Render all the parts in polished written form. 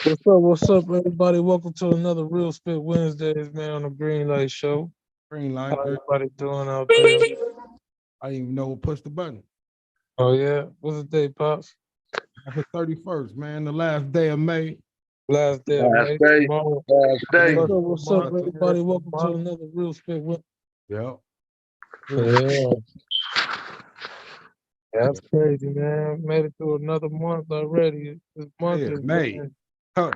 What's up, everybody? Welcome to another Real Spit Wednesdays, man, on the Greenlight Show. How Greenlite. everybody doing out there? I didn't even know who pushed the button. Oh, yeah? What's the day, Pops? That's the 31st, man. The last day of May. Last day of Last May. day, Tomorrow. last day. What's up, everybody? Welcome to another Real Spit Wednesday. Yeah. Yeah. That's crazy, man. Made it through another month already. This month Yeah, is May.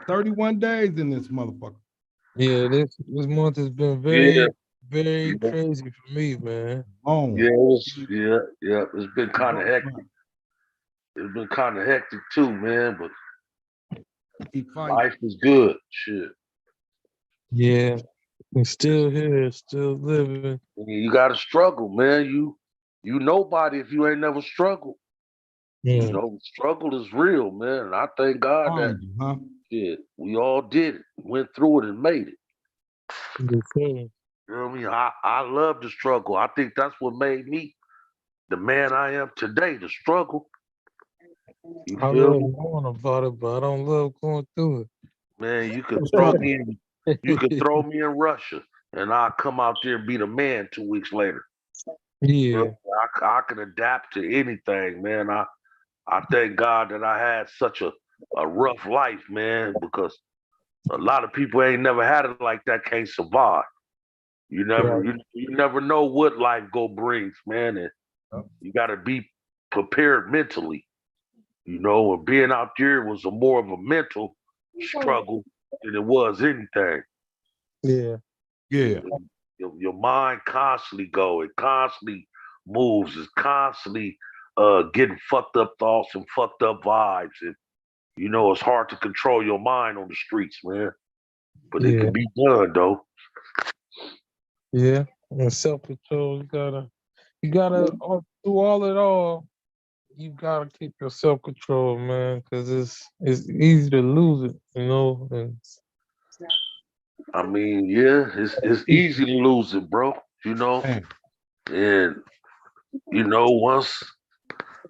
31 days in this motherfucker. Yeah, this month has been Yeah, very yeah, crazy for me, man. Long. yeah, yeah. It's been kind of hectic. It's been kind of hectic too, man. But Keep fighting. life is good. Shit, Yeah, I'm still here, still living. you got to struggle, man. You nobody if you ain't never struggled. You Yeah. know, struggle is real, man. And I thank God that Huh? shit we all did it, went through it, and made it. Yes, sir. You know what I mean? I love the struggle. I think that's what made me the man I am today. The struggle. You I feel love me? knowing about it, but I don't love going through Man, you could throw it. me in, you could throw me in Russia, and I'll come out there and be the man 2 weeks later. You Yeah, know, I can adapt to anything, man. I thank God that I had such a rough life, man, because a lot of people ain't never had it like that, can't survive. You never right. you never know what life go brings, man, and you got to be prepared mentally. You know, and being out there was a more of a mental struggle than it was anything. Yeah, Yeah. Your mind constantly go, it constantly moves, it's constantly getting fucked up thoughts and fucked up vibes. And you know, it's hard to control your mind on the streets, man. But it yeah, can be done though. yeah. And self control, through all it all, you gotta keep your self control, man, because it's easy to lose it, and I mean, yeah, it's easy to lose it, bro. You know, Man. and you know, once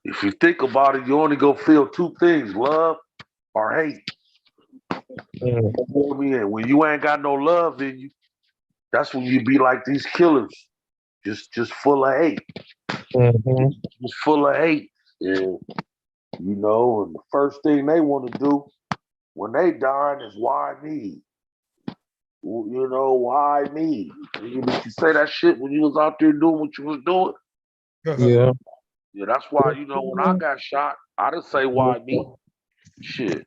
if you think about it, you only go feel two things: love or hate. yeah, You know what I mean? And when you ain't got no love in you, that's when you be like these killers, just full of hate, mhm, just full of hate. And you know, and the first thing they want to do when they dying is why me? You know, why me? You say that shit when you was out there doing what you was doing. yeah, Yeah, that's why, you know, when I got shot, I didn't say why me. Shit.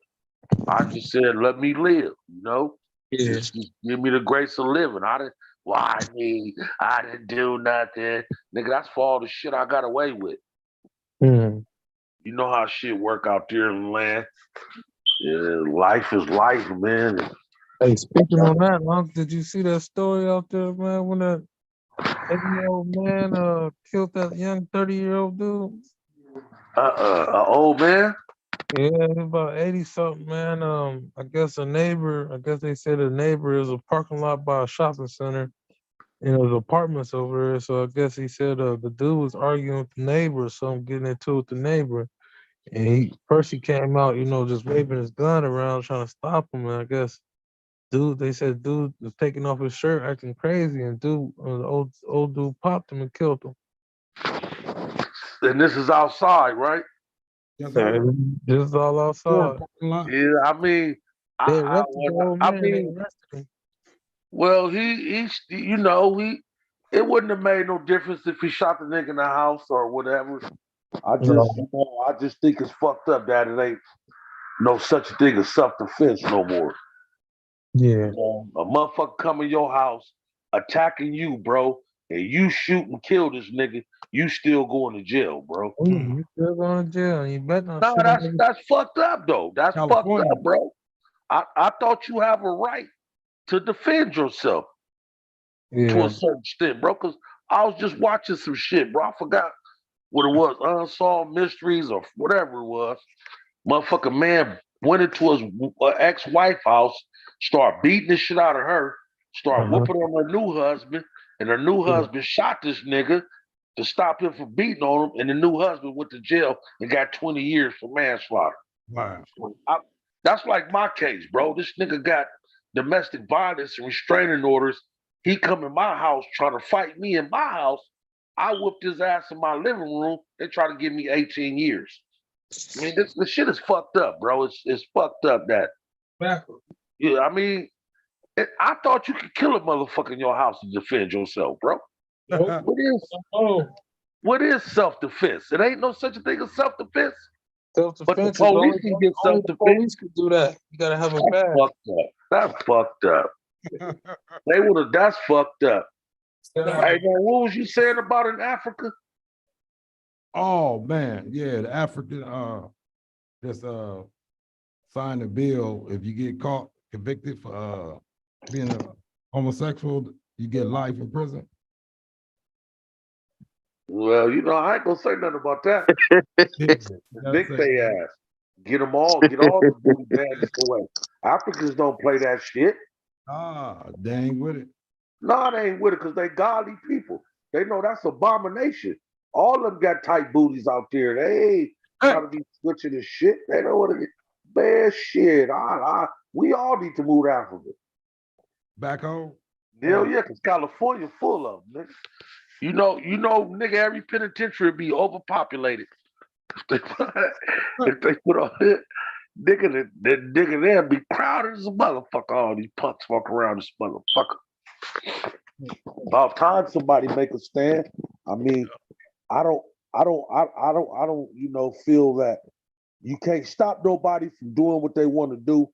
I just said, let me live, you know? yeah, Just give me the grace of living. I didn't, why me? I didn't do nothing. Nigga, that's for all the shit I got away with. mm. You know how shit work out there in the land. Yeah, life is life, man. Hey, speaking on that, did you see that story out there, man, when that 80-year-old man killed that young 30-year-old dude? Old man? Yeah, he's about 80 something, man. I guess they said a neighbor is a parking lot by a shopping center, and there's apartments over there. So I guess he said the dude was arguing with the neighbor or something, getting into it with the neighbor. And he came out, just waving his gun around trying to stop him. And I guess they said dude was taking off his shirt, acting crazy, and the old dude popped him and killed him. And this is outside, right? Yes, Yeah, sir. just all Or outside. parking lot. Yeah, I mean, They arrested the old I man. They mean, arrested him. well, you know, it wouldn't have made no difference if he shot the nigga in the house or whatever. No. I just think it's fucked up that it ain't no such thing as self-defense no more. Yeah. You know, a motherfucker come in your house attacking you, bro, and you shoot and kill this nigga, you still going to jail, bro. Oh, yeah, you still going to jail. You better not No, shoot a nigga. that's fucked up though. That's fucked California. up, bro. I thought you have a right to defend yourself to a Yeah. certain extent, bro. Cause I was just watching some shit, bro. I forgot what it was, Unsolved Mysteries or whatever it was. Motherfucker man went into his ex-wife house, start beating the shit out of her, start Uh-huh. whooping on her new husband, and her new Yeah. husband shot this nigga to stop him from beating on him, and the new husband went to jail and got 20 years for manslaughter. Wow. I, That's like my case, bro. This nigga got domestic violence and restraining orders. He come in my house trying to fight me in my house. I whooped his ass in my living room. They try to give me 18 years. I mean, this shit is fucked up, bro. It's fucked up that. Backward. Yeah, I mean, I thought you could kill a motherfucker in your house to defend yourself, bro. Nope. What is Oh, what is self-defense? It ain't no such a thing as self-defense. But the self-defense is police can get only the self-defense. police could do that. You gotta have a That's badge. fucked up. That's fucked up. They would have. That's fucked up. Hey, man, what was you saying about in Africa? Oh man, yeah, the African just signed a bill. If you get caught convicted for being a homosexual, you get life in prison. Well, you know, I ain't gonna say nothing about that. Big they ass. Get them all. Get all the booty badges away. Africans don't play that shit. Dang with it. No, they ain't with it because they godly people. They know that's abomination. All of them got tight booties out there. They ain't trying to be switching this shit. They know what it is. Bad shit. We all need to move to Africa. Back home? Hell yeah, because California full of them, nigga. You know, nigga, every penitentiary be overpopulated. If they put on it, nigga, the nigga there be crowded as a motherfucker. All these punks walk around this motherfucker. About time somebody make a stand. I mean, I don't, you know, feel that you can't stop nobody from doing what they want to do,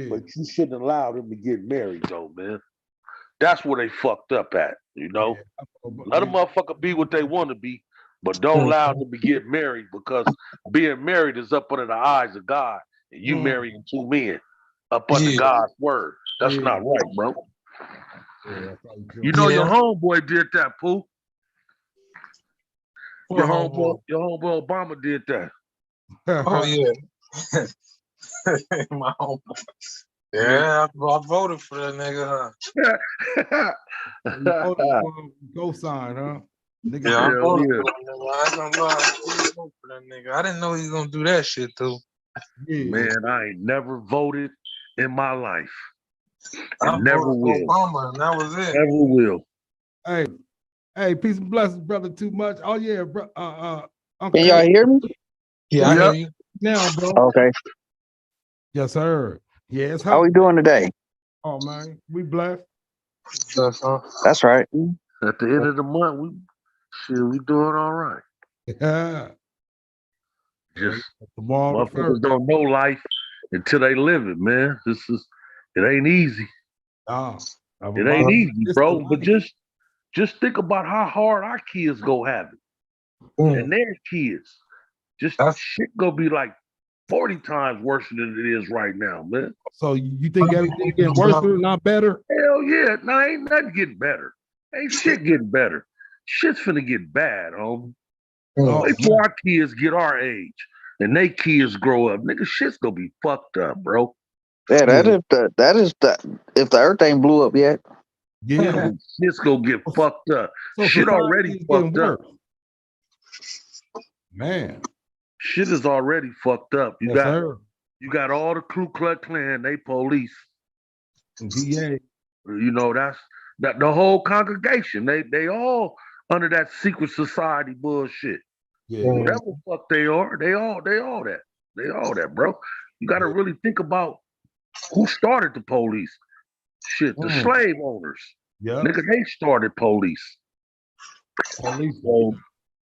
but you shouldn't allow them to get married, though, man. That's where they fucked up at, you know. Let a motherfucker be what they want to be, but don't allow them to get married because being married is up under the eyes of God, and you marrying two men up under God's word. That's not right, bro. You know your homeboy did that, Pooh. Your homeboy Obama did that. Oh yeah. My homeboy. Yeah, I voted for that nigga, huh? Go sign, huh? Nigga, yeah, I voted for that nigga. I ain't gonna lie. I voted for that nigga. I didn't know he was gonna do that shit too. Man, I ain't never voted in my life. I And never voted will. for Obama, and that was it. Never will. Hey, peace and blessings, brother. Too much. Oh yeah, bro. Can y'all hear me? Yeah, I hear you. Now, bro. Okay. Yes, sir. Yeah, it's How we doing today? Oh man, we blessed. That's right. At the end of the month, we doing all right. Yeah. Just tomorrow, motherfuckers don't know life until they live it, man. It ain't easy. It ain't easy, bro. But just think about how hard our kids go have it. And their kids. Just shit gonna be like 40 times worse than it is right now, man. So you think everything getting worse, not better? Hell yeah. No, ain't nothing getting better. Ain't shit getting better. Shit's finna get bad, homie. Wait till our kids get our age and they kids grow up. Nigga, shit's gonna be fucked up, bro. Yeah, if the earth ain't blew up yet. Yeah. Shit's gonna get fucked up. So shit already fucked up. Man. Shit is already fucked up. You got all the Ku Klux Klan, they police. Yeah. You know, that's the whole congregation. They all under that secret society bullshit. Yeah. Whatever the fuck they are, they all that. They all that, bro. You gotta really think about who started the police. Shit, the slave owners. Yeah. Nigga, they started police. So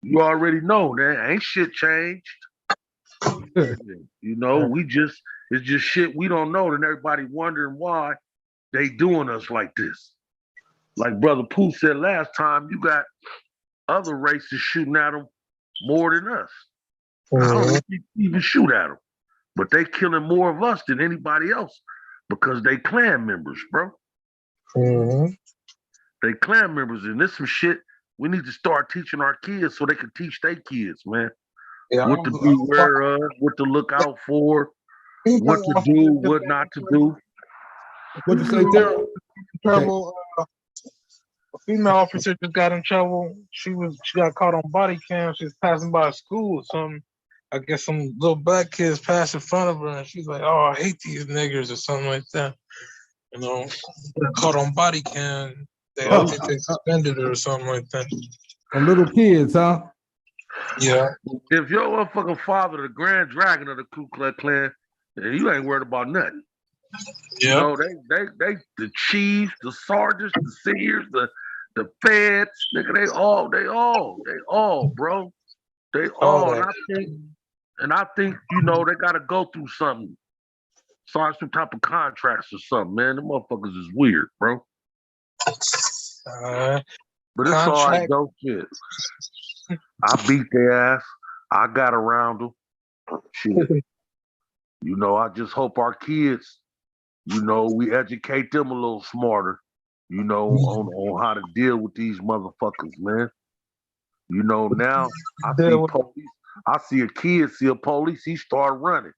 you already know that ain't shit changed. You know, it's just shit we don't know, and everybody wondering why they doing us like this. Like Brother Pooh said last time, you got other races shooting at them more than us. I don't even shoot at them, but they killing more of us than anybody else because they clan members, bro. They clan members, and this some shit we need to start teaching our kids so they can teach their kids, man. Yeah, what to beware of, what to look out for, what to do, what not to do. What you say, Daryl? Trouble. A female officer just got in trouble. She got caught on body cam. She was passing by a school or something, I guess some little black kids passed in front of her, and she's like, "Oh, I hate these niggers" or something like that. You know, got caught on body cam. I think they suspended her or something like that. Some little kids, huh? Yeah, If your motherfucking father, the Grand Dragon of the Ku Klux Klan, then you ain't worried about nothing. You yeah. know, they, the chiefs, the sergeants, the seniors, the feds, nigga, they all, bro. They All all, that. and I think, you know, they gotta go through something, sign some type of contracts or something, man. The motherfuckers is weird, bro. But it's all right, Contract. though. Shit. I beat their ass. I got around them. Shit. You know, I just hope our kids, you know, we educate them a little smarter, you know, on how to deal with these motherfuckers, man. You know, now I see Deal with police. I see a kid see a police, he start running.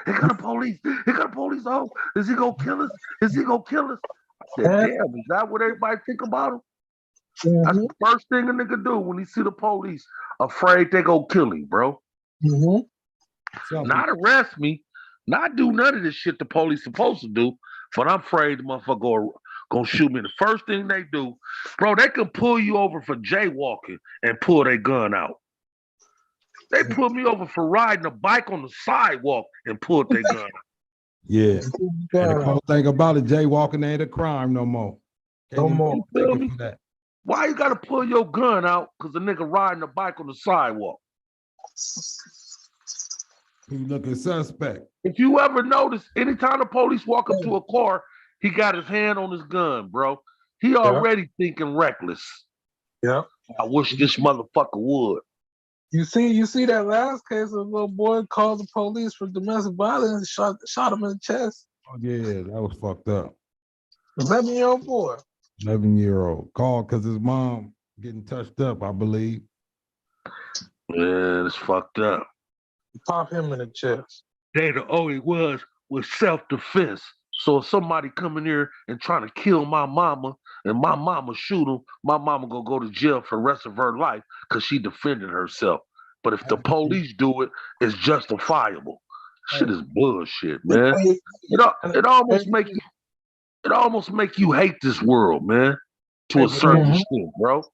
Here got a police. Here got a police. Oh, is he gonna kill us? Is he gonna kill us? I said, that. damn, is that what everybody think about him? That's Mm-hmm. the first thing a nigga do when he see the police. Afraid they gonna kill him, bro. Mm-hmm. Not arrest me, not do none of this shit the police supposed to do, but I'm afraid the motherfucker gonna shoot me. The first thing they do, bro, they can pull you over for jaywalking and pull their gun out. They pulled me over for riding a bike on the sidewalk and pulled their gun out. Yeah. And the whole thing about it, jaywalking ain't a crime no more. No more. You feel me? Why you gotta pull your gun out because a nigga riding a bike on the sidewalk? You looking suspect. If you ever notice, anytime the police walk up to a car, he got his hand on his gun, bro. He already thinking reckless. Yeah. I wish this motherfucker would. You see that last case of a little boy called the police for domestic violence, shot him in the chest. Oh yeah, that was fucked up. 11-year-old boy. 11-year-old called because his mom getting touched up, I believe. Yeah, it's fucked up. Pop him in the chest. All it was self-defense. So if somebody come in here and trying to kill my mama and my mama shoot him, my mama gonna go to jail for the rest of her life because she defended herself. But if the police do it, it's justifiable. Shit is bullshit, man. It almost make you hate this world, man, to a certain extent, bro.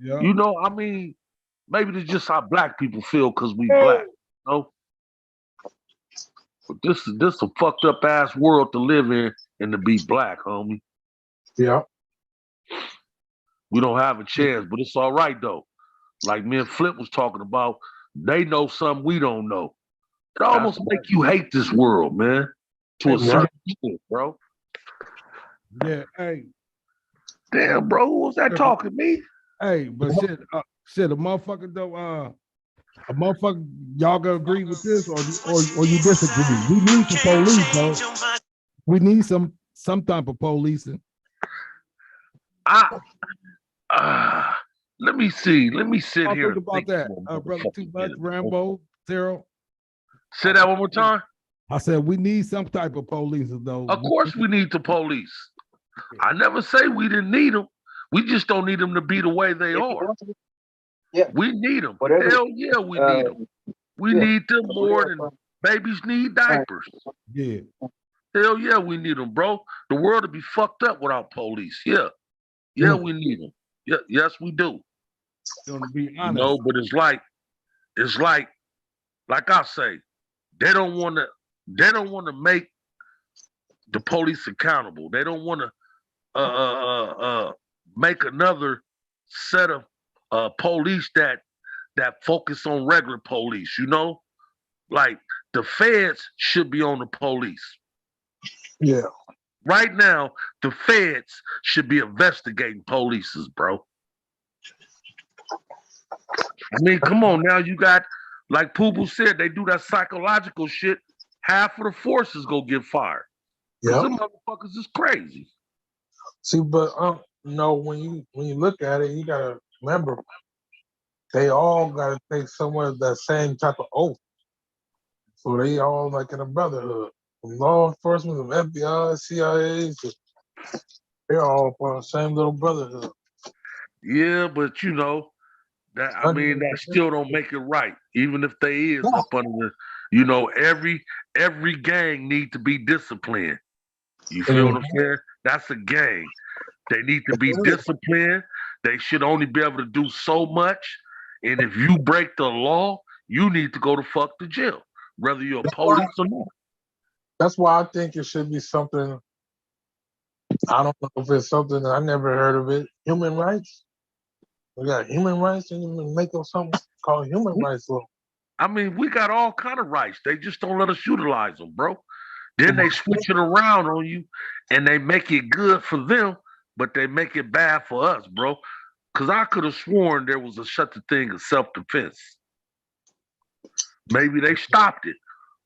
Yeah. You know, I mean, maybe it's just how black people feel because we black, you know? But this is a fucked up ass world to live in and to be black, homie. Yeah. We don't have a chance, but it's all right though. Like me and Flip was talking about, they know something we don't know. It almost make you hate this world, man, to a certain extent, bro. Yeah, hey. Damn, bro, who was that talking, me? Hey, but shit, a motherfucker though, a motherfucker, y'all gonna agree with this or you disagree? We need some police, though. We need some type of policing. Let me see. Let me sit here. Think about that, brother. Too much, Rambo, Terrell. Say that one more time. I said we need some type of police, though. Of course, we need the police. I never say we didn't need them. We just don't need them to be the way they are. Yeah, we need them. Whatever. Hell yeah, we need them. We need them more than babies need diapers. Yeah. Hell yeah, we need them, bro. The world would be fucked up without police. Yeah, we need them. Yeah, yes, we do. To be honest, you know, but it's like I say, they don't want to make the police accountable. They don't want to make another set of police that focus on regular police. You know, like the feds should be on the police. Yeah. Right now, the feds should be investigating polices, bro. I mean, come on now. You got, like Poo said, they do that psychological shit. Half of the forces go get fired. Yeah. Some motherfuckers is crazy. See, but no, when you look at it, you gotta remember they all gotta take somewhere of that same type of oath. So they all like in a brotherhood. From law enforcement, from FBI, CIA, they're all part of the same little brotherhood. Yeah, but you know, I mean, that still don't make it right. Even if they is up under the, every gang need to be disciplined. You feel what I'm saying? That's a gang. They need to be disciplined. They should only be able to do so much. And if you break the law, you need to go to fuck to jail, whether you're a police or not. That's why I think it should be something. I don't know if it's something I never heard of it. Human rights. We got human rights, and you make up something called human rights law. I mean, we got all kind of rights. They just don't let us utilize them, bro. Then they switch it around on you, and they make it good for them, but they make it bad for us, bro. Because I could have sworn there was such a thing as self-defense. Maybe they stopped it.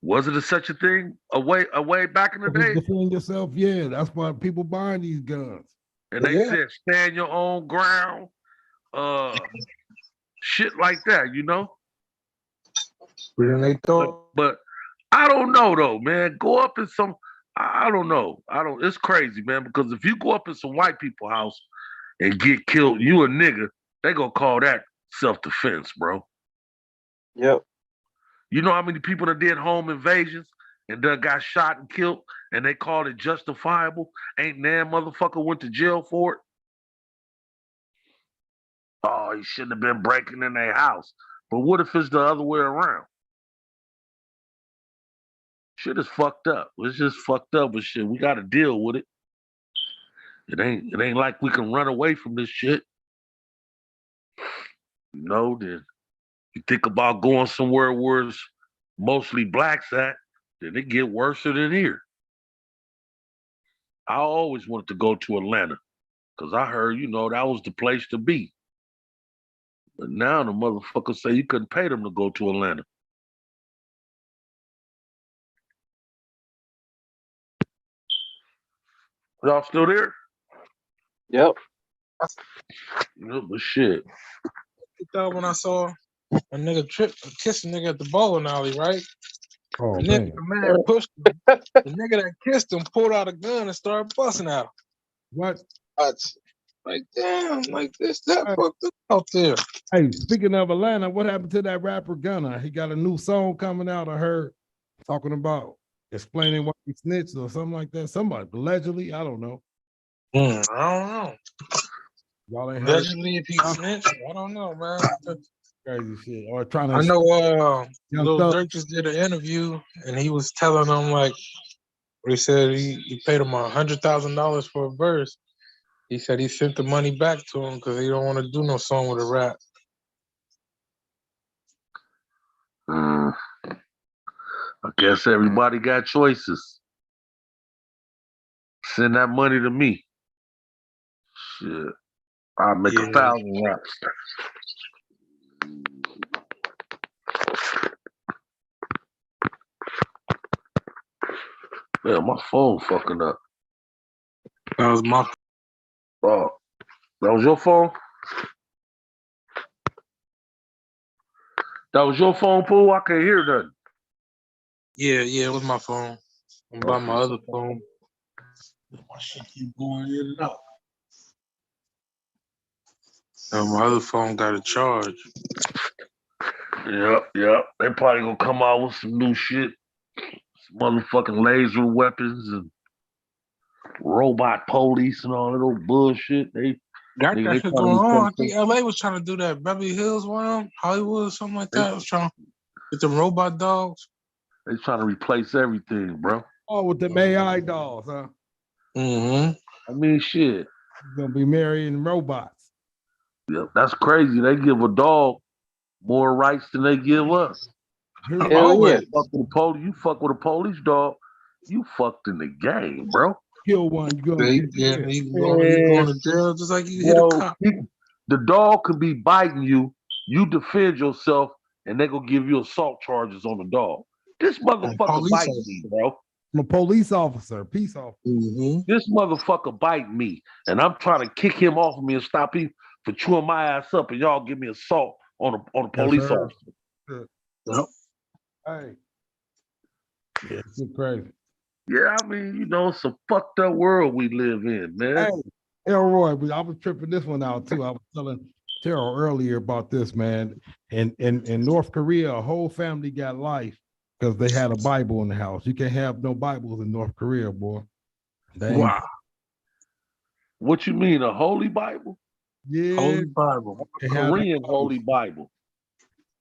Was it such a thing way back in the day? Defend yourself, yeah. That's why people buying these guns. And they said stand your own ground, shit like that, But I don't know though, man. Go up in some. I don't know. It's crazy, man. Because if you go up in some white people house and get killed, you a nigga, they gonna call that self-defense, bro. Yep. You know how many people that did home invasions and done got shot and killed, and they called it justifiable? Ain't nan motherfucker went to jail for it? Oh, he shouldn't have been breaking in their house. But what if it's the other way around? Shit is fucked up. It's just fucked up with shit. We got to deal with it. It ain't like we can run away from this shit. Then you think about going somewhere where it's mostly blacks at, then it get worse than here. I always wanted to go to Atlanta because I heard, that was the place to be. But now the motherfuckers say you couldn't pay them to go to Atlanta. Y'all still there? Yep. But shit. You thought when I saw a nigga kiss a nigga at the bowling alley, right? Oh, the man pushed him. The nigga that kissed him pulled out a gun and started busting out. What? Like, damn, like this, that fucked up out there. Hey, speaking of Atlanta, what happened to that rapper Gunna? He got a new song coming out, I heard, talking about explaining why he snitched or something like that. Somebody, allegedly, I don't know. I don't know. Y'all ain't heard? Allegedly, if he snitched, I don't know, man. Crazy shit. Or trying to. I know Lil Durk just did an interview, and he was telling them, like, he said he paid him $100,000 for a verse. He said he sent the money back to him because he don't want to do no song with a rap. I guess everybody got choices. Send that money to me. Shit. I'll make 1,000 raps. Yeah, my phone fucking up. That was my Oh, that was your phone? That was your phone, Pooh? I can't hear nothing. Yeah, it was my phone. I'm by my other phone. My shit keep going in and out. My other phone got a charge. Yep. They probably gonna come out with some new shit. Some motherfucking laser weapons and robot police and all that old bullshit. They got that shit going on. I think LA was trying to do that. Beverly Hills, Hollywood, something like that. Was trying to get them robot dogs. They trying to replace everything, bro. Oh, with the AI dolls, huh? Mm-hmm. I mean, shit. You're gonna be marrying robots. Yep, that's crazy. They give a dog more rights than they give us. Hell yeah. You fuck with a police dog, you fucked in the game, bro. Kill one, you gonna you going to jail just like you hit a cop. The dog could be biting you. You defend yourself, and they gonna give you assault charges on the dog. This motherfucker biting me, bro. I'm a police officer, peace officer. Mm-hmm. This motherfucker biting me, and I'm trying to kick him off of me and stop him for chewing my ass up, and y'all give me assault on a police officer. Yep. Hey. Yeah, it's crazy. Yeah, I mean, it's a fucked up world we live in, man. Hey, Elroy, I was tripping this one out too. I was Terrell earlier about this, man. In North Korea, a whole family got life because they had a Bible in the house. You can't have no Bibles in North Korea, boy. They ain't- Wow. What you mean, a Holy Bible? Yeah, Holy Bible. you can't have no Korean Bibles. Holy Bible.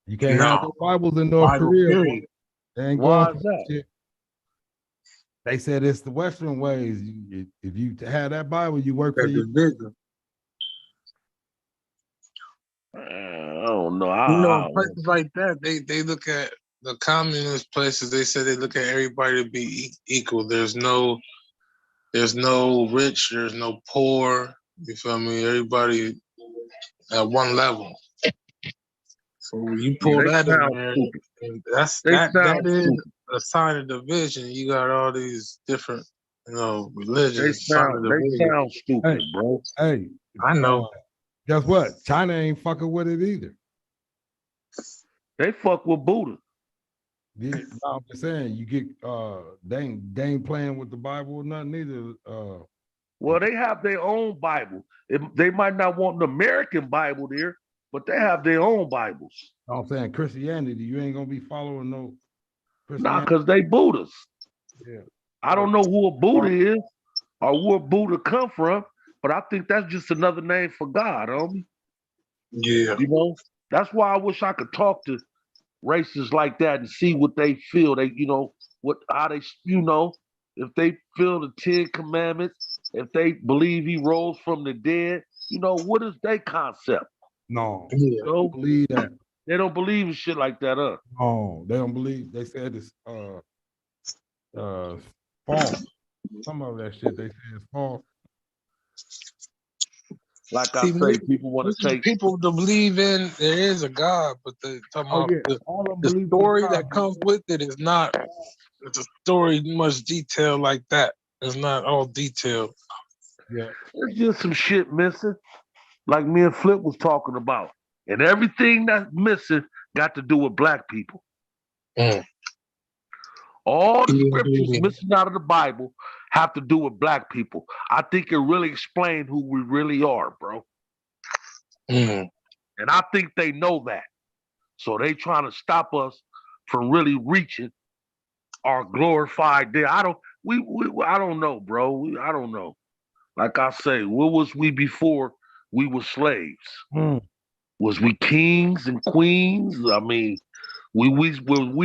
You can't have No. no Bibles in North Bible, Korea, boy. period. They ain't Why going is for that? shit. They said it's the Western ways. If you have that Bible, you work for That you. division. I don't know. You know, in places like that, they look at the communist places. They say they look at everybody to be equal. There's no rich. There's no poor. You feel me? Everybody at one level. So when you pull They that in sound there, stupid. and They that sound is stupid. a sign of division. You got all these different, They religions. Sign of division. sound stupid, Hey. bro. Hey, I know. guess what? China ain't fucking with it either. They fuck with Buddha. Yeah, no, I'm just saying you get they ain't playing with the Bible or nothing either. Well, they have their own Bible. They might not want an American Bible there, but they have their own Bibles. I'm saying Christianity, you ain't gonna be following no Nah, Christianity. because they Buddhists. Yeah. I don't know who a Buddha is or where Buddha come from, but I think that's just another name for God, homie. Yeah. You know, that's why I wish I could talk to races like that and see what they feel. They, how they, if they feel the 10 Commandments, if they believe he rose from the dead, what is their concept? No, Yeah. You know, believe that. they don't believe in shit like that, huh? No, they don't believe. They said it's false. Some of that shit they say is false. Like I See, say, people want to take. people to believe in there is a God, but they talking Oh about yeah, all of them the believe in story God. that comes with it is not. It's a story much detail like that. It's not all detailed. Yeah, There's just some shit missing, like me and Flip was talking about, and everything that's missing got to do with black people. Mm. All the scriptures Yeah. missing out of the Bible have to do with black people. I think it really explains who we really are, bro. Mm. And I think they know that. So they trying to stop us from really reaching our glorified day. I don't know, bro. I don't know. Like I say, what was we before we were slaves? Mm. Was we kings and queens? I mean, were we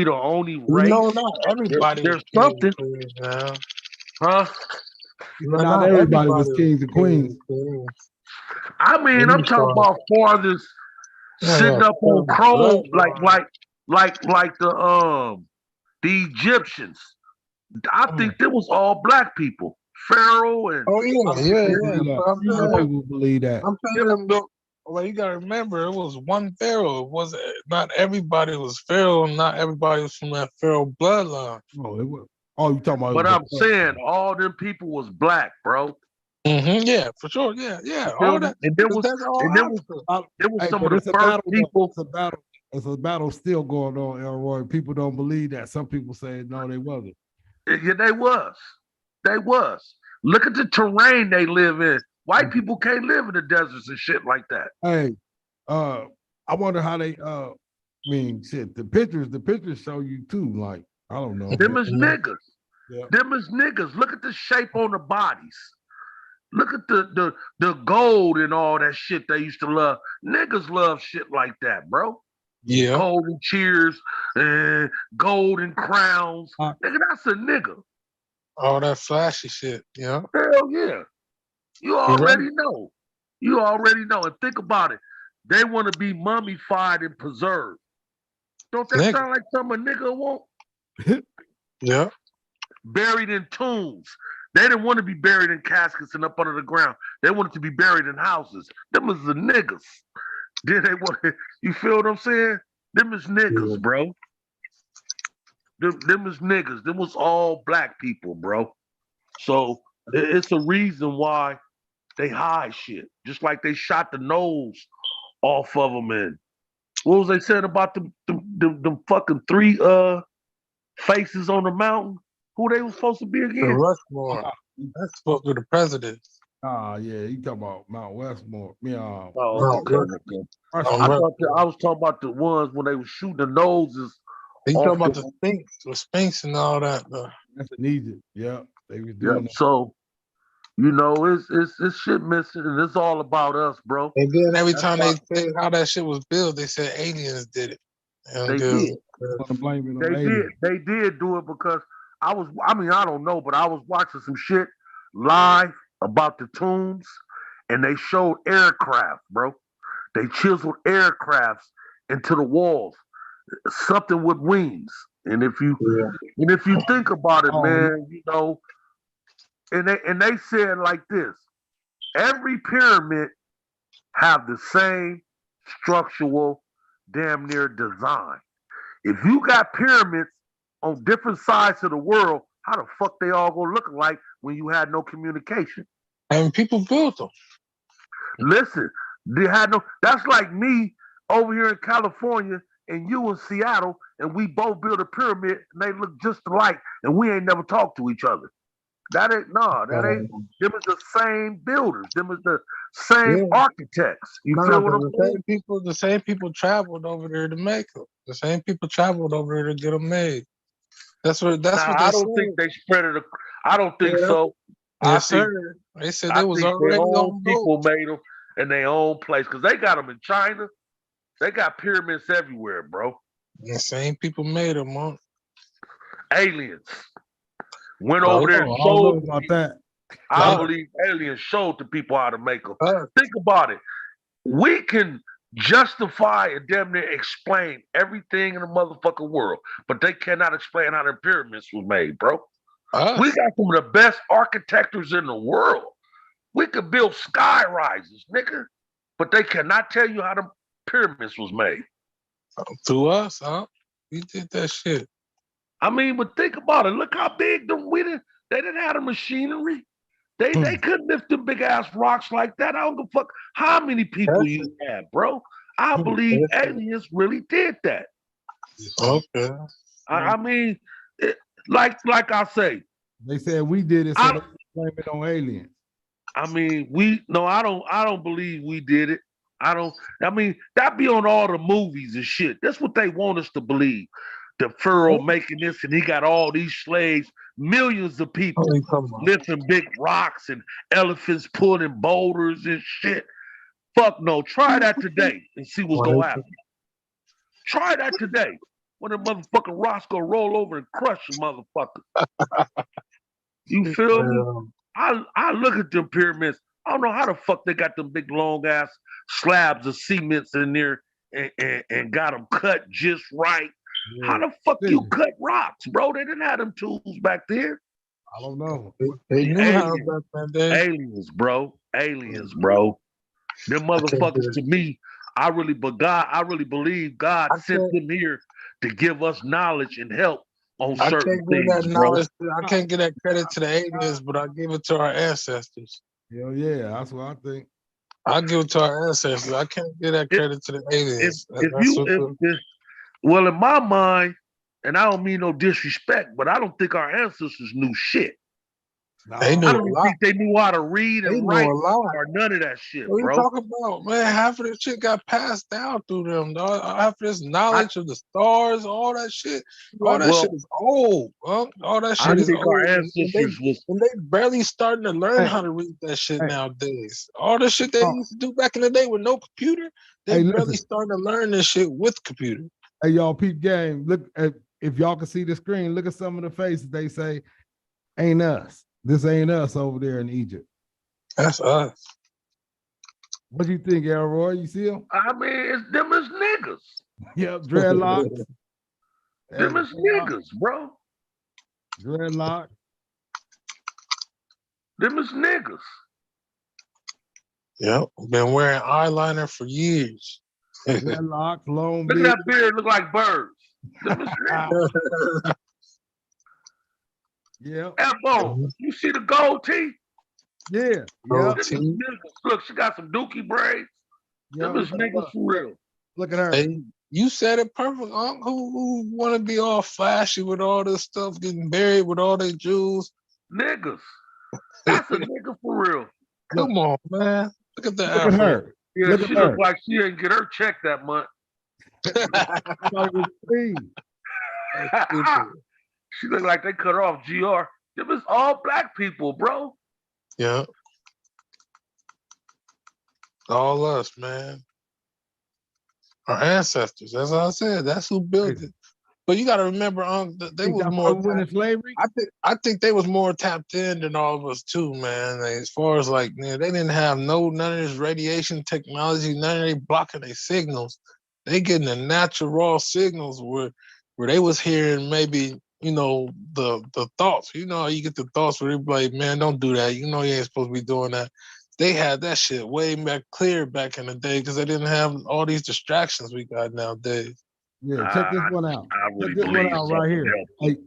the only race? Not everybody was There's king something, and queen now. huh? Not everybody was kings and queens. I mean, I'm talking about farthest sitting up on thrones like the Egyptians. I think there was all black people. Pharaoh and Oh yeah. Some people believe that. I'm saying, well, you gotta remember, it was one pharaoh. It was not everybody was pharaoh. Not everybody was from that pharaoh bloodline. Oh, it was. Oh, you talking about? But I'm saying all them people was black, bro. Mm-hmm, yeah, for sure. Yeah. All that. And there That's all there was Hey, some but of the it's a first battle. people. It's a battle. It's a battle still going on, Elroy. People don't believe that. Some people say no, they wasn't. Yeah, they was. They was. Look at the terrain they live in. White people can't live in the deserts and shit like that. Hey, I wonder how they. I mean, shit. The pictures show you too. Like I don't know. Them is niggas. Yeah. Them is niggas. Look at the shape on the bodies. Look at the gold and all that shit they used to love. Niggas love shit like that, bro. Yeah. Golden cheers and golden crowns. Nigga, that's a nigga. All that flashy shit. Yeah. Hell yeah. You already know. You already know. And think about it. They want to be mummified and preserved. Don't that sound like something a nigga want? Yeah. Buried in tombs. They didn't want to be buried in caskets and up under the ground. They wanted to be buried in houses. Them is the niggas. Then they want. You feel what I'm saying? Them is niggas, bro. Them is niggas. Them was all black people, bro. So it's a reason why they hide shit. Just like they shot the nose off of them. And what was they saying about them fucking three faces on the mountain? Who they was supposed to be The again? Rushmore. That's supposed to be the president. Yeah, you talking about Mount Westmore. Oh, No, okay, look, okay. Rushmore. I look. thought I was talking about the ones when they were shooting the noses You talking off about the. the Sphinx and all that. That's in Egypt. Yeah, they was Yeah. doing that. So it's shit missing, and it's all about us, bro. And then every That's time why they said how that shit was built, they said aliens did it. And they just, did. Want to blame it on They did. aliens. They did do it because I mean, I don't know, but I was watching some shit live about the tombs, and they showed aircraft, bro. They chiseled aircrafts into the walls, something with wings. And yeah. if you think about it, Oh, man, and they said like this: every pyramid have the same structural, damn near design. If you got pyramids on different sides of the world, how the fuck they all gonna look like when you had no communication? And people built them. Listen, they had no. That's like me over here in California and you in Seattle, and we both built a pyramid and they look just alike, and we ain't never talked to each other. That ain't no. That ain't. Them is the same builders. Them is the same Yeah. architects. You No, feel what I'm because saying? the same people traveled over there to make them. The same people traveled over there to get them made. That's what Nah, they I don't said. think they spread it. I don't think Yeah, so. I yes, think sir. They said I they was think their already own on boat. people made them in their own place because they got them in China. They got pyramids everywhere, bro. The same people made them, huh? Aliens went Oh, over there and I don't know showed the about people. that. I us, believe aliens showed the people how to make them. us. Think about it. We can justify and damn near explain everything in the motherfucking world, but they cannot explain how the pyramids was made, bro. We got some of the best architects in the world. We could build sky rises, nigga, but they cannot tell you how the pyramids was made. To us, huh? We did that shit. I mean, but think about it. Look how big them we didn't. They didn't have the machinery. They couldn't lift them big ass rocks like that. I don't give a fuck how many people That's you had, bro. I believe it. aliens really did that. Okay. I mean, it, like I say, They said we did it, so they I blame it on aliens. I mean, we no, I don't believe we did it. I don't. I mean, that be on all the movies and shit. That's what they want us to believe. The Pharaoh making this, and he got all these slaves, millions of people Holy come on. lifting big rocks and elephants pulling boulders and shit. Fuck no. Try that today and see what's gonna happen. Try that today. When the motherfucking rocks gonna roll over and crush a motherfucker. You feel me? I look at them pyramids. I don't know how the fuck they got them big long ass slabs of cements in there and got them cut just right. How the fuck you cut rocks, bro? They didn't have them tools back there. I don't know. They knew how Aliens, back that day. aliens, bro. Aliens, bro. Them motherfuckers to me, I really believe God I sent can't them here to give us knowledge and help on I certain can't give that things, bro. knowledge. I can't give that credit to the aliens, but I give it to our ancestors. Hell yeah, that's what I think. I give it to our ancestors. I can't give that If credit to the if aliens. if That's you what if well in my mind, and I don't mean no disrespect, but I don't think our ancestors knew shit. they Nah, knew I a don't lot. think they knew how to read They and knew write a lot. or none of that shit, What are you bro. talking about, man? Half of this shit got passed down through them, dog. Half of this I knowledge of the stars, all that shit, all that shit well, is old, huh? All that I shit is think our old, ancestors was and they barely starting to learn hey, how to read that shit hey, nowadays. All the shit they oh, used to do back in the day with no computer, they hey, barely listen. starting to learn this shit with computer. Hey, y'all, peep game. Look at if y'all can see the screen. Look at some of the faces. They say, "Ain't us. This ain't us over there in Egypt." That's us. What do you think, Elroy? You see them? I mean, it's them as niggas. Yep, dreadlocks. Them as niggas, bro. Dreadlock. Them as niggas. Yep, been wearing eyeliner for years. Dreadlocks, long Look at beard. that beard, look like birds. Them as niggas. Yep. Elbow, you see the gold teeth? Yeah. Oh, Yep. Them is niggas. Look, she got some dookie braids. Yep. Them is niggas for real. Look at her. Hey, you said it perfect, Unc. Who want to be all flashy with all this stuff, getting buried with all their jewels? Niggas. That's a nigga for real. Look, Come on, man. Look at the look at Afro. her. Yeah, Look she at her. looked like she didn't get her check that month. Thought it was clean. She looked like they cut her off. GR. Them is all black people, bro. Yeah. All us, man. Our ancestors. That's all I said. That's who built it. But you got to remember, they Think was that's more. why we went in slavery? I think they was more tapped in than all of us too, man. Like, as far as like, man, they didn't have none of this radiation technology, none of they blocking their signals. They getting the natural raw signals where they was hearing maybe, you know, the thoughts. You know how you get the thoughts where they be like, man, don't do that. You know you ain't supposed to be doing that. They had that shit way back clear back in the day because they didn't have all these distractions we got nowadays. Yeah, check this one out. I really Check this one believe out right here. something Hey,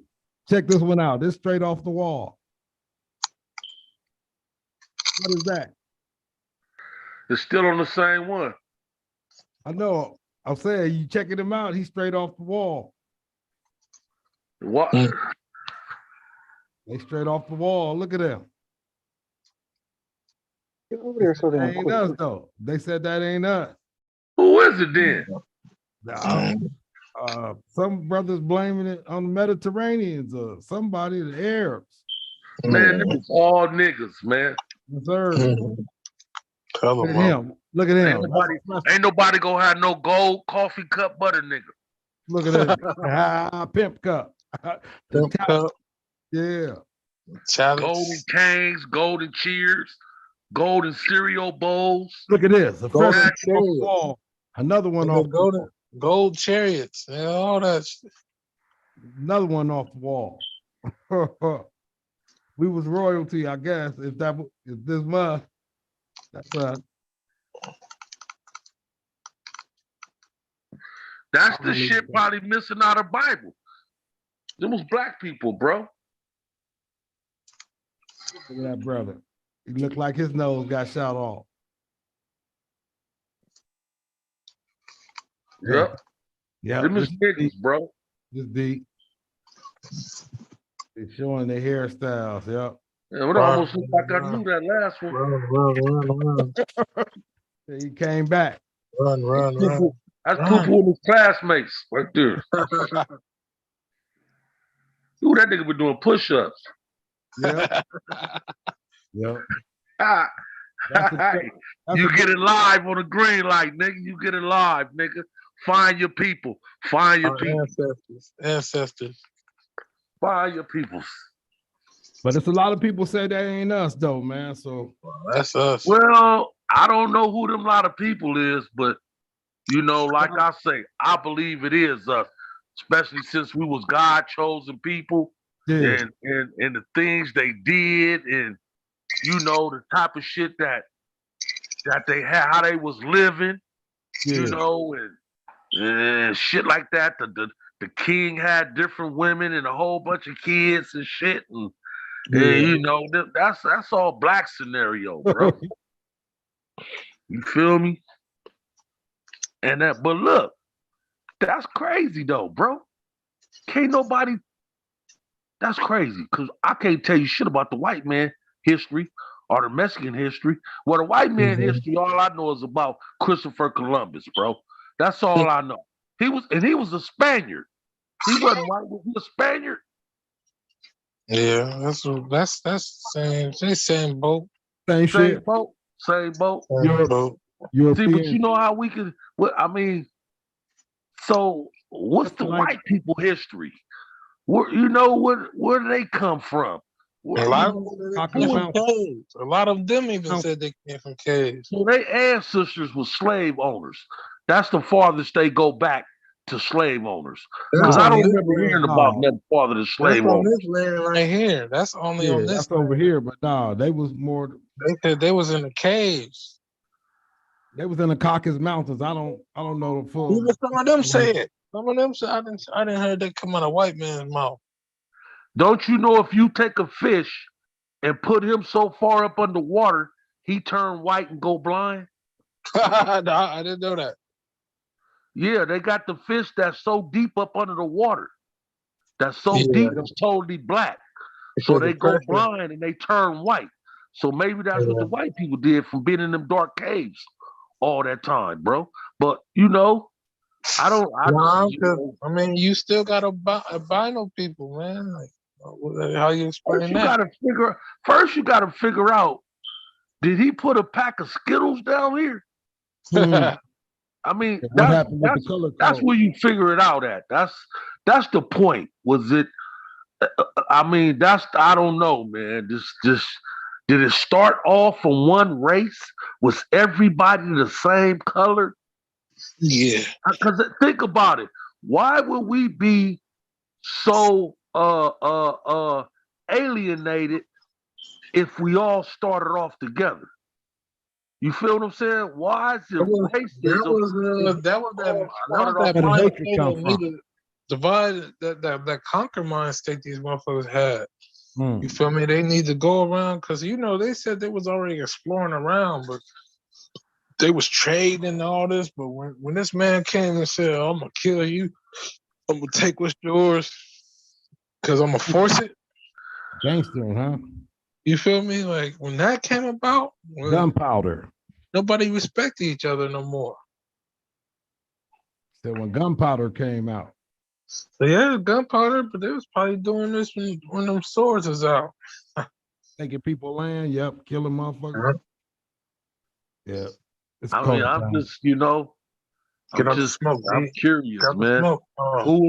check this one out. This straight off the wall. What is that? It's still on the same one. I know. I'm saying you checking him out. He's straight off the wall. What? Mm. They straight off the wall. Look at them. Get over there so That damn ain't quick. us though. They said that ain't us. Who is it then? Some brothers blaming it on the Mediterraneans or somebody, the Arabs. Man, them is all niggas, man. Yes, sir. Tell Look at them, him. Look at him. Ain't nobody gonna have no gold coffee cup butter nigga. Look at this. Pimp cup. The Pimp top- cup. Yeah. Challenge. Golden canes, golden cheers, golden cereal bowls. Look at this. A Golden fresh off the chariot. wall. Another one off the golden, wall. gold chariots. Yeah, all that shit. Another one off the wall. We was royalty, I guess. If this was, that's That's the shit probably missing out of Bible. Them was black people, bro. Look at that brother. He looked like his nose got shot off. Yep. Yeah. Them is niggas, bro. This deep. They're showing their hairstyles. Yep. Yeah, it almost looked like I knew that last one. Run. He came back. Run. That's Poo-Poo and his classmates right there. Ooh, that nigga been doing push-ups. Yeah. Yeah. You get it live on the Greenlite, nigga. You get it live, nigga. Find your people. Find your people. Ancestors. Find your peoples. But it's a lot of people say that ain't us though, man. So that's us. Well, I don't know who them lot of people is, but you know, like I say, I believe it is us, especially since we was God chosen people, yeah. and the things they did, and you know the type of shit that they had, how they was living, you know, and shit like that. The king had different women and a whole bunch of kids and shit, and you know that's all black scenario, bro. You feel me? And that, but look, that's crazy though, bro. Can't nobody. That's crazy because I can't tell you shit about the white man history or the Mexican history. Well, the white man history, all I know is about Christopher Columbus, bro. That's all I know. He was a Spaniard. He wasn't white. Was he a Spaniard? Yeah, that's same boat. Same shit. Boat. Same boat. Same boat. See, but you know how we can. What I mean. So, what's the white people history? Where do they come from? A lot of them even said they came from caves. So their ancestors were slave owners. That's the farthest they go back to slave owners. Because I don't remember hearing about nothing farther than slave owners. This land right here. That's only on this. That's over here, but no, they was more. They said they was in the caves. They was in the Caucasus Mountains. I don't know the full. Even some of them say it. Some of them say I didn't hear that come out of white man's mouth. Don't you know if you take a fish and put him so far up underwater, he turn white and go blind? I didn't know that. Yeah, they got the fish that's so deep up under the water. That's so deep, it's totally black. So they go blind and they turn white. So maybe that's what the white people did from being in them dark caves all that time, bro. But I don't. Nah, 'cause, I mean, you still got albino people, man. Like, how you explain that? First you gotta figure out, did he put a pack of Skittles down here? Hmm. I mean, What happened with the color that's code? where you figure it out at. That's the point. Was it? I mean, I don't know, man. This did it start off from one race? Was everybody the same color? Yeah. Because think about it. Why would we be so alienated if we all started off together? You feel what I'm saying? Why is it racism? That was Started off that Where the mind hatred state come that from? needed divide that conquer mind state these motherfuckers had. Hmm. You feel me? They need to go around because they said they was already exploring around, but they was trading and all this. But when this man came and said, "I'm gonna kill you, I'm gonna take what's yours, because I'm gonna force it," Gangster, huh? you feel me? Like when that came about, Gunpowder. nobody respected each other no more. So when gunpowder came out, So yeah, gunpowder, but they was probably doing this when them swords was out. taking people land, yep, killing motherfuckers. Yeah. It's I mean, cold I'm time. just, Get out the smoke, I'm B. curious, Get out the man. smoke. Who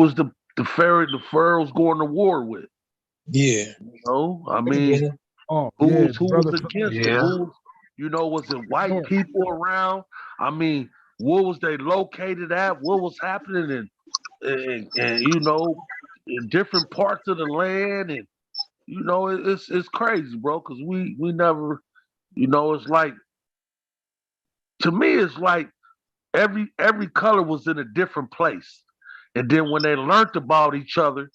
was the pharaohs going to war with? Yeah. I mean, Oh, yeah, who was brother. against them? Yeah. Was it white people around? I mean, where was they located at? What was happening in different parts of the land? And it's crazy, bro, because we never, it's like, to me, it's like every color was in a different place. And then when they learned about each other,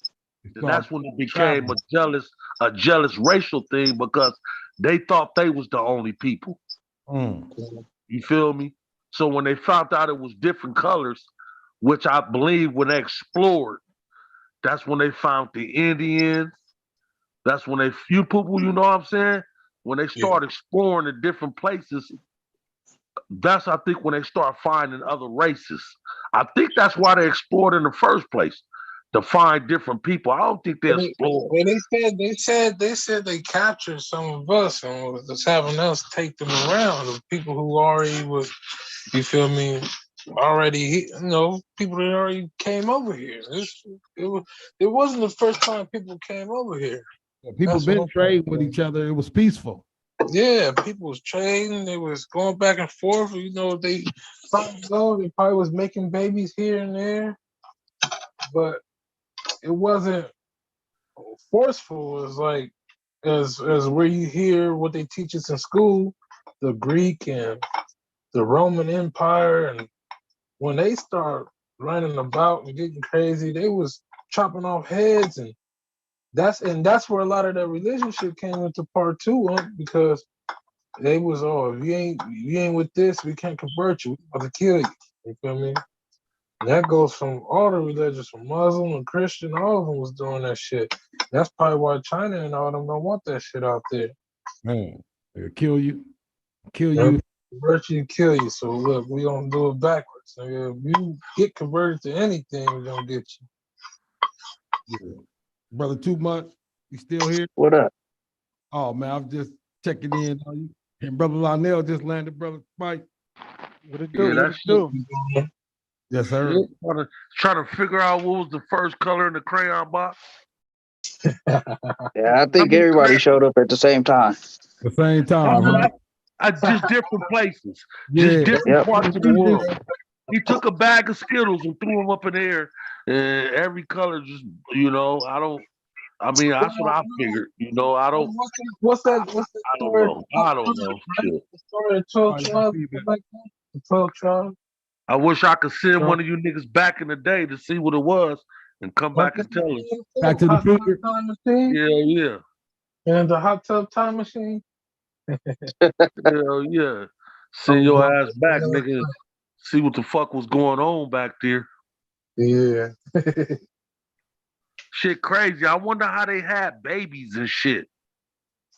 then that's when it became traveling. a jealous racial thing, because they thought they was the only people. Mm. You feel me? So when they found out it was different colors, which I believe when they explored, that's when they found the Indians. That's when few people, you know what I'm saying? When they Yeah. start exploring the different places, that's, I think, when they start finding other races. I think that's why they explored in the first place, to find different people. I don't think they explored. They said they captured some of us and was having us take them around. The people who already was, you feel me, people that already came over here. It wasn't the first time people came over here. Yeah, people That's what been I'm trading with saying. each other. It was peaceful. Yeah, people was trading. They was going back and forth. They probably was making babies here and there, but it wasn't forceful. It's like as where you hear what they teach us in school, the Greek and the Roman Empire, and when they start running about and getting crazy, they was chopping off heads, and that's where a lot of that relationship came into part two, because they was, if you ain't with this, we can't convert you. We about to kill you. You feel me? And that goes from all the religions, from Muslim and Christian, all of them was doing that shit. That's probably why China and all them don't want that shit out there. Man, they'll kill you. Kill They'll you. convert you and kill you. So look, we gonna do it backwards. Nigga, if you get converted to anything, we're gonna get you. Yeah. Brother, too much. You still here? What up? Oh man, I'm just checking in on you. And brother Lionel just landed, brother Mike. What it Yeah, do? What that it shit. do? Yes, sir. Trying to figure out what was the first color in the crayon box. Yeah, I think everybody showed up at the same time. The same time, huh? Just different places, Yeah. just different Yep. parts of the world. He took a bag of Skittles and threw them up in the air, and every color just, I don't. I mean, that's what I figured. I don't. What's that I don't story? know. I don't know. Shit. The story of 12 tribes? Like that? The 12 tribes? I wish I could send one of you niggas back in the day to see what it was and come back and tell us. Back to the hot tub future. time machine? Yeah. And the hot tub time machine? Yeah. Send your ass back, nigga. See what the fuck was going on back there. Yeah. Shit crazy. I wonder how they had babies and shit.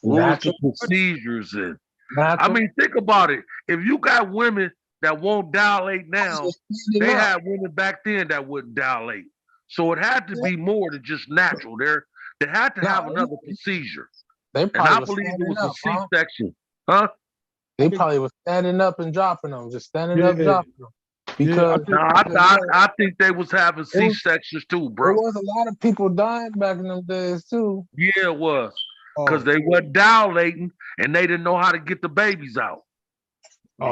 rules to Natural. procedures and I Natural. mean, think about it. If you got women that won't dilate now, they had women back then that wouldn't dilate. So it had to be more than just natural. They had to have another procedure. They And probably I was believe it standing was a up, huh? C-section. Huh? They probably was standing up and dropping them, just standing up, Yeah. dropping them. Because No, I think they was having C-sections too, there bro. was a lot of people dying back in them days too. Yeah, it was. Because Oh, they wasn't dilating and they didn't know how to get the babies out.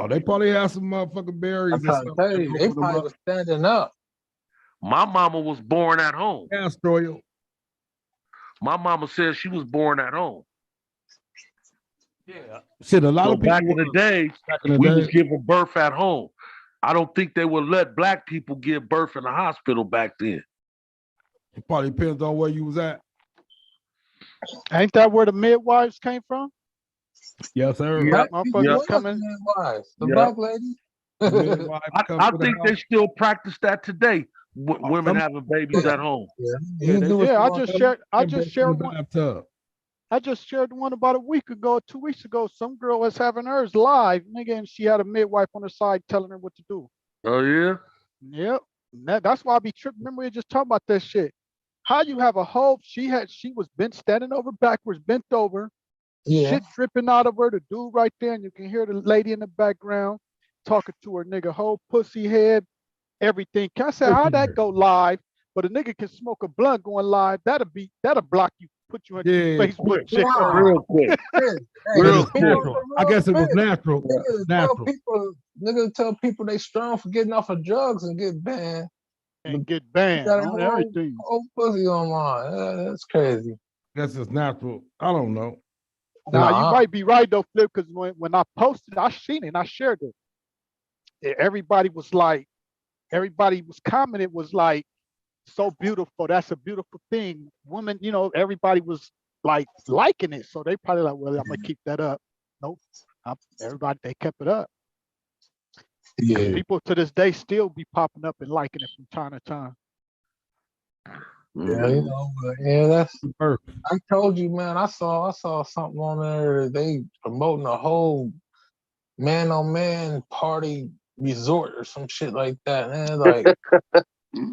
they probably had some motherfucking berries I'm or trying to something. tell you, to they open them probably up. was standing up. My mama was born at home. Castor oil. My mama said she was born at home. Yeah. Shit, a lot So of people back in the day, we was giving birth at home. I don't think they would let black people give birth in the hospital back then. It probably depends on where you was at. Ain't that where the midwives came from? Yes, sir. Yeah, Black people yeah, was coming. midwives. The yeah. black lady. The midwife come I to the think house. they still practice that today. Women some- having babies at home. Yeah, Yeah, you they- do what Yeah, you I want. just shared. I Give just birth shared in the one. bathtub. I just shared one about a week ago, 2 weeks ago. Some girl was having hers live, nigga, and she had a midwife on her side telling her what to do. Oh yeah. Yep. That's why I be tripping. Remember we were just talking about that shit. How you have a whole? She was bent standing over backwards, bent over, Yeah. shit dripping out of her. The dude right there, and you can hear the lady in the background talking to her, nigga, whole pussy head, everything. Can I say how that go live? But a nigga can smoke a blunt going live. That'll block you, put you into Yeah, Facebook quick, jail. Wow. Real quick. Hey, Real people quick. natural. I guess it was natural. Niggas Natural. tell people they strong for getting off of drugs and get banned. And get You banned got a on everything. whole pussy on mine. That's crazy. Guess it's natural. I don't know. Now you Nah. might be right though, Flip, because when I posted, I seen it and I shared it. Everybody was commenting was like, so beautiful. That's a beautiful thing. Women, everybody was like liking it. So they probably like, well, I'm gonna keep that up. Nope. Everybody, they kept it up. Yeah. People to this day still be popping up and liking it from time to time. Yeah, that's. Birth. I told you, man. I saw something on there. They promoting a whole man-on-man party resort or some shit like that. Man, like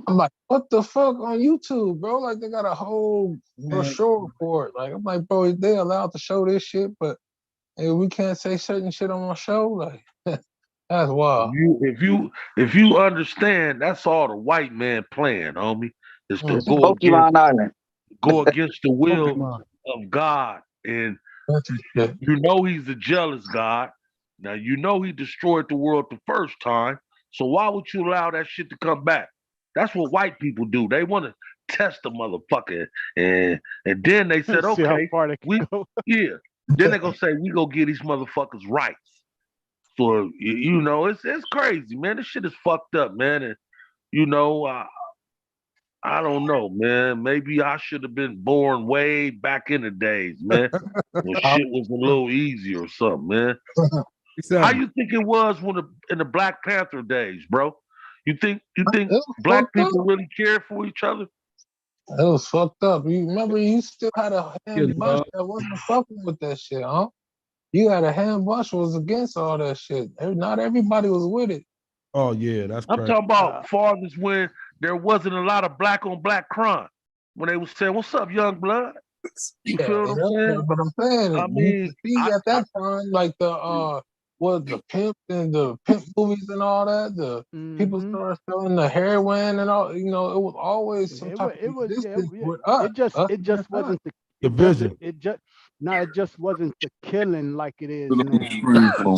I'm like, what the fuck on YouTube, bro? Like they got a whole brochure for it. Like I'm like, bro, they allowed to show this shit, but hey, we can't say certain shit on my show. Like that's wild. If you understand, that's all the white man plan, homie. Is to Mm. Pokemon Island. go against the will Pokemon. of God. And Shit. you know he's a jealous God. Now you know he destroyed the world the first time. So why would you allow that shit to come back? That's what white people do. They want to test the motherfucker. And then they said, See how okay, far they can go. yeah. Then they're gonna say we go get these motherfuckers rights. So it's crazy, man. This shit is fucked up, man. And I don't know, man. Maybe I should have been born way back in the days, man. When shit was a little easier or something, man. How you think it was in the Black Panther days, bro? You think black people really cared for each other? It was fucked up. You remember you still had a hand bunch love. that wasn't fucking with that shit, huh? You had a hand bunch was against all that shit. Not everybody was with it. Oh yeah, that's I'm crazy. talking about fathers when there wasn't a lot of black on black crime. When they was saying, "What's up, young blood?" You feel what I'm saying? But I'm saying, I you mean, could see at that time, like the pimp and the pimp movies and all that. The people started selling the heroin and all. It was always some type of resistance with us. It just wasn't the Division. It just wasn't the killing like it is now.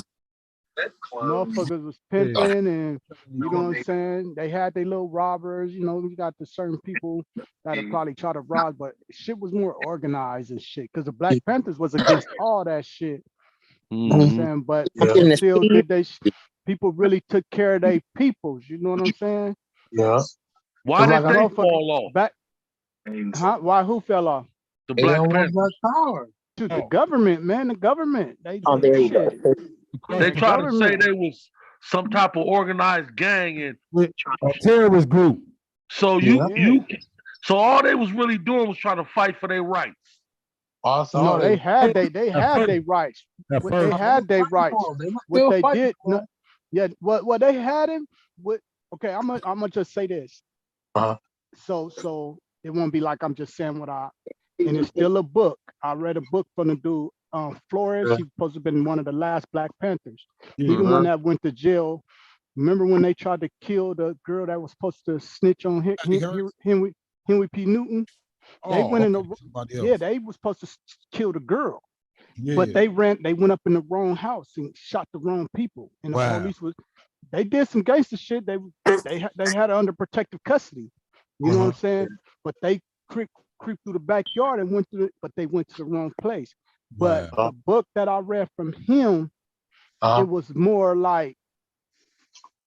Motherfuckers was pimping and you know what I'm saying? They had their little robbers, you got the certain people that'll probably try to rob, but shit was more organized and shit. Cause the Black Panthers was against all that shit. You know what I'm saying? But people still did people really took care of their peoples, you know what I'm saying? Yeah. Why did they motherfucker fall off? Why who fell off? The They Black don't want Panthers. that power. To the government, man. The government. They There you go. shit. They tried to say Government. they was some type of organized gang, and A terrorist group. so Yeah. so all they was really doing was trying to fight for their rights. I saw No, they had At their first, rights. at What they first, had their rights. They were What still they fighting did, for no, him. yeah, what they had him with. Okay, I'm gonna just say this. Uh-huh. So it won't be like I'm just saying what I. And it's still a book. I read a book from the dude, Flores. Yeah. He's supposed to have been one of the last Black Panthers. He yeah, the one that went to jail. Remember when they tried to kill the girl that was supposed to snitch on Patty Hearst? Henry P. Newton? They Oh, went in okay, the somebody yeah, else. they was supposed to kill the girl, but Yeah, they went up in the wrong house and shot the wrong people. And the wow. police they did some gangster shit. They had her under protective custody. You know what I'm Uh-huh. saying? But they creeped through the backyard and but they went to the wrong place. But Wow. the book that I read from him, Uh-huh. it was more like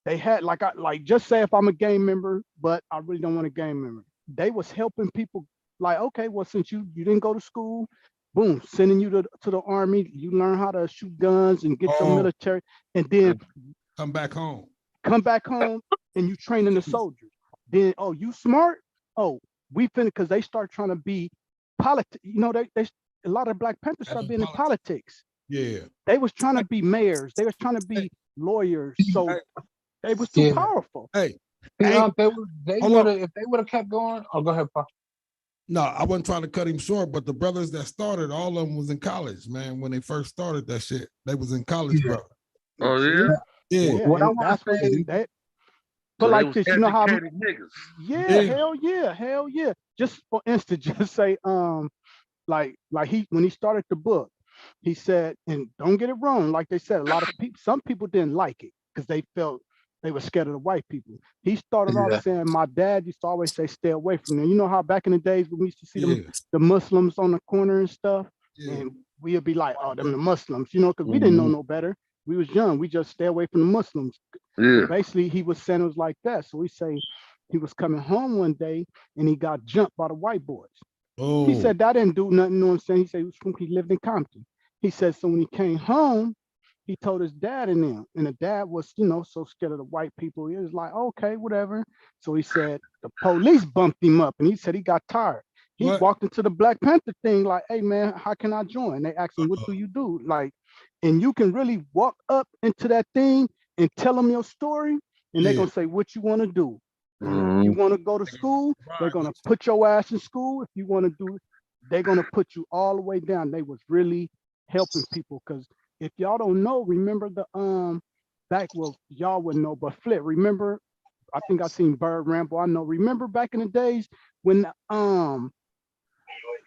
they had like just say if I'm a gang member, but I really don't want a gang member. They was helping people like, okay, well, since you didn't go to school, boom, sending you to the army, you learn how to shoot guns and get your Oh, military, and then come back home. come back home and you training the soldiers. Then, oh, you smart? Oh, we finna, because they start trying to be politics. You know, they a lot of Black Panthers start being in politics. Yeah. They was trying to be mayors. They was trying to be lawyers. So Hey, they was too Yeah. powerful. hey, See, ain't, they hold would on. have if they would have kept going. Oh, go ahead, Pop. No, I wasn't trying to cut him short, but the brothers that started, all of them was in college, man. When they first started that shit, they was in college, Yeah. bro. Oh See? yeah. Yeah. Yeah, What I and want that's to what say, that. But So they like was this, you know how? educated niggas. Yeah, Yeah. hell yeah. Just for instance, just say like when he started the book, he said, and don't get it wrong, like they said, a lot of people, some people didn't like it because they felt they were scared of the white people. He started off yeah, saying, my dad used to always say, stay away from them. You know how back in the days when we used to see Yeah. the Muslims on the corner and stuff, Yeah. and we'd be like, oh, them the Muslims, you know, because we didn't know no better. We was young. We just stay away from the Muslims. So Yeah. basically, he was saying it was like that. So we say he was coming home one day and he got jumped by the white boys. He Oh, said that didn't do nothing, you know what I'm saying? He said he lived in Compton. He said, so when he came home, he told his dad and them, and the dad was, you know, so scared of the white people. He was like, okay, whatever. So he said the police bumped him up, and he said he got tired. He what? walked into the Black Panther thing like, hey man, how can I join? They asked him, what do you do? Like, and you can really walk up into that thing and tell them your story, and they're Yeah. gonna say what you want to do. If Mhm. you want to go to school, they're gonna put your ass in school. If you want to do, they're gonna put you all the way down. They was really helping people because if y'all don't know, remember the back, well, y'all wouldn't know, but Flip, remember, I think I seen Bird Ramble. I know, remember back in the days when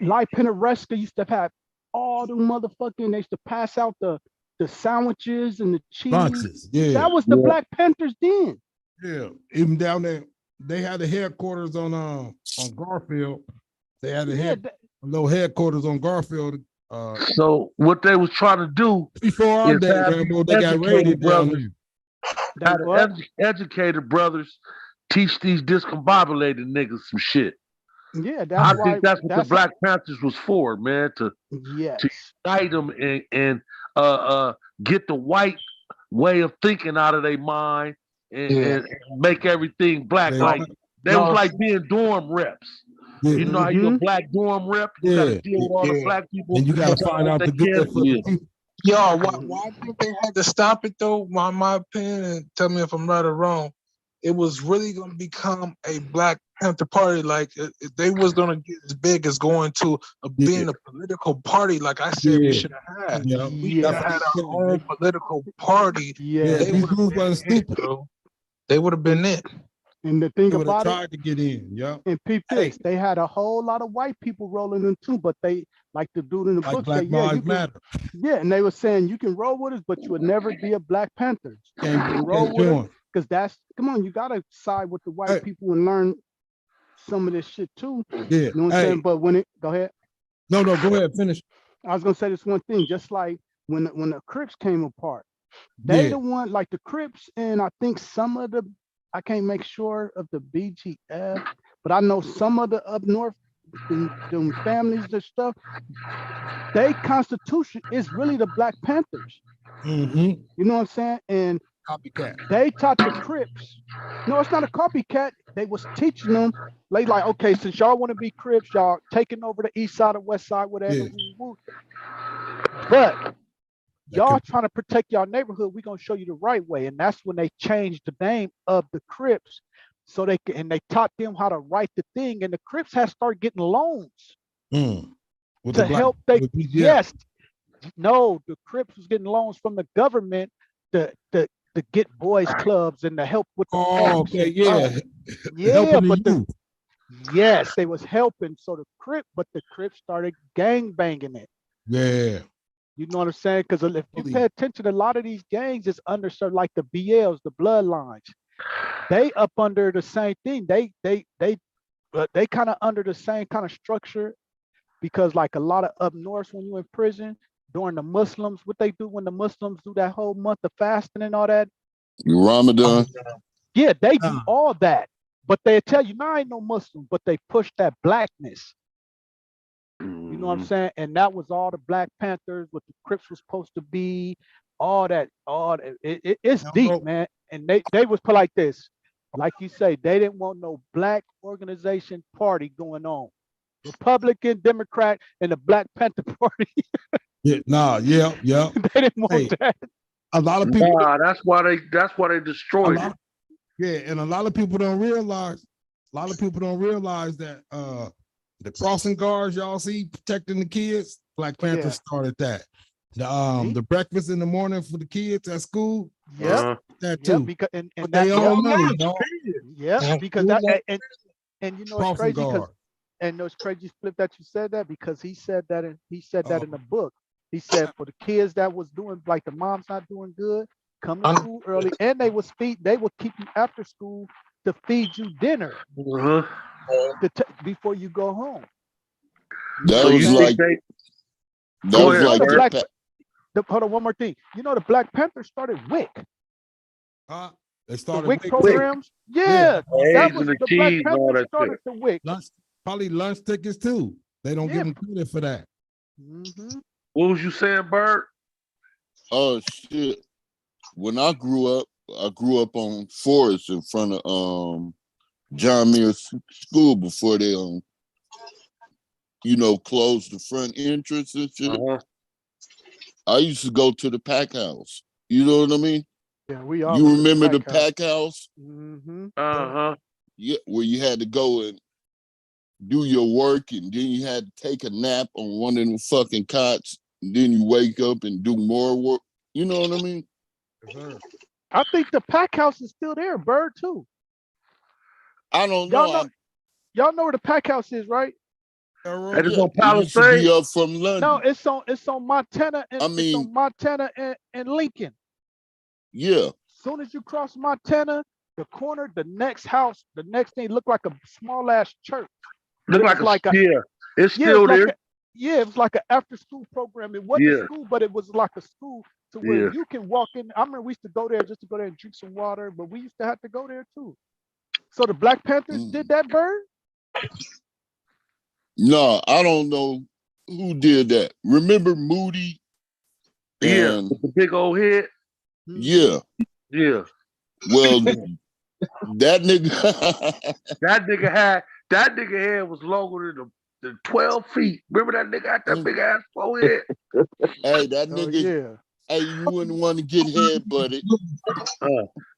Light Pinteresca used to have all the motherfucking, they used to pass out the sandwiches and the cheese. Boxes. Yeah. That was the Black Panthers then. Yeah. Even down there, they had the headquarters on Garfield. They had Yeah, a little headquarters on Garfield. So what they was trying to do Before our is day, have Rambo, they got educated raided down brothers, there. how what? to educated brothers teach these discombobulated niggas some shit. Yeah, I that's why. think that's what the That's Black Panthers was for, man, to yes. unite them and get the white way of thinking out of their mind and, yeah. and make everything black. They- Like they was No, like being dorm reps. Yeah. You know how you a Mhm. black dorm rep? You Yeah. gotta deal with all the yeah. black people. And you got to tell find what out they the good can. for the people. Yo, Mhm. why I think they had to stop it though? My opinion, and tell me if I'm right or wrong. It was really gonna become a Black Panther party. Like they was gonna get as big as going to being a political party. Like I said, we Yeah. should have had. Yeah. We should have Yes. had our own political party. Yeah. Yes. They These would have dudes been wasn't it, stupid. bro. They would have been it. And the thing They would have about it, tried to get in. Yeah. and peep Hey, this, they had a whole lot of white people rolling in too, but they, like the dude in the like book Black said, yeah, you Lives can, Matter. yeah, and they were saying you can roll with us, but you would never be a Black Panther. You can roll Can't with us join. because that's, come on, you gotta side with the white Hey, people and learn some of this shit too. yeah. You know what I'm Hey, saying? But when it, go ahead. no, go ahead. Finish. I was gonna say this one thing, just like when the Crips came apart, they Yeah. the one, like the Crips, and I think some of the, I can't make sure of the BGF, but I know some of the up north, them families and stuff, they constitution is really the Black Panthers. Mm-hmm. You know what I'm saying? And Copycat. They taught the Crips. No, it's not a copycat. They was teaching them. Like, okay, since y'all want to be Crips, y'all taking over the east side or west side, whatever. Yeah. Woo, woo. But y'all That trying to protect y'all neighborhood, we're gonna show you the right way. And that's when they changed the name of the Crips. So they taught them how to write the thing. And the Crips had started getting loans with to the black, help they with PGF. yes. No, the Crips was getting loans from the government to get boys clubs and to help with the Oh, packs okay, and- yeah. yeah, Helping but the youth. yes, they was helping. So the Crips started gang banging it. Yeah. You know what I'm saying? Because if you Believe. pay attention, a lot of these gangs is underserved, like the BLs, the bloodlines. They up under the same thing. They kind of under the same kind of structure, because like a lot of up north, when you in prison during the Muslims, what they do when the Muslims do that whole month of fasting and all that, Ramadan. yeah, they do all that. But they tell you, nah, I ain't no Muslim, but they push that blackness. You know what I'm saying? And that was all the Black Panthers, what the Crips was supposed to be, all that. It's deep, man. And they was put like this. Like you say, they didn't want no black organization party going on. Republican, Democrat, and the Black Panther Party. Yeah, yeah. They didn't want that. A lot of people. Nah, that's why they destroyed it. Yeah, and a lot of people don't realize. That the crossing guards y'all see protecting the kids, Black Panthers started that. The breakfast in the morning for the kids at school. Yeah, that too. because and But that they own money, dog. yeah, because that and you know it's Crossing crazy because guard. and it's crazy Flip that you said that, because he said that in the book. He said for the kids that was doing, like the mom's not doing good, come to school early, and they would keep you after school to feed you dinner before you go home. That So was you like think that Go was ahead, like Bert. Hold on, one more thing. You know the Black Panthers started WIC. They The started WIC with programs. Yeah, that eggs was and the the Black cheese and all Panthers that started shit. the WIC. probably lunch tickets too. They don't give them credit for that. Mm-hmm. What was you saying, Bert? oh shit. When I grew up on Forest in front of John Muir School before they closed the front entrance and shit. I used to go to the pack house. You know what I mean? Yeah, we all. You remember the pack house? Mm-hmm. Yeah, where you had to go and do your work, and then you had to take a nap on one of them fucking cots, and then you wake up and do more work. You know what I mean? I think the pack house is still there, Bird, too. I don't know. Y'all know where the pack house is, right? And it's on It used to Palisade. be up from London. No, it's on Montana and I it's on Montana and Lincoln. Yeah. As soon as you cross Montana, the corner, the next house, the next thing looked like a small ass church. Look like it's still there. It was like an after school program. It wasn't a school, but it was like a school to where you can walk in. I remember we used to go there just to go there and drink some water, but we used to have to go there too. So the Black Panthers did that, Bird? No, I don't know who did that. Remember Moody? Yeah, with the big old head. Yeah. Yeah. Well, that nigga that nigga head was longer than 12 feet. Remember that nigga had that big ass forehead? Hey, that nigga. Hey, you wouldn't want to get head butted.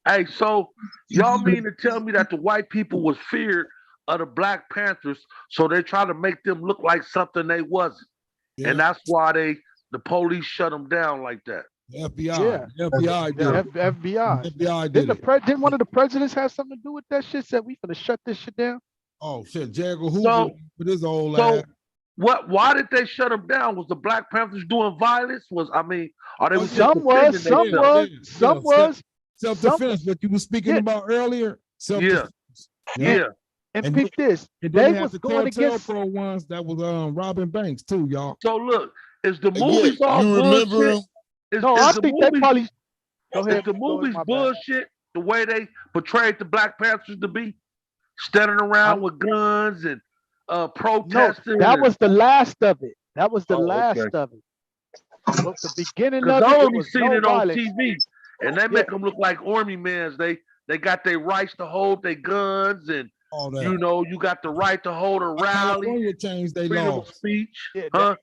Hey, so y'all mean to tell me that the white people was feared of the Black Panthers, so they try to make them look like something they wasn't, and that's why the police shut them down like that. FBI, FBI did. FBI did. Didn't one of the presidents have something to do with that shit? Said we finna shut this shit down. Oh shit, J. Edgar Hoover with his old ass. Why did they shut them down? Was the Black Panthers doing violence? Some was self-defense, what you were speaking about earlier. Self-defense. Yeah. And peep this. They was going against pro ones that was robbing banks too, y'all. So look, is the movies all bullshit? I think they probably go ahead. Is the movies bullshit the way they portrayed the Black Panthers to be? Standing around with guns and protesting. No, that was the last of it. That was the last of it. But the beginning of it, I only seen it on TV. and they make them look like army mans. They got their rights to hold their guns, and All that. you know, you got the right to hold a rally, California changed their freedom of laws. speech, Yeah, huh?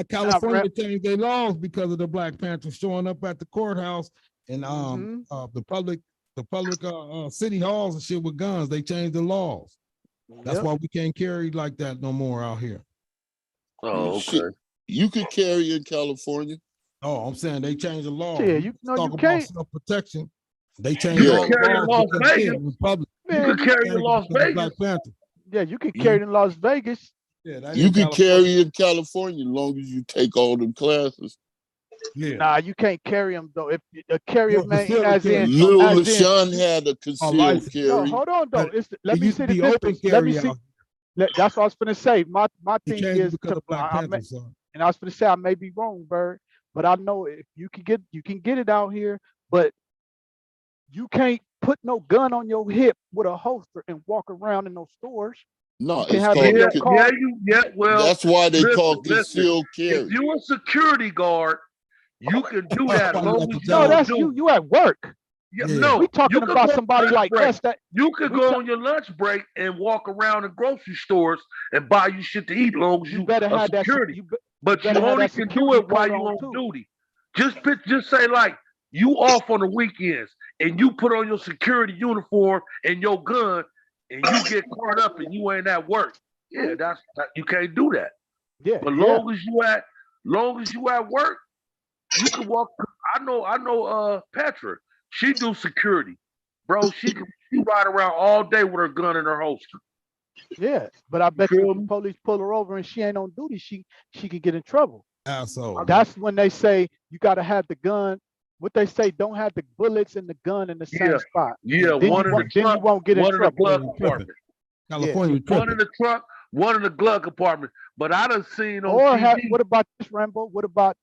California changed their laws because of the Black Panthers showing up at the courthouse and the public city halls and shit with guns. They changed the laws. That's why we can't carry like that no more out here. Oh, Shit, okay. you could carry in California. Oh, I'm saying they changed the law. Yeah, you know, talk you about can't. self-protection. They You changed can all the carry in laws Las because Vegas. the Republic. You Man, can carry in Las because of Vegas. Black Panther. Yeah, you can carry it in Las Vegas. Yeah, that You in could California. carry in California as long as you take all them classes. Yeah. Nah, you can't carry them though. If a carrier No, man, concealed as carry. in, Little as in, LaShawn had a concealed license. no, carry. hold on though. But Let it me used see to the be open difference. Let me carry see. out. That's what I was gonna say. My They thing changed it is, because of Black I Panther, son. and I was gonna say I may be wrong, Bird, but I know if you can get it out here, but you can't put no gun on your hip with a holster and walk around in those stores. No, You can it's have it in called. your car. Well, That's why they call listen. concealed If carry. you a security guard, you can do that Why as you long got as the you No, job? don't that's do. you at work. Yeah, Yeah. no, We talking you could about go somebody on lunch like break. us that You could we go ta- on your lunch break and walk around in grocery stores and buy you shit to eat, long as you you better a have that. security. You But you better have only that can do security it while coat you on on too. duty. Just say like you off on the weekends and you put on your security uniform and your gun and you get caught up and you ain't at work. Yeah, you can't do that. Yeah, But yeah. long as you at work, you can walk. I know Petra. She do security. Bro, she ride around all day with her gun in her holster. Yeah, but I bet you feel if the me? police pull her over and she ain't on duty, she could get in trouble. Asshole. That's when they say you got to have the gun. What they say, don't have the bullets and the gun in the same Yeah. spot. Yeah, Then one in the then you trunk, won't get in one in the trouble. glove Tripping. compartment. California One tripping. in the trunk, one in the glove compartment. But I done seen on Or TV. what about this, Rambo? What about?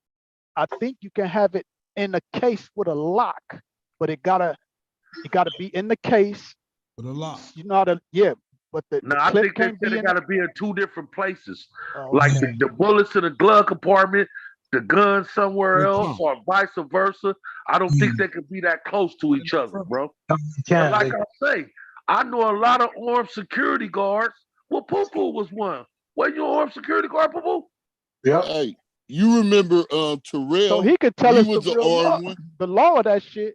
I think you can have it in a case with a lock, but it gotta be in the case. With a lock. You know how to but the No, I clip think they can't said be it in. got to be in two different places. Oh, Like okay. the bullets in the glove compartment, the gun somewhere Good else, trunk. or vice versa. I don't think they could be that close to each other, bro. But like I say, I know a lot of armed security guards. Well, Poo Poo was one. Wasn't you an armed security guard, Poo Poo? Yep. Hey, you remember Terrell? So he could tell He us the was an real law, armed one. the law of that shit.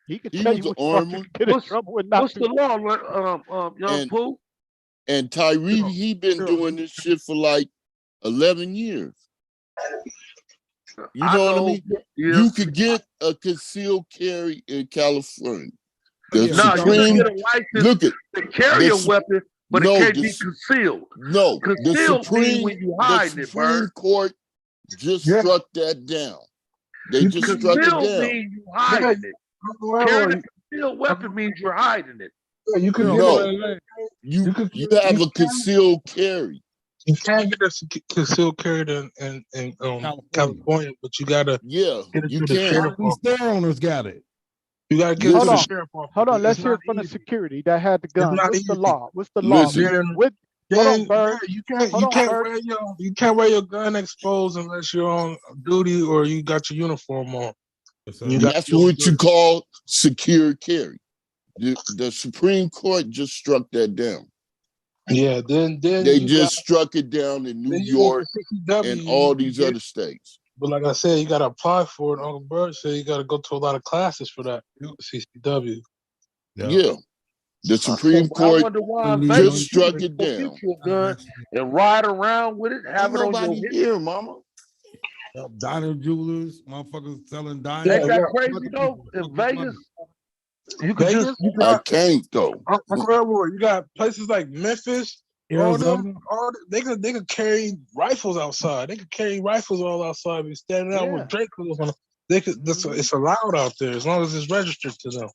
He could He tell was you an which one armed you one. can get in trouble and not. What's the law, young And Pooh? and Tyree, he been doing this shit for like 11 years. You know what I mean? Yeah. You could get a concealed carry in California. The Yeah, No, you can Supreme, get a license look at to carry a weapon, but no, it can't the be Su- concealed. no, the Concealed mean Supreme, when you the hiding it, Supreme Bird. Court just Yeah. struck that down. They just struck it Concealed down. means you hiding it. Carrying a concealed weapon means you're hiding it. You can get No. it. You could- have a concealed carry. You can't get a concealed carry in California, but you gotta Yeah, get it you through the can. sheriff These office. store owners got it. You gotta get it Hold through on. the sheriff office. Hold on, let's It's hear not it from the easy. security that had the gun. not What's the easy. law? What's the law? Listen. Hold on, Bird. You Hold on, can't Bird. you can't wear your gun exposed unless you're on duty or you got your uniform on. You got That's what you call secure carry. The Supreme Court just struck that down. Yeah, then They you just struck it down in New then you want York the CCW, and all you these get- other states. But like I said, you gotta apply for it. Uncle Bird said you gotta go to a lot of classes for that. CCW. Yeah. The Supreme I Court wonder why Just Vegas struck you it can down. get you a gun and ride around with it, have Ain't it on your nobody hip. here, mama. Diner jewelers, motherfuckers selling Ain't diners. that crazy though? In Vegas, you could Vegas? just I can't though. Uncle Elroy, you got places like Memphis, all them, they could carry rifles outside. They could carry rifles all outside, be standing out Yeah. with Drake clothes on. They could. It's allowed out there as long as it's registered to them.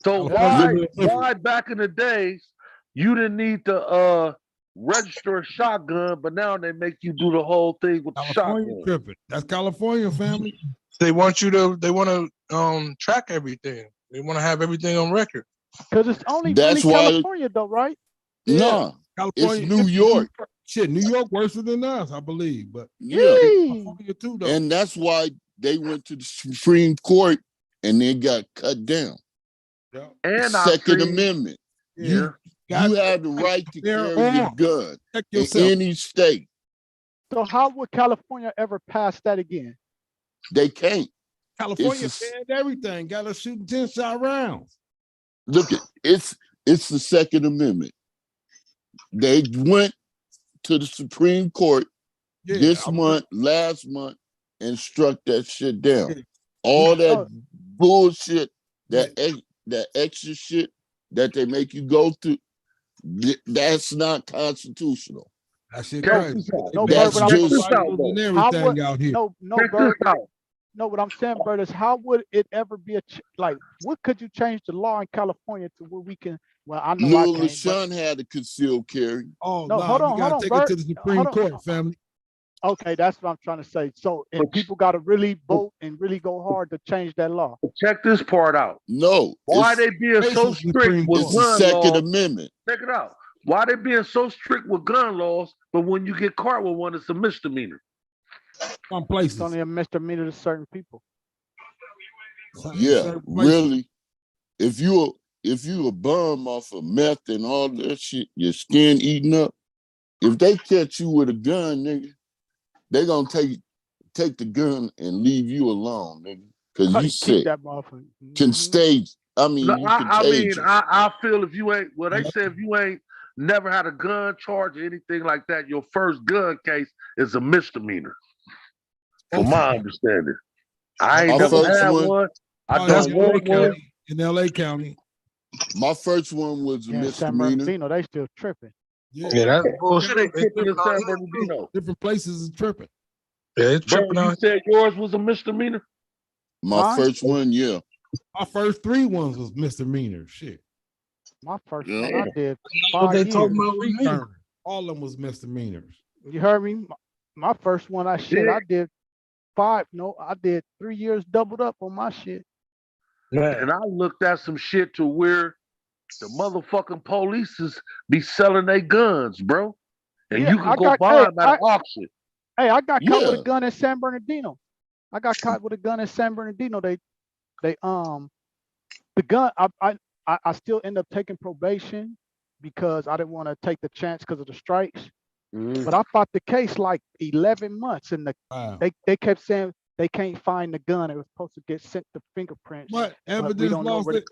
So why back in the days you didn't need to register a shotgun, but now they make you do the whole thing with the California shotgun. tripping. That's California, family. They want to track everything. They want to have everything on record. Because it's only That's really why- California though, right? Nah, California, it's New York. Shit, New York worse than us, I believe. But Yeah. Yee. California too, though. And that's why they went to the Supreme Court and then got cut down. Yeah. And I Second seen, Amendment. yeah. You have the right to bear carry your arms. gun Protect in yourself. any state. So how would California ever pass that again? They can't. California It's a- banned everything. Got us shooting 10-shot rounds. Look at it's the Second Amendment. They went to the Supreme Court Yeah, this I month, last month, and struck that shit down. Yeah. All that Oh. bullshit, that extra shit that they make you go through, that's not constitutional. That shit Check crazy. this out. No, That's Bert, but I'm just- this out, and though. How everything would- out here. no, Check Bert. this out. No, what I'm saying, Bert, is how would it ever be like? What could you change the law in California to where we can? Well, I know Lil I can't. But, LaShawn had a concealed carry. Oh, No, no, hold on, you gotta hold on, take Bert. it to the Supreme Hold on. Court, family. okay, that's what I'm trying to say. So, and But- people got to really vote and really go hard to change that law. Check this part out. No, Why it's, they being so Basically, strict Supreme with it's the gun Second laws? Amendment. Check it out. Why they being so strict with gun laws, but when you get caught with one, it's a misdemeanor? Some places. It's only a misdemeanor to certain people. Yeah, Certain places. really. If you a bum off of meth and all that shit, your skin eating up. If they catch you with a gun, nigga, they gonna take the gun and leave you alone, nigga, because you Keep sick. that motherfucker. Can Mhm. stage. I mean, No, you I mean, contagious. I feel if you ain't, well, they say if you ain't never had a gun charge or anything like that, your first gun case is a misdemeanor. From my understanding, I ain't My never first had one- one. I Oh, don't in LA want one. County. In LA County. My first one was a Yeah, San misdemeanor. Bernardino, they still tripping. Yeah, that's bullshit. They They tripping in tripping out San here, too. Bernardino. Different places is tripping. Yeah, they Bro, tripping you out said yours was a misdemeanor? My Mine? first one, yeah. My first 3 ones was misdemeanor. Shit. My first Yeah. one, I did what 5 they years. talking about with Street me. burner. All of them was misdemeanors. You heard me? My first one, I did 5. No, I did 3 years doubled up on my shit. Man, And I looked at some shit to where the motherfucking polices be selling their guns, bro. And Yeah, you can I go got- buy hey, them at an auction. Hey, I got caught with Yeah. a gun in San Bernardino. I got caught with a gun in San Bernardino. They the gun. I still end up taking probation because I didn't want to take the chance because of the strikes. Mhm. But I fought the case like 11 months, and Wow. they kept saying they can't find the gun. It was supposed to get sent to fingerprints. What we evidence don't know lost where it?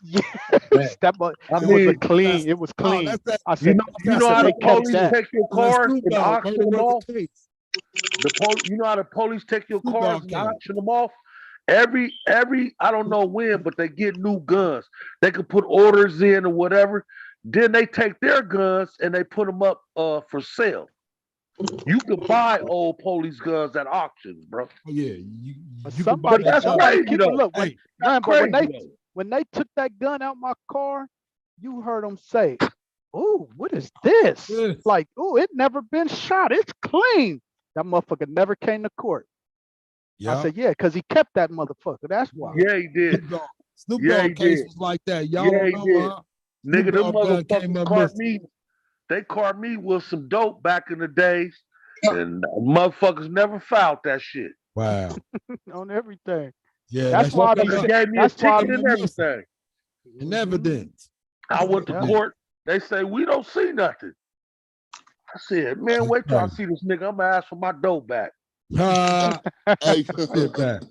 Yeah, Man. that was I it was a mean, clean. It was Oh, clean. that's that. I You said, know, you know how they the kept police that. take your That cars Snoop and Dogg, auction them murder off? case. You know how the police take your Snoop cars Dogg and case. auction them off? Every I don't know when, but they get new guns. They can put orders in or whatever. Then they take their guns and they put them up for sale. You can buy old police guns at auctions, bro. Oh, yeah. But You can buy somebody, that that's gun. somebody crazy, keep though. it. Look, when, Hey, man, but Crazy though. when they took that gun out my car, you heard them say, "Oh, what is this?" Yes. Like, "Oh, it never been shot. It's clean." That motherfucker never came to court. I yeah. said, "Yeah, because he kept that motherfucker. That's why." Yeah, he did. Snoop Yeah, Dogg he case did. was like that. Y'all Yeah, don't he know, did. huh? Nigga, them Snoop Dogg gun came motherfuckers up caught missing. me. They caught me with some dope back in the days, and motherfuckers never filed that shit. Wow. On everything. Yeah, That's why I be Motherfuckers saying. gave me a That's why. ticket and everything. An Mhm. evidence. I went to Yeah. court. They say we don't see nothing. I said, man, wait till I see this nigga. I'm gonna ask for my dope back. Ah, Hey, shit back.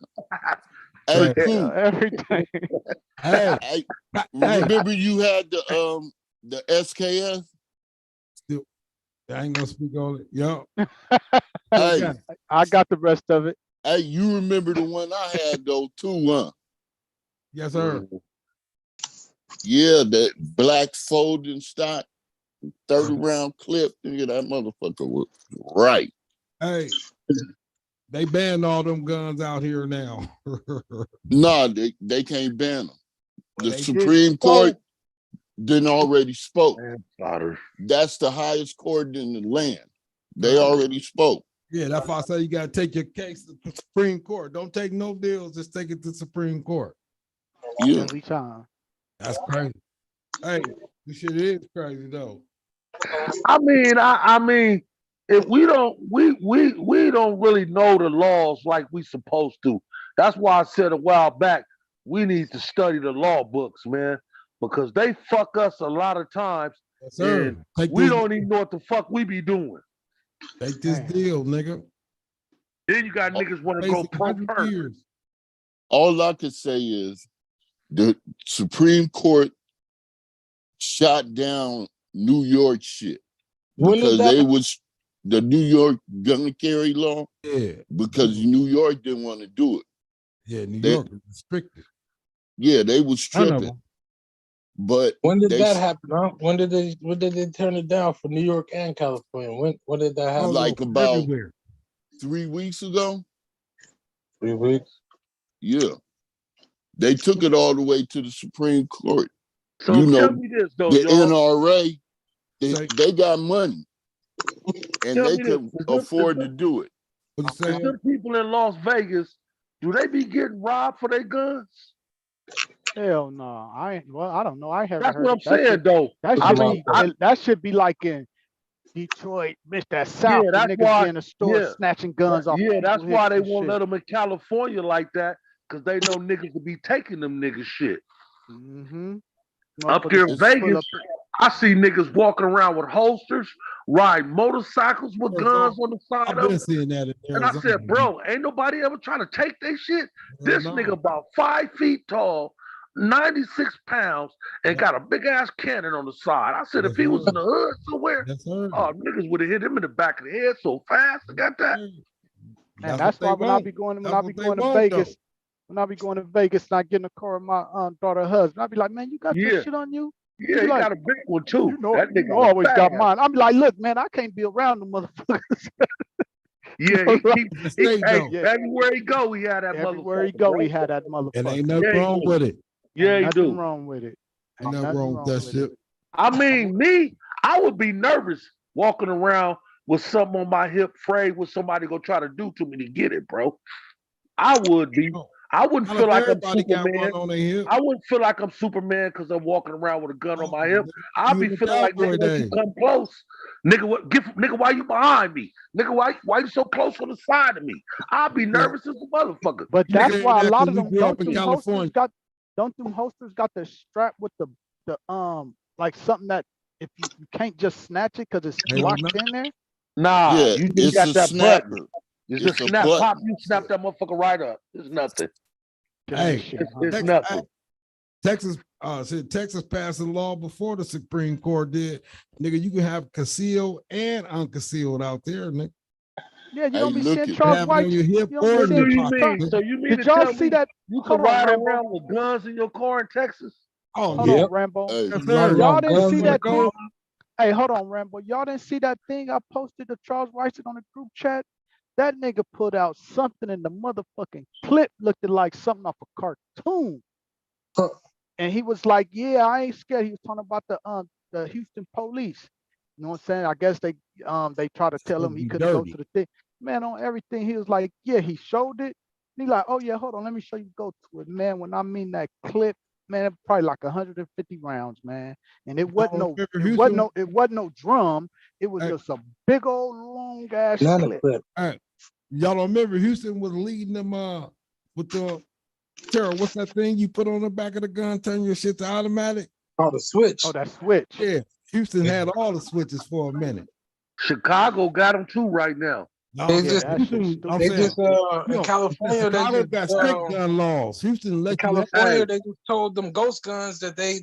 hey, Right. cool. Everything. Hey, Hey, hey, remember you had the SKS? I ain't gonna speak on it. Yo, Hey, yeah. I got the rest of it. hey, you remember the one I had though too, huh? Yes, sir. Yeah, that black folding stock, 30-round clip. Nigga, that motherfucker was right. Hey, they banned all them guns out here now. Nah, they can't ban them. The They did. Supreme Court didn't already spoke. Man, slaughter. That's the highest court in the land. They already spoke. Yeah, that's why I say you gotta take your case to the Supreme Court. Don't take no deals, just take it to Supreme Court. Yeah. Every time. That's crazy. Hey, this shit is crazy though. I mean, if we don't really know the laws like we supposed to. That's why I said a while back, we need to study the law books, man, because they fuck us a lot of times, Yes, sir. and Take we this, don't even know what the fuck we be doing. take this Man. deal, nigga. Then you got niggas want to go Basic pro 100 per. years. All I could say is the Supreme Court shot down New York shit When did because that? they was the New York gun carry law Yeah, because New York didn't want to do it. yeah. New They- York is restricted. Yeah, they was None of tripping, them. but When did they that happen? Huh? When did they turn it down for New York and California? When did that happen? All like over, about everywhere. 3 weeks ago. 3 weeks. Yeah, they took it all the way to the Supreme Court. So You know, tell me this though, The y'all. NRA, Say- they got money and Tell they me this. can afford to do it. What you Is saying? them people in Las Vegas, do they be getting robbed for their guns? Hell no. I don't know. I haven't That's heard what I'm of that saying shit. though. That I should mean, be that should be like in Detroit, Mr. South, the that's niggas why- be in the store yeah. snatching guns off Yeah, that's people's why hips they and won't shit. let them in California like that, because they know niggas will be taking them niggas shit. Mm-hmm. Up there in It's- Vegas, I see niggas walking around with holsters, ride motorcycles with guns on the side I've of been them. seeing that in And I Arizona. said, bro, ain't nobody ever trying to take their shit. This no. nigga about 5 feet tall, 96 pounds, and got a big ass cannon on the side. I said, if he was in the hood somewhere, Yes, sir. oh, niggas would have hit him in the back of the head so fast. I got that. And that's why when I be going to Vegas, when I be going to Vegas and I get in the car with my daughter husband, I be like, man, you got Yeah. your shit on you? Yeah, Be he like, got a big one too. You know, that you nigga know I always got fat. mine. I'm like, look, man, I can't be around the motherfuckers. Yeah, everywhere he go, he had that Everywhere he motherfucker, go, bro. he had that motherfucker. And ain't nothing Yeah, he wrong do. with it. Yeah, he nothing do. wrong with it. Ain't nothing wrong with that shit. I mean, me, I would be nervous walking around with something on my hip, afraid what somebody gonna try to do to me to get it, bro. I would be. I wouldn't Not feel if like I'm everybody got Superman. one on their hip. I wouldn't feel like I'm Superman because I'm walking around with a gun on my hip. nigga, I'd you be in the feeling like, cowboy nigga, once you days. come close, nigga, why you behind me? Nigga, why you so close on the side of me? I'd be nervous as a motherfucker. But You that's saying why a that lot 'cause of we them grew up in California. don't them holsters got the strap with the like something that if you can't just snatch it because it's Ain't locked no- in there. Nah, Yeah, you it's just got a that snapper. button. It's It's a a snap. button. Pop, you snap that motherfucker right up. It's nothing. Hey, Shit, It's Texas, nothing. Texas passed a law before the Supreme Court did. Nigga, you can have concealed and unconcealed out there, nigga. yeah, you Hey, don't be look seeing it. Charles Have it on White. your hip You don't or be in What your do seeing you pocket. mean? nigga. So you mean Did to y'all tell see me that? you Hold can on, ride Rambo. around with guns in your car in Texas? Oh, Hold yeah. on, Rambo. Hey, Yes, A lot of sir. Y'all didn't guns see in the that car. thing? Hey, hold on, Rambo. Y'all didn't see that thing I posted to Charles White on the group chat? That nigga put out something in the motherfucking clip looking like something off a cartoon. Huh. And he was like, yeah, I ain't scared. He was talking about the Houston police. You know what I'm saying? I guess they tried to tell him he Be couldn't go dirty. to the thing. Man, on everything, he was like, yeah, he showed it. And he like, oh yeah, hold on, let me show you go to it. Man, when I mean that clip, man, it probably like 150 rounds, man. And it wasn't no, it wasn't no drum. It was Hey. just a big old long ass Nano clip. clip. Hey, y'all don't remember Houston was leading them with the Terrell, what's that thing you put on the back of the gun, turn your shit to automatic? Oh, the switch. Oh, that switch. Yeah, Houston had all the switches for a minute. Chicago got them too right now. No, They I'm just- saying, Houston, I'm They saying, just in no, California, they Chicago just got strict gun laws. Houston in let you California, have, they just told them ghost guns that they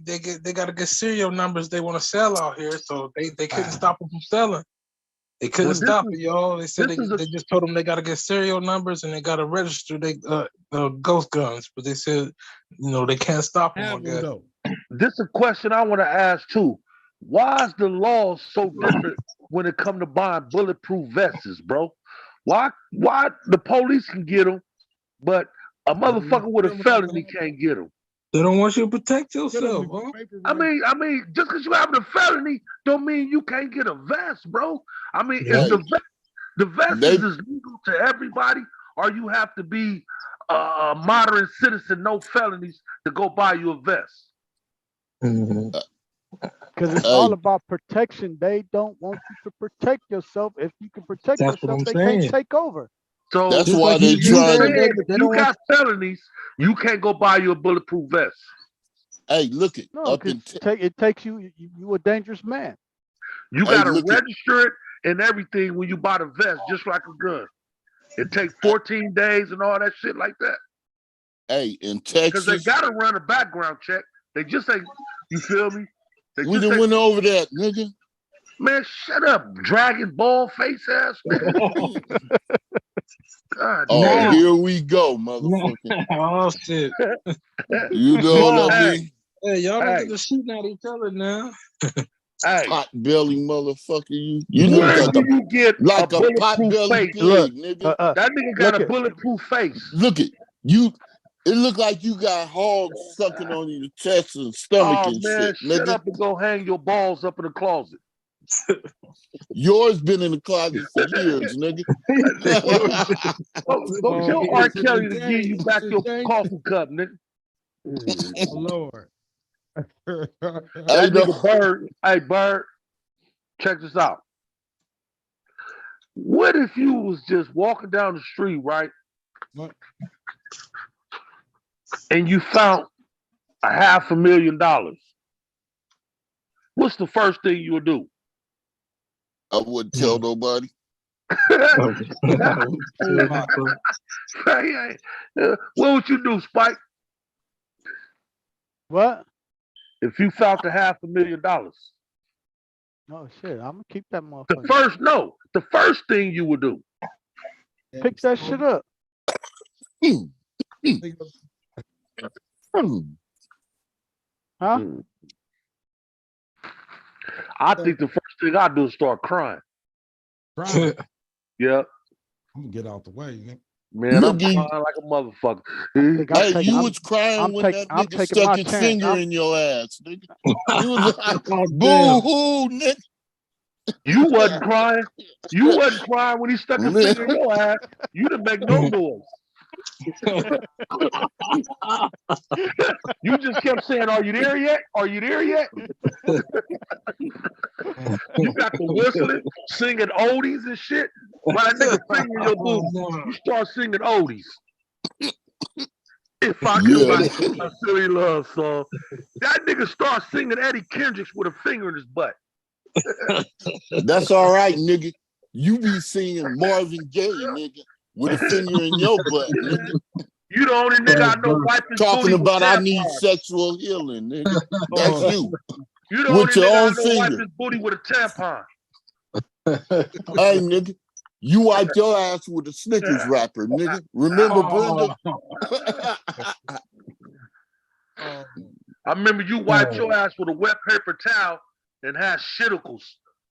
got to get serial numbers they want to sell out here, so they couldn't stop them from selling. They couldn't Well, this stop is- it, y'all. They said this is a- they just told them they got to get serial numbers and they got to register they ghost guns, but they said they can't stop them. I have them guess. though. This is a question I want to ask too. Why is the law so different when it come to buying bulletproof vests, bro? Why the police can get them, but a motherfucker with a felony can't get them? They don't want you to protect Get 'em yourself, if huh? your paper I right. mean, just because you have a felony don't mean you can't get a vest, bro. I mean, Yeah. is the vest They- is legal to everybody, or you have to be a modern citizen, no felonies, to go buy you a vest? Mhm. Because it's Hey. all about protection. They don't want you to protect yourself. If you can protect That's what yourself, I'm they saying. can't take over. So That's Just why like they you just trying said, to. they you don't want got felonies, you can't go buy you a bulletproof vest. Hey, look it No, up because in. it takes you a dangerous man. You Hey, got to look it. register it and everything when you buy the vest, just like a gun. It takes 14 days and all that shit like that. Hey, in Because they Texas, got to run a background check. They just ain't, you feel me? They we just done ain't, went over that, nigga. man, shut up, dragon ball face ass nigga. God Oh, damn. here we go, no. motherfucker. Oh shit. You know what I Nah. mean? Hey, y'all don't Hey, get to shooting at each other now. hey, Pot belly motherfucker. You look where like do you get a a pot bulletproof belly face? Look, pig, nigga. That nigga got look a at bulletproof face. Look it. You it look like you got hogs sucking on your chest and stomach Oh and man, shit, shut nigga. up and go hang your balls up in the closet. Yours been in the closet for years, nigga. Go tell R. It's Kelly to a give you change. back It's your a change. coffee cup, nigga. Oh, Lord. Hey, That nigga Bird, hey Bird, check this out. What if you was just walking down the street, right? What? And you found $500,000. What's the first thing you would do? I wouldn't tell nobody. What would you do, Spike, what? if you found $500,000? Oh shit, I'm gonna keep that The motherfucker. first thing you would do. Pick that shit up. Hmm, hmm, hmm. Huh? I think the first thing I do is start crying. Crying. Yeah, I'm gonna get out the way, nigga. man, I'm Nigga, crying like a motherfucker. think I'm hey, taking you I'm was crying I'm when taking that I'm nigga taking stuck my his chance. finger in your ass, nigga. You was like, Oh, boo damn. hoo, nigga. You wasn't crying. You wasn't crying when he stuck his Man. finger in your ass. You didn't make no noise. You just kept saying, "Are you there yet? Are you there yet?" You got the whistling, singing oldies and shit. While that nigga finger in your booty, you start singing oldies. If I could Yeah, write a silly love song, that nigga start singing Eddie Kendricks with a finger in his butt. that's all right, nigga. You be singing Marvin Gaye, nigga, with a finger in your butt, nigga. You the only nigga I know wipe his Talking booty with about I need tampons. sexual healing, nigga. That's you. You the With only your nigga I own know wipe finger. his booty with a tampon. Hey, nigga, you wiped your ass with a Snickers wrapper, nigga. Remember, Brenda? I remember you wiped your ass with a wet paper towel and had shittacles.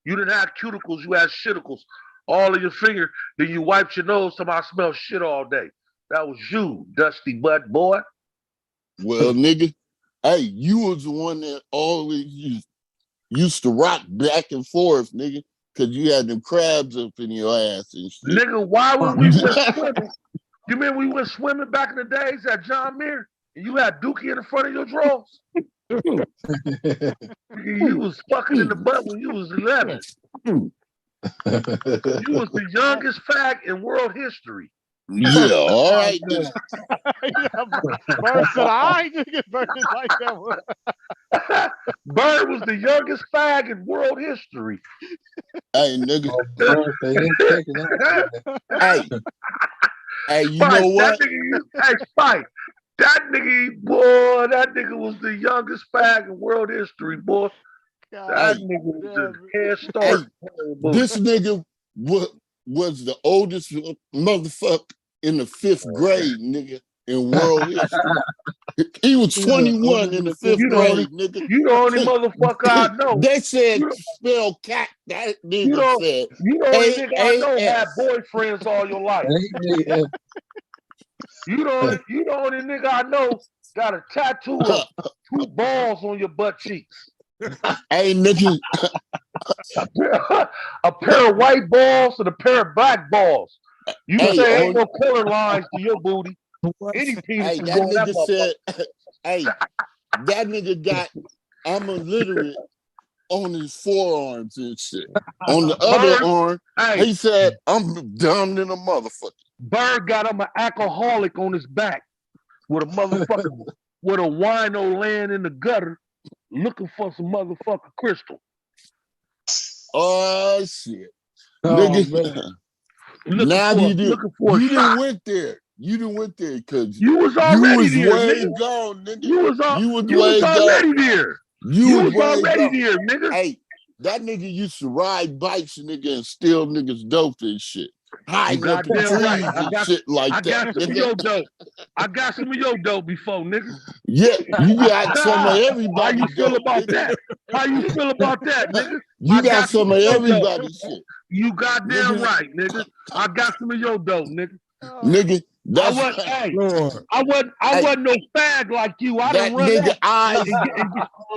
You didn't have cuticles, you had shittacles all in your finger. Then you wiped your nose till I smell shit all day. That was you, dusty butt boy. Well, nigga, hey, you was the one that always used to rock back and forth, nigga, because you had them crabs up in your ass and shit. Nigga, why when we went swimming? You remember we went swimming back in the days at John Muir and you had Dookie in the front of your drawers? You was fucking in the butt when you was 11. You was the youngest fag in world history. Yeah, all right. Bird said, I ain't nigga Bird like that one. Bird was the youngest fag in world history. Hey, nigga. Hey, Hey, you Spike, know what? That nigga, hey, Spike, that nigga was the youngest fag in world history, boy. That Hey, nigga was the head hey, start. this nigga was the oldest motherfucker in the 5th grade, nigga, in world history. He was 21 in the 5th grade, nigga. You the only motherfucker I know. They said spell cat. That You nigga know, said you the only nigga I know had KAS. boyfriends all your life. You the only nigga I know got a tattoo of 2 balls on your butt cheeks. Hey, nigga. A pair of white balls and a pair of black balls. You Hey, say ain't no color lines to your booty. Any penis hey, can that go in that nigga motherfucker. said, hey, that nigga got I'm illiterate on his forearms and shit. On the other Bird, arm, hey, he said, I'm dumb than a motherfucker. Bird got him an alcoholic on his back with a motherfucker with a wino laying in the gutter looking for some motherfucking crystal. Oh shit. Oh, Nigga. man. Now you Looking for a didn't shot. went there. You didn't went there because You was you already was there, way nigga. gone, nigga. You was way already gone. there. You You was was way already gone. there, nigga. Hey, that nigga used to ride bikes, nigga, and steal niggas' dope and shit. Hiding up in Goddamn right. trees I and got shit like I that. got some of your dope. I got some of your dope before, nigga. Yeah, you got some of How everybody's you feel dope, about nigga. that? How you feel about that, nigga? You I got some of your dope. everybody's shit. You goddamn Nigga. right, nigga. I got some of your dope, nigga. Nigga, that's Hey, Lord. I Hey. wasn't no fag like you. I that didn't run nigga off. eyes.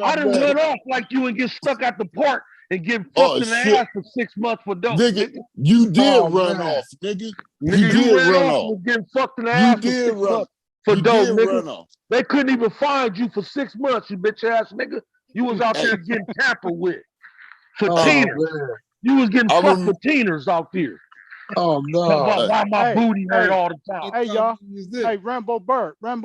I didn't run off like you and get stuck at the park and get fucked Oh, in the shit. ass for 6 months for dope, Nigga, nigga. you did Oh, run man. off, nigga. Nigga, You did ran run off off. and getting fucked in the You ass for did 6 run. months for You dope, did nigga. run off. They couldn't even find you for 6 months, you bitch ass nigga. You was out Hey. there getting tampered with for Oh, teeners. man. You was getting I fucked rem- for teeners out there. Oh, no. Why my Hey, booty hurt hey, all the time. Hey, y'all. Hey, Rambo Bird. I'm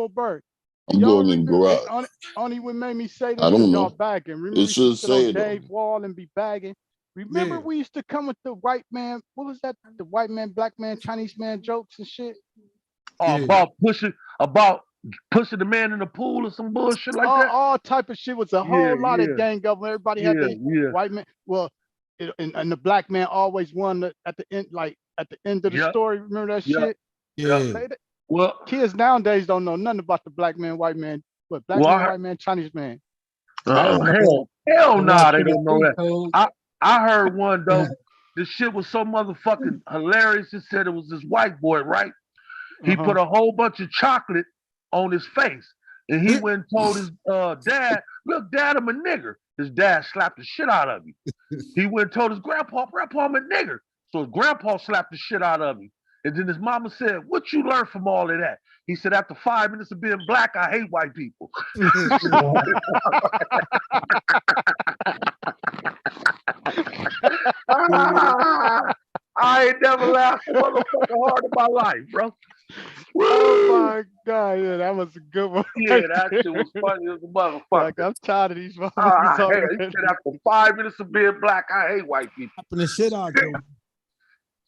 Y'all going in the remember, garage. only what made me say this I don't because y'all know. bagging. Remember It we used should to sit say on it on Dave Wall and be bagging. Remember Yeah. we used to come with the white man, what was that? The white man, black man, Chinese man jokes and shit. Yeah. About pushing the man in the pool or some bullshit like that. All type of shit was a whole lot of gang up. Everybody had the white man. Well, and the black man always won at the end, like at the end of the Yep. story. Remember that Yep. shit? Yeah. Well, Kids nowadays don't know nothing about the black man, white man, but black Well, man, white man, Chinese man. hell nah, they don't know that. I heard one though. This shit was so motherfucking hilarious. It said it was this white boy, right? He put a whole bunch of chocolate on his face. And he went and told his dad, look, dad, I'm a nigger. His dad slapped the shit out of him. He went and told his grandpa, I'm a nigger. So his grandpa slapped the shit out of him. And then his mama said, what you learn from all of that? He said, after 5 minutes of being black, I hate white people. I ain't never laughed so motherfucking hard in my life, bro. Oh my God, yeah, that was a good one. Yeah, that shit was funny as a motherfucker. Like, I'm tired of these motherfuckers Hell, already. he said after 5 minutes of being black, I hate white people. The shit out there.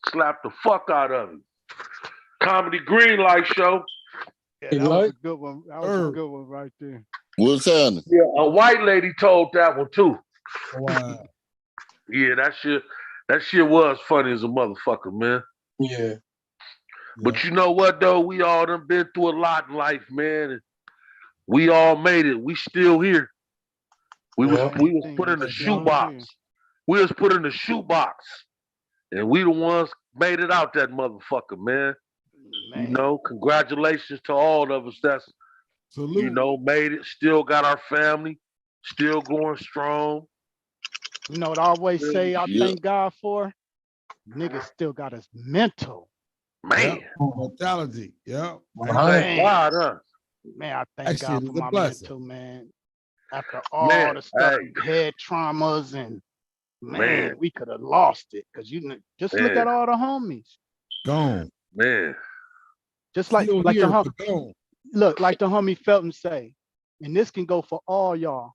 Slap the fuck out of him. Comedy Greenlight show. Yeah, that was a good one. That was a good one right there. What's happening? Yeah, a white lady told that one too. Wow. Yeah, that shit was funny as a motherfucker, man. Yeah. But you know what though? We all done been through a lot in life, man. And we all made it. We still here. We was put in the shoebox. We was put in the shoebox. And we the ones made it out that motherfucker, man. You know, congratulations to all of us that's you know, made it, still got our family, still going strong. You know what I always say I thank God for? Niggas still got his mental. Man. Mortality. Yeah. Thank God, huh? Man, I thank That God shit for is a my blessing. mental, man. After all the stuff, head traumas, and man, we could have lost it. Cause just look at all the homies. Gone. Man. Just like the homie. Look, like the homie Felton say, and this can go for all y'all.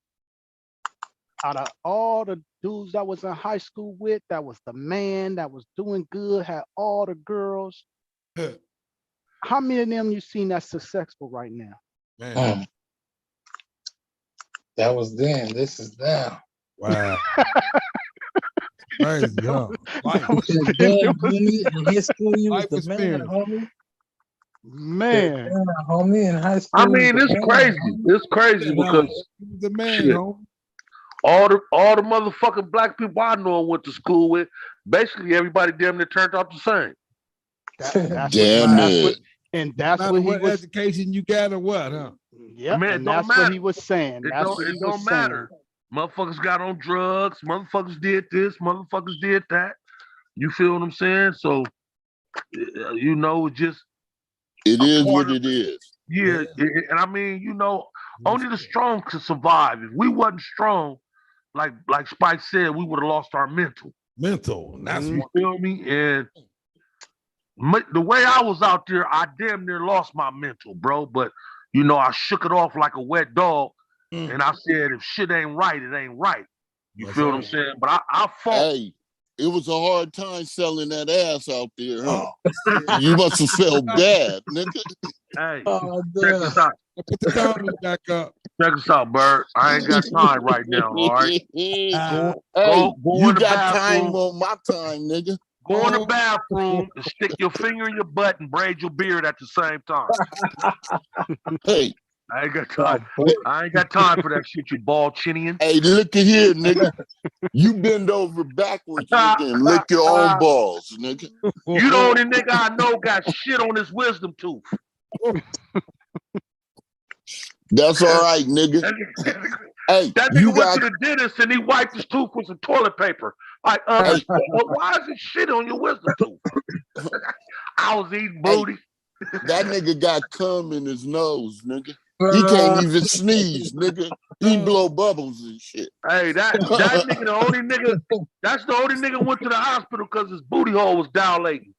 Out of all the dudes that was in high school with, that was the man that was doing good, had all the girls. How many of them you seen that's successful right now? Man. That was then. This is now. Wow. Crazy, huh? Then, homie, in his school, you was the man, homie. Man, homie, in high school. I mean, it's crazy. It's crazy because the man, shit, homie. all the motherfucking black people I know and went to school with, basically everybody damn near turned out the same. That's what he was. Education you got or what, huh? Yeah, Man, and that's what he was saying. It don't matter. Motherfuckers got on drugs. Motherfuckers did this. Motherfuckers did that. You feel what I'm saying? So, you know, just it is what it is. Yeah, and I mean, you know, only the strong could survive. If we wasn't strong, like Spike said, we would have lost our mental. Mental. And that's You what feel me? And the way I was out there, I damn near lost my mental, bro. But you know, I shook it off like a wet dog, and I said, if shit ain't right, it ain't right. You That's feel what I'm right. saying? But I fought. Hey, it was a hard time selling that ass out there, huh? Oh, You must have felt bad, nigga. Hey, Oh, check damn. this out. put the comment back up. Check this out, Bird. I ain't got time right now. All right. Ah, Hey, Go you in the got time bathroom. on my time, nigga. Go in the bathroom and stick your finger in your butt and braid your beard at the same time. Hey, I ain't got time. I ain't got time for that shit, you bald chinian. hey, look at here, nigga. You bend over backwards, nigga, and lick your own balls, nigga. You the only nigga I know got shit on his wisdom tooth. That's all right, nigga. Hey, That you nigga went got to the dentist and he wiped his tooth with some toilet paper. Like, Hey. why is it shit on your wisdom tooth? I was eating Hey. booty. that nigga got cum in his nose, nigga. He can't even sneeze, nigga. He blow bubbles and shit. Hey, that nigga, the only nigga, that's the only nigga went to the hospital because his booty hole was dilating.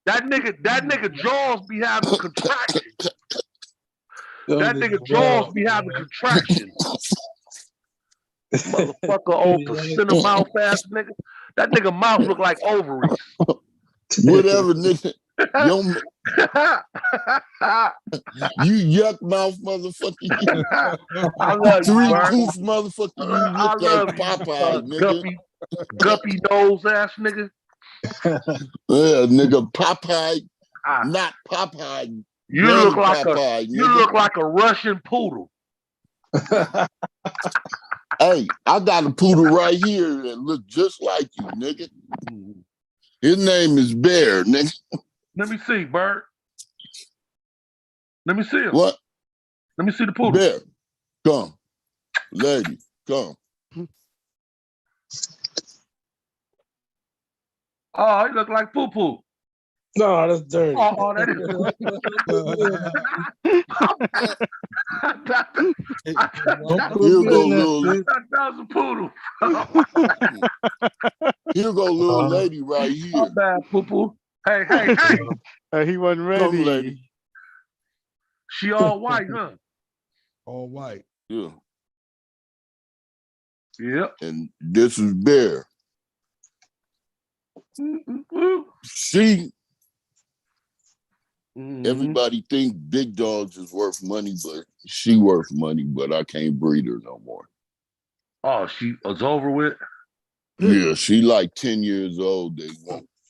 That nigga jaws be having contractions. That nigga jaws be having contractions. Motherfucker, old placenta mouth ass nigga. That nigga mouth look like ovaries. Whatever, nigga. You yuck mouth motherfucker. I love you, Three Bert. tooth motherfucker. You I look like love you, Popeye, nigga. guppy nose ass nigga. Yeah, nigga, Popeye, not Popeye. You look Granny like Popeye, you nigga. look like a Russian poodle. Hey, I got a poodle right here that look just like you, nigga. His name is Bear, nigga. Let me see, Bert. Let me see him. What? Let me see the poodle. Bear, come. Lady, come. Oh, he look like poo poo. No, that's dirty. Oh, that is. Here go little. That was a poodle. Here go little lady right here. My bad, poo poo. Hey. He wasn't ready. Come, lady. She all white, huh? all white. Yeah. Yep. And this is Bear. See, everybody think big dogs is worth money, but she worth money, but I can't breed her no more. Oh, she was over with? Yeah, she like 10 years old.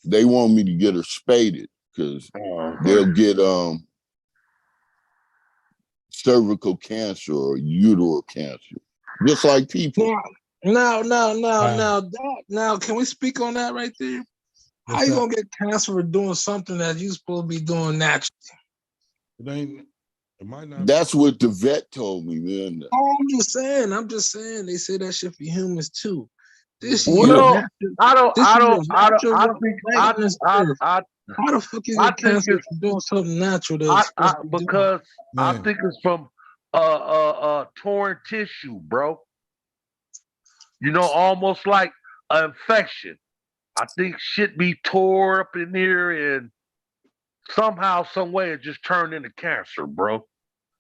They want me to get her spaded because they'll get cervical cancer or uterine cancer, just like people. Now, can we speak on that right there? How you gonna get cancer for doing something that you supposed to be doing naturally? It might not. That's what the vet told me, man. Oh, I'm just saying. They say that shit for humans too. This is Well, how the fuck you get cancer for doing something natural? Because I think it's from torn tissue, bro. You know, almost like an infection. I think shit be tore up in here and somehow, some way it just turned into cancer, bro.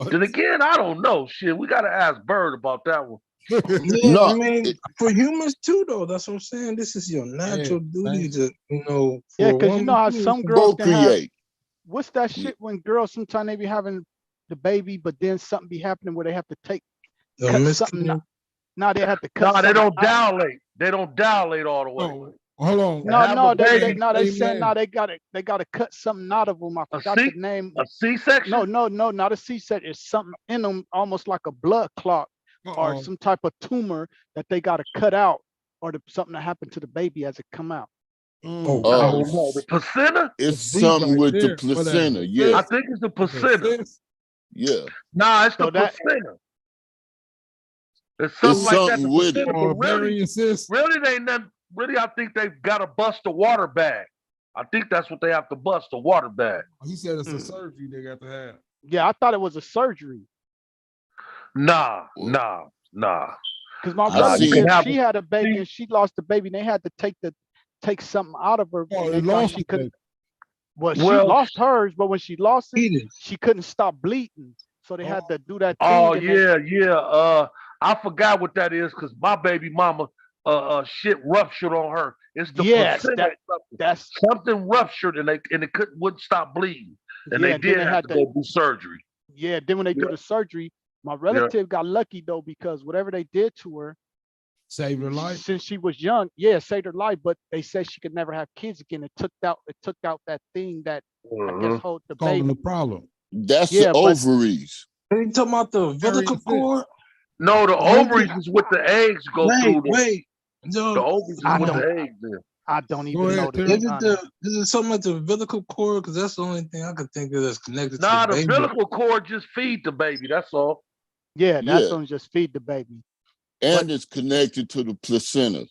Then again, I don't know. Shit, we gotta ask Bird about that one. Yeah, I mean, for humans too, though. That's what I'm saying. This is your natural duty to, Yeah, because you know how some girls can have. What's that Mm. shit when girls sometimes they be having the baby, but then something be happening where they have to cut something. Now they have to cut. No, they don't dilate. They don't dilate all the way. Hold on. They said now they gotta cut something out of them. I forgot the name. A C-section? No, not a C-section. It's something in them, almost like a blood clot or some type of tumor that they gotta cut out, or something that happened to the baby as it come out. The placenta? It's something with the placenta. Yeah, I think it's the placenta. Yeah. Nah, it's the placenta. It's something like that. The with placenta, but really, they ain't nothing. Really, I think they've got to bust a water bag. I think that's what they have to bust, a water bag. He said it's a surgery they got to have. Yeah, I thought it was a surgery. Nah. Nah. Because my I You see. can relative, have she had a baby and she lost the baby, and they had to take something out of her, Oh, and it they thought lost she the couldn't. baby. Well, she well. lost hers, but when she lost it, Fetus. she couldn't stop bleeding, so they had to do that Oh thing. And yeah. I forgot what that is because my baby mama shit ruptured on her. It's the yes, placenta. that's Something ruptured and it wouldn't stop bleeding. And yeah. they And then did they have had to to go do surgery. yeah. Then when they do Yeah. the surgery, my Yeah. relative got lucky though, because whatever they did to her, Saved her life. since she was young, yeah, saved her life. But they said she could never have kids again. It took out that thing that I guess Mhm. hold the Causing the baby. problem. That's the Yeah, but ovaries. Are you talking about the umbilical Ovarian cyst. cord? No, the One thing- ovaries is what the eggs go Wait, through. wait. The No, ovaries is I what don't the eggs in. I don't Go even know, ahead, to Tim. be is it honest. something like the umbilical cord? Because that's the only thing I can think of that's connected to Nah, the the baby. umbilical cord just feed the baby. That's all. Yeah, that's Yeah. gonna just feed the baby. And it's connected to the placenta.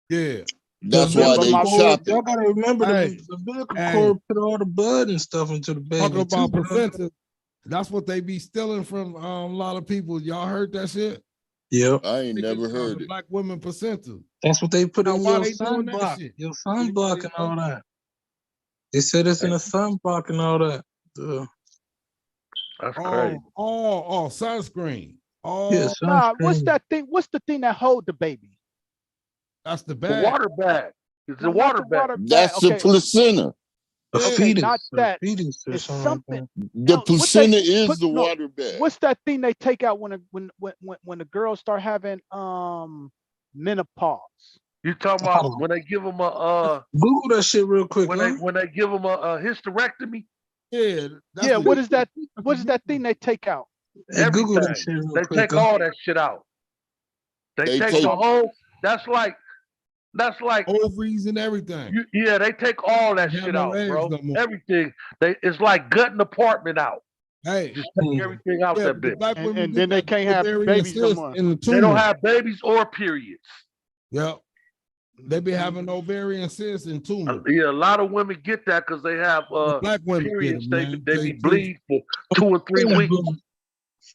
Yeah. That's Yeah, why but they my chop Y'all it. gotta remember Hey, the umbilical hey. cord put all the blood and stuff into the Talking baby too. about placenta, that's what they be stealing from a lot of people. Y'all heard that shit? Yep. I ain't They never just found heard the it. black women placenta. That's what they put Now, in why your they doing that sunblock. shit? Your sunblock and all that. They said it's in a sunblock and all that. That's crazy. Sunscreen. Yeah, Oh, Nah, what's sunscreen. that thing? What's the thing that hold the baby? that's the The bag. water bag. It's No, the not water the bag. water bag. That's the Okay, placenta. A Yeah. okay, not fetus. that. A fetus or It's something like something. that. The What they placenta is put? the No, water bag. what's that thing they take out when the girls start having menopause? You talking about when they give them a Google that shit real quick, huh? when they give them a hysterectomy? Yeah. That's Yeah, what what is that? What is that thing they take out? Hey, Google that Everything. shit real They quick, take huh? all that shit out. They They take take- the whole. That's like ovaries and everything. yeah. They take all that They have shit no out, eggs bro. no more. Everything. It's like gutting an apartment out. Hey, Just take everything out yeah, that but the bitch. black women And do then they that can't have ovarian babies no cyst more. in the They don't tumor. have babies or periods. Yep. They be having ovarian cysts and tumors. Yeah, a lot of women get that because they have The black women get periods. it, They man. be bleed for 2 or 3 weeks.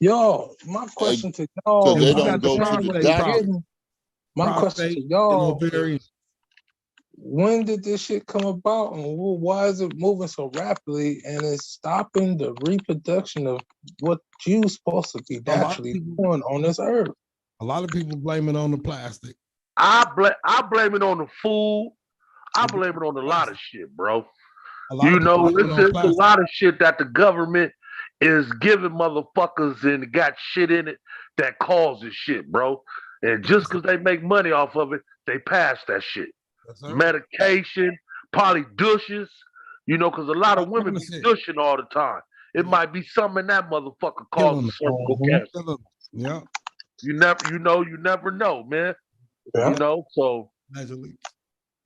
Y'all, my question to y'all, Because they You don't got the go to the prostate doctor. problem. my question to Prostate and y'all ovarian. is, when did this shit come about and why is it moving so rapidly and it's stopping the reproduction of what you supposed to be A lot of naturally people- doing on this earth? A lot of people blame it on the plastic. I blame it on the food. I blame it on a lot of shit, bro. A lot You of people know, blame it on it's a plastic. lot of shit that the government is giving motherfuckers and got shit in it that causes shit, bro. And just because they make money off of it, they pass that shit. Yes, sir. Medication, probably douches, you know, because a lot of women be Shit. douching all the time. It might be something in that motherfucker Killing causing them. cervical cancer. Killing them. Yeah, You never know, man. Yeah. You know, so allegedly.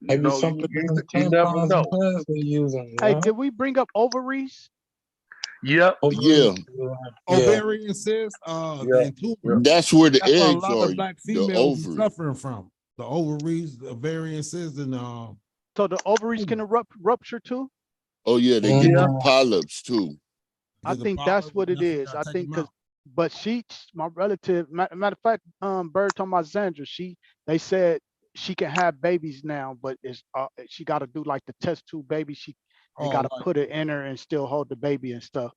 you Maybe know, something in the you never tampons know. and pads they're using. Hey, Yeah. did we bring up ovaries? Yep. Yeah. Ovarian cyst, Yeah. and tumor. That's where the That's what a eggs lot are. of black The females are ovary. suffering from. The ovaries, the ovarian cyst, and So the ovaries can rupture too? Oh yeah, they get the Yeah. polyps too. I think that's what it is. I think because, but my relative, matter of fact, Bird talking about Zandra, they said she can have babies now, but she got to do like the test tube baby. They got to put it in her and still hold the baby and stuff.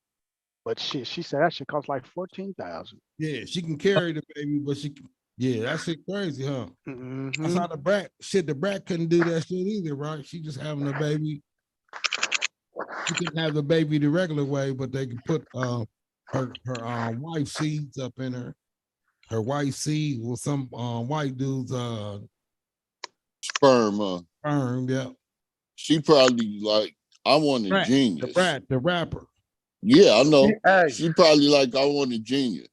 But shit, she said that shit costs like 14,000. Yeah, she can carry the baby, but yeah, that shit crazy, huh? Mm-hmm. That's how the brat couldn't do that shit either, right? She just having a baby. She couldn't have the baby the regular way, but they could put her wife's seeds up in her. Her white seed with some white dude's Sperm. sperm, yeah. She probably like, I want a genius. The rapper. Yeah, I know. Hey. She probably like, I want a genius.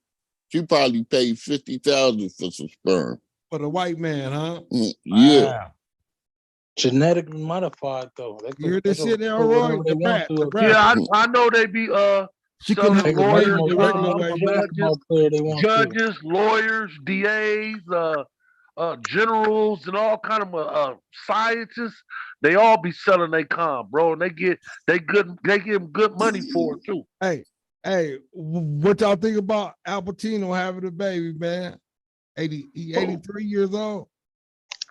She probably paid 50,000 for some sperm. For the white man, huh? Yeah. Wow. Genetically modified though. You hear this shit there, Roy? The brat. Yeah, I know they be she can have some a baby lawyers, the regular way. judges, lawyers, DAs, generals, and all kind of scientists. They all be selling their con, bro, and they give them good money for it too. Hey, what y'all think about Al Pacino having a baby, man? He 83 years old.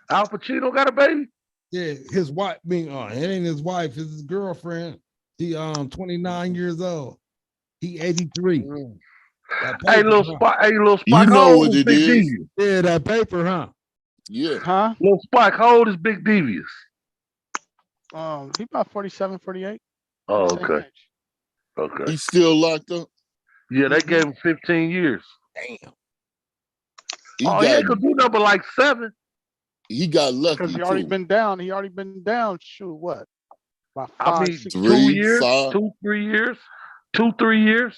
Al Pacino got a baby? Yeah, his wife, it ain't his wife, it's his girlfriend. She 29 years old. He 83. Mm. That Hey, paper, little huh? Spike. Hey, little You Spike. How know old what is it Big is. Devious? Yeah, that paper, huh? Yeah. Huh? Little Spike. How old is Big Devious? He about 47, 48. Oh, Same okay. age. Okay. He's still locked up. Yeah, they Mhm. gave him 15 years. Damn. He Oh, he ain't gonna do number like 7. got Because lucky he already too. been down. He already been down. Shoot, what? About I 5, mean, 6 2 3, years, 5. 2, 3 years, 2, 3 years,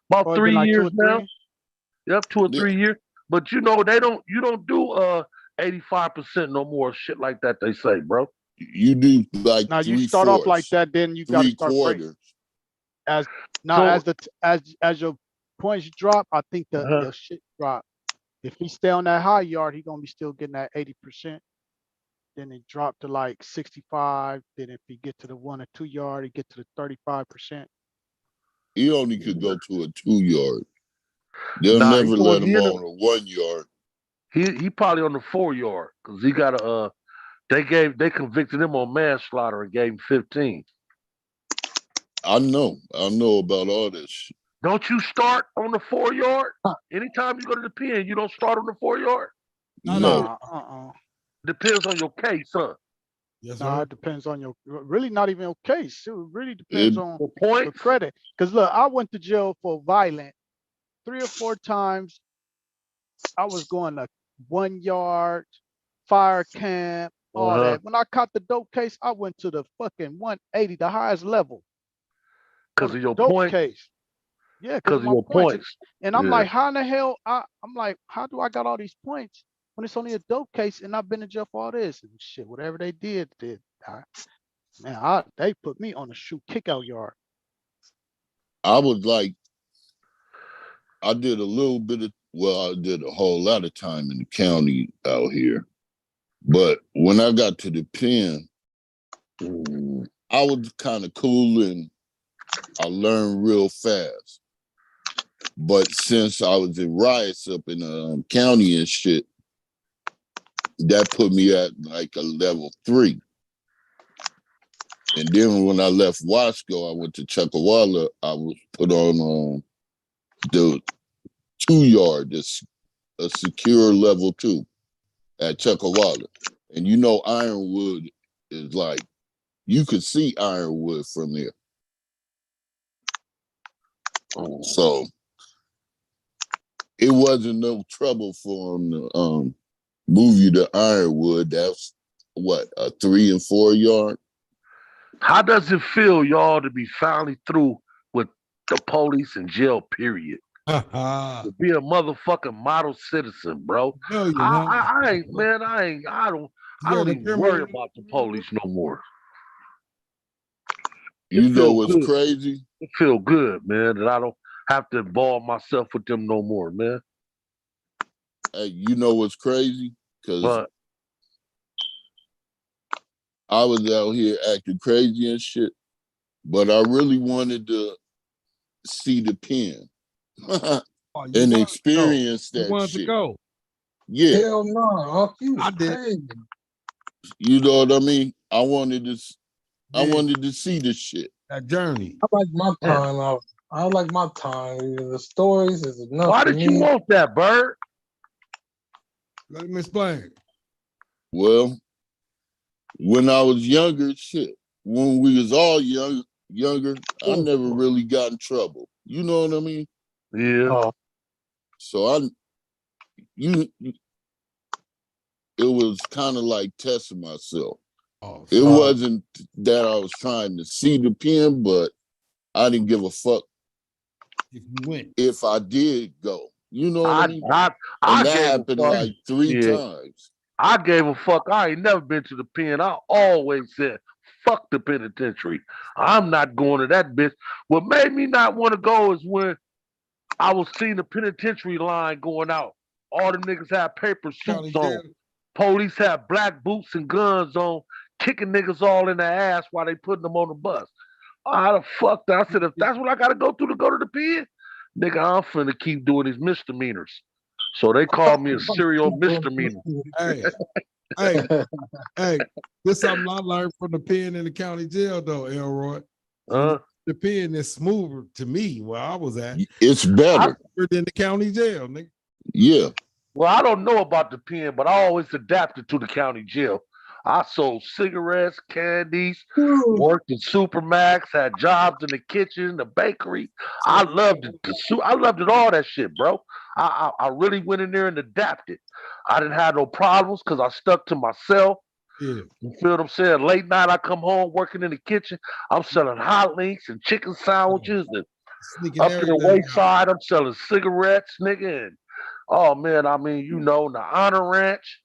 about Oh, it been 3 like 2 years or now. 3. Yep, 2 or Yeah. 3 years. But you don't do 85% no more shit like that. They say, bro. You do like Now you start off like 3/4, that, then you got to start break 3/4. as now So as the as your points drop. I think uh the shit drop. If he stay on that high yard, he gonna be still getting that 80%. Then it drop to like 65. Then if he get to the 1 or 2 yard, he get to the 35%. He only could go to a 2-yard. They'll nah, never let him on a 1-yard. he probably on the 4 yard because he got a they convicted him on manslaughter and gave him 15. I know about all this shit. Don't you start on the 4 yard? Anytime you go to the pen, you don't start on the 4 yard. No. Nah, Depends on your case, huh? Yes, Nah, sir. it depends on your really not even your case. It really It depends on The your points. credit. Cause look, I went to jail for violent 3 or 4 times. I was going to 1 yard, fire camp, all Uh-huh. that. When I caught the dope case, I went to the fucking 180, the highest level on Because the of your dope points. case. Yeah, because Because of of my your points. points. And I'm Yeah. like, how in the hell? I'm like, how do I got all these points when it's only a dope case and I've been in jail for all this and shit? Whatever they did. They put me on the shoot kickout yard. I was like, I did a little bit of, I did a whole lot of time in the county out here. But when I got to the pen, I was kind of cool and I learned real fast. But since I was in riots up in the county and shit, that put me at like a level 3. And then when I left Wasco, I went to Chuckawalla. I was put on the 2-yard, a secure level 2 at Chuckawalla. And you know, Ironwood is like, you could see Ironwood from there. So it wasn't no trouble for him to move you to Ironwood. That's what, a 3 and 4 yard? How does it feel, y'all, to be finally through with the police and jail, period? To be a motherfucking model citizen, bro. I ain't, man, I don't even worry about the police no more. You know what's crazy? It feel good, man, that I don't have to involve myself with them no more, man. Hey, you know what's crazy? Because But I was out here acting crazy and shit, but I really wanted to see the pen and experience You that wanted shit. to go? Yeah. Hell no, you was I did. crazy. You know what I mean? I wanted to see the shit. That journey. I like my time out. I like my time. The stories is enough why for did you me. want that, Bird? Let me explain. Well, when I was younger, shit, when we was all younger, I never really got in trouble. You know what I mean? Yeah. So it was kind of like testing myself. It wasn't that I was trying to see the pen, but I didn't give a fuck if you went. If I did go. You know what I mean? I and that gave happened a fuck. like 3 times. I gave a fuck. I ain't never been to the pen. I always said, fuck the penitentiary. I'm not going to that bitch. What made me not want to go is when I was seeing the penitentiary line going out. All the niggas had paper suits on. Police had black boots and guns on, kicking niggas all in the ass while they putting them on the bus. How the fuck that? I said, if that's what I gotta go through to go to the pen, nigga, I'm finna keep doing these misdemeanors. So they called me a serial misdemeanor. Hey, hey, hey, this something I learned from the pen in the county jail though, Elroy. The pen is smoother to me where I was at. It's better Than the county jail, nigga. Yeah. Well, I don't know about the pen, but I always adapted to the county jail. I sold cigarettes, candies, worked in Supermax, had jobs in the kitchen, the bakery. I loved it. I loved it all that shit, bro. I really went in there and adapted. I didn't have no problems because I stuck to myself. Yeah. You feel what I'm saying? Late night, I come home working in the kitchen. I'm selling hot links and chicken sandwiches, and Sneaking up in the everything wayside, I'm selling cigarettes, nigga. And oh man, I mean, you know, the Honor Ranch.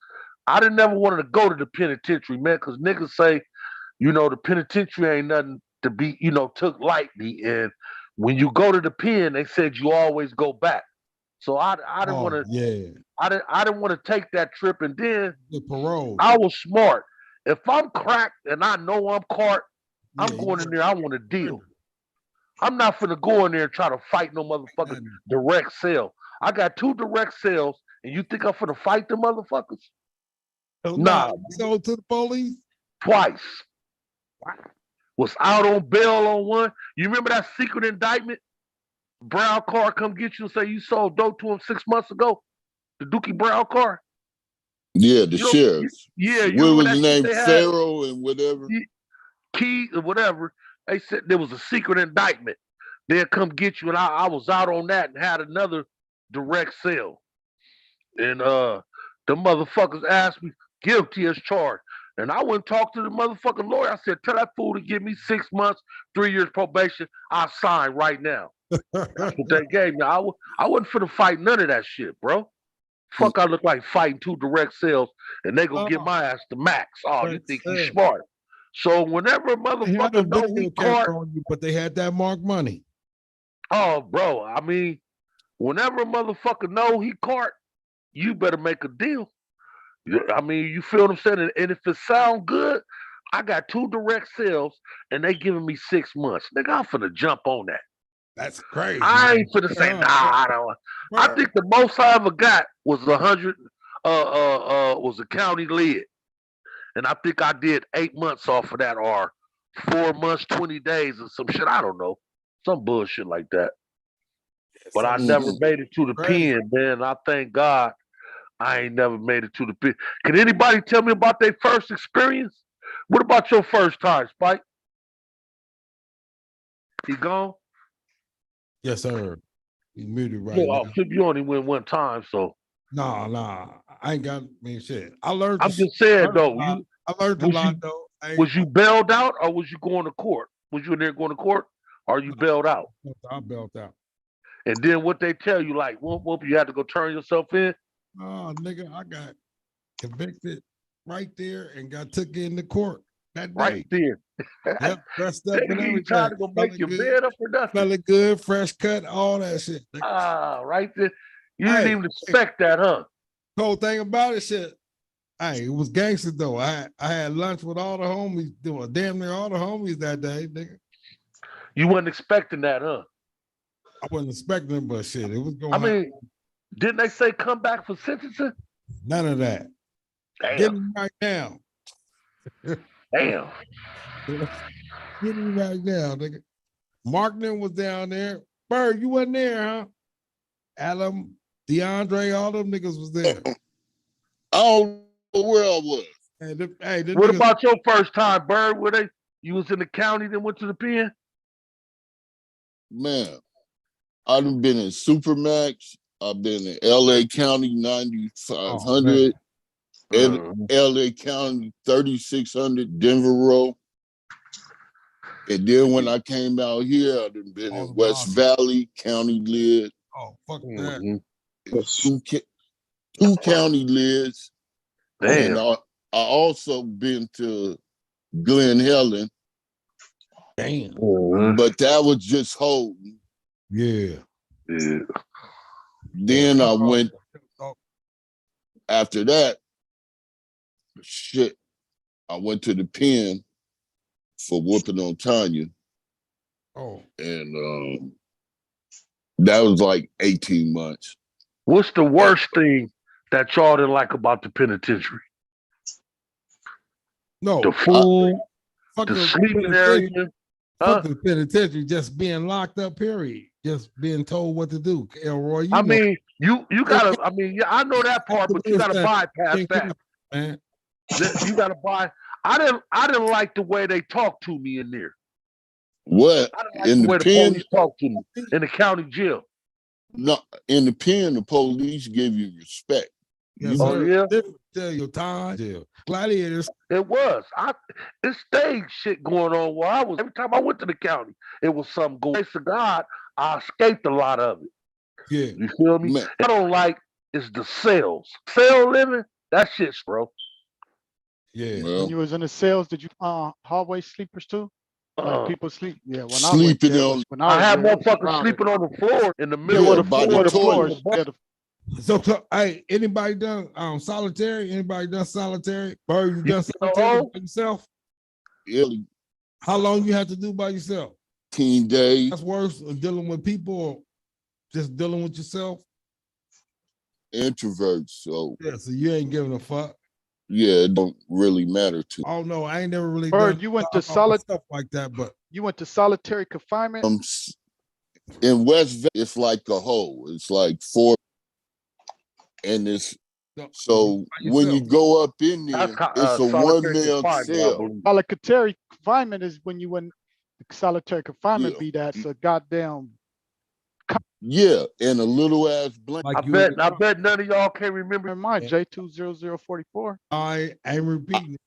I didn't never wanted to go to the penitentiary, man, because niggas say, you know, the penitentiary ain't nothing to be, you know, took lightly. And when you go to the pen, they said you always go back. So I didn't want to. Yeah. I didn't want to take that trip. And then The parole. I was smart. If I'm cracked and I know I'm caught, I'm Yeah, going in there. I want to deal. I'm not finna go in there and try to fight no motherfucking direct sale. I got 2 direct sales, and you think I'm finna fight the motherfuckers? Oh, Nah. So to the police? Twice. Was out on bail on one. You remember that secret indictment? Brown car come get you and say you sold dope to him 6 months ago? The Dookie Brown car? Yeah, the sheriff. Yeah, you what remember was that the shit name? they had? Pharaoh and whatever. Key or whatever. They said there was a secret indictment. They'll come get you, and I was out on that and had another direct sale. And the motherfuckers asked me, guilty as charged. And I went and talked to the motherfucking lawyer. I said, tell that fool to give me 6 months, 3 years probation. I'll sign right now. That's what they gave me. I wasn't finna fight none of that shit, bro. Fuck, I look like fighting 2 direct sales, and they gonna get my ass the max. Oh, you think he's smart. So whenever a motherfucker know he caught, on you, but they had that marked money. oh, bro, I mean, whenever a motherfucker know he caught, you better make a deal. I mean, you feel what I'm saying? And if it sound good, I got 2 direct sales, and they giving me 6 months. Nigga, I'm finna jump on that. That's crazy. I ain't finna say, nah, I don't. I think the most I ever got was 100, was a county lid. And I think I did 8 months off of that, or 4 months, 20 days, or some shit. I don't know. Some bullshit like that. But I never made it to the pen, man. I thank God I ain't never made it to the pen. Can anybody tell me about their first experience? What about your first time, Spike? He gone? Yes, sir. He muted right now. You only went one time, so. Nah. I ain't got shit. I learned. I'm just saying though. I learned a lot though. Was you bailed out, or was you going to court? Was you in there going to court, or you bailed out? I bailed out. And then what they tell you, like, whoop, you had to go turn yourself in? Oh, nigga, I got convicted right there and got took into court that day. Right there. Yep, dressed up and everything. Trying to go make your bed up or nothing. Smelling good, fresh cut, all that shit. Right there. You didn't even expect that, huh? Whole thing about it, shit. Hey, it was gangster though. I had lunch with all the homies, doing damn near all the homies that day, nigga. You wasn't expecting that, huh? I wasn't expecting it, but shit, it was going. I mean, didn't they say come back for sentencing? None of that. Damn. Get him right now. Damn. Get him right now, nigga. Markman was down there. Bird, you wasn't there, huh? Adam, DeAndre, all them niggas was there. I don't know where I was. What about your first time, Bird? You was in the county, then went to the pen? Man, I've been in Supermax. I've been in LA County 9500, LA County 3600, Denver Row. And then when I came out here, I've been in West Valley County lid. Oh, fuck that. 2 county lids. Damn. And I also been to Glen Helen. Damn. But that was just holding. Yeah. Then I went, after that, I went to the pen for whooping on Tanya. Oh. And that was like 18 months. What's the worst thing that y'all didn't like about the penitentiary? No, The food, fuck the the sleeping penitentiary. area. Fuck the penitentiary, just being locked up, period. Just being told what to do. Elroy, you I know. mean, you gotta. I mean, yeah, I know that part, but you gotta bypass that. Man. You gotta buy. I didn't like the way they talked to me in there. What? I didn't like In the the way the pen? police talked to me in the county jail. No, in the pen, the police give you respect. Yes, Oh sir. yeah, Tell your time, jail. Gladiators. it was. It stayed shit going on where I was. Every time I went to the county, it was something going. Thanks to God, I escaped a lot of it. Yeah. You feel me? Man, I don't like is the cells. Cell living, that shit's bro. Yeah. When well, you was in the cells, did you hallway sleepers too? Like Uh, people sleep. Yeah, when I went sleeping there, on, when I I was had there, it was motherfuckers crowded. sleeping on the floor in the Yeah, middle where yeah, of the by where the the floors. toilet. Yeah, the, So, hey, anybody done solitary? Anybody done solitary? Bird, you done solitary by yourself? Yeah, How long you have to do by yourself? 10 days. That's worse than dealing with people or just dealing with yourself? Introverts, so Yeah, so you ain't giving a fuck. yeah, it don't really matter to me. Oh no, I ain't never really Bird, done you went to stuff like that, but you went to solitary confinement. In West Vegas, it's like a hole. It's like 4, and it's no, so by when you yourself. go up in that's there, it's a solitary 1 man confinement, I cell. believe. Solitary confinement is when you in solitary confinement Yeah, be that's a goddamn. yeah, and a little ass blanket. Like I you in bet none of y'all can remember. Never mind, J20044. I ain't repeating it.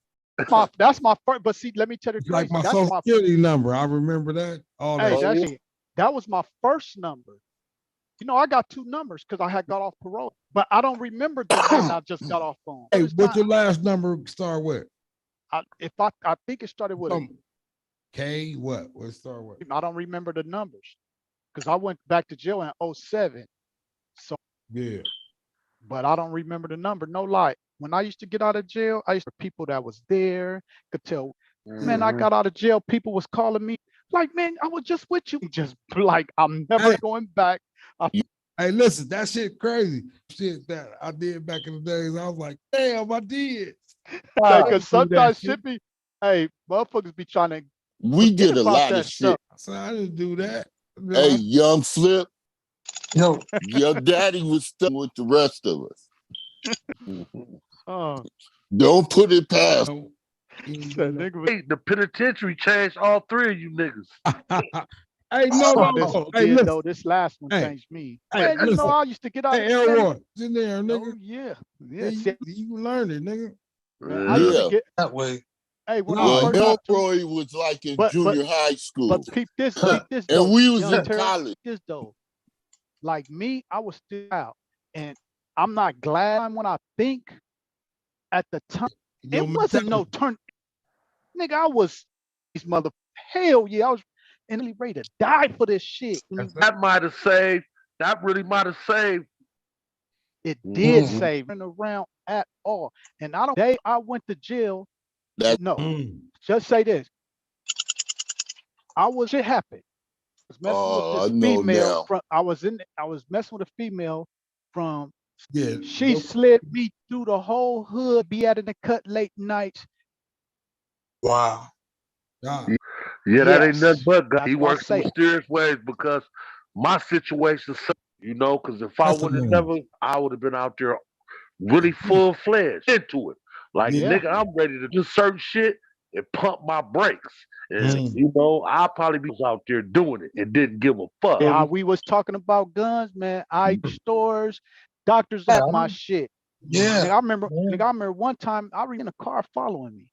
That's my first. But see, let me tell you It's like crazy. my That's social my security number. I remember that. All that hey. shit. Oh, That's yeah. that was my first number. You know, I got 2 numbers because I had got off parole, but I don't remember the one I just got off on. Hey, This what's time, your last number start with? I think it started with a, K what? What start with? I don't remember the numbers because I went back to jail in 07. So, Yeah. but I don't remember the number. No lie. When I used to get out of jail, I used to people that was there could tell. Man, I Mhm. got out of jail. People was calling me like, man, I was just with you. Just like I'm never Hey. going back. Hey, listen, that shit crazy. Shit that I did back in the days. I was like, damn, I did. Because do that sometimes shit. shit be, hey, motherfuckers be trying to We forget did a about lot that of shit. stuff. I said, I didn't do that. Hey, young Flip, Yo, your daddy was stuck with the rest of us. Mhm. Oh, Don't put it past. No, that nigga was. Hey, the penitentiary changed all 3 of you niggas. hey, no, Oh, this no. one Hey, did listen. though. This last one Hey, changed me. hey, Man, you know listen. I used to get out Hey, of jail. Elroy, in there, nigga. Oh yeah, yeah. Hey, See, you learned it, nigga. man, I used to Yeah. get. that way. Hey, when I No, Well, first got to, Elroy was like in but junior high school, but peep this and though, we was young in Terry. college. This though, like me, I was still out, and I'm not glad when I think at the time Yo, it wasn't no turn. Nigga, I was these mother. Hell yeah, I was really ready to die for this shit. That might have saved. That really might have saved. It did Mhm. save around at all. And I don't day I went to jail. That No, just say this. Shit happened. I was messing with I this know female now. from I was messing with a female from yeah. she slid me through the whole hood, be out in the cut late nights. Wow. God. Yeah, that ain't Yes. nothing but God. That's He why I works in say it. mysterious ways because my situation, you know, because if I would have never, I would have been out there really full fledged into it. Like, Yeah. nigga, I'm ready to do certain shit and pump my brakes. And, Mm. you know, I'll probably be out there doing it and didn't give a fuck. Yeah, we was talking about guns, man. Ike stores, doctors Yeah, off my shit. Yeah. Nigga, I remember one time I was in a car following me.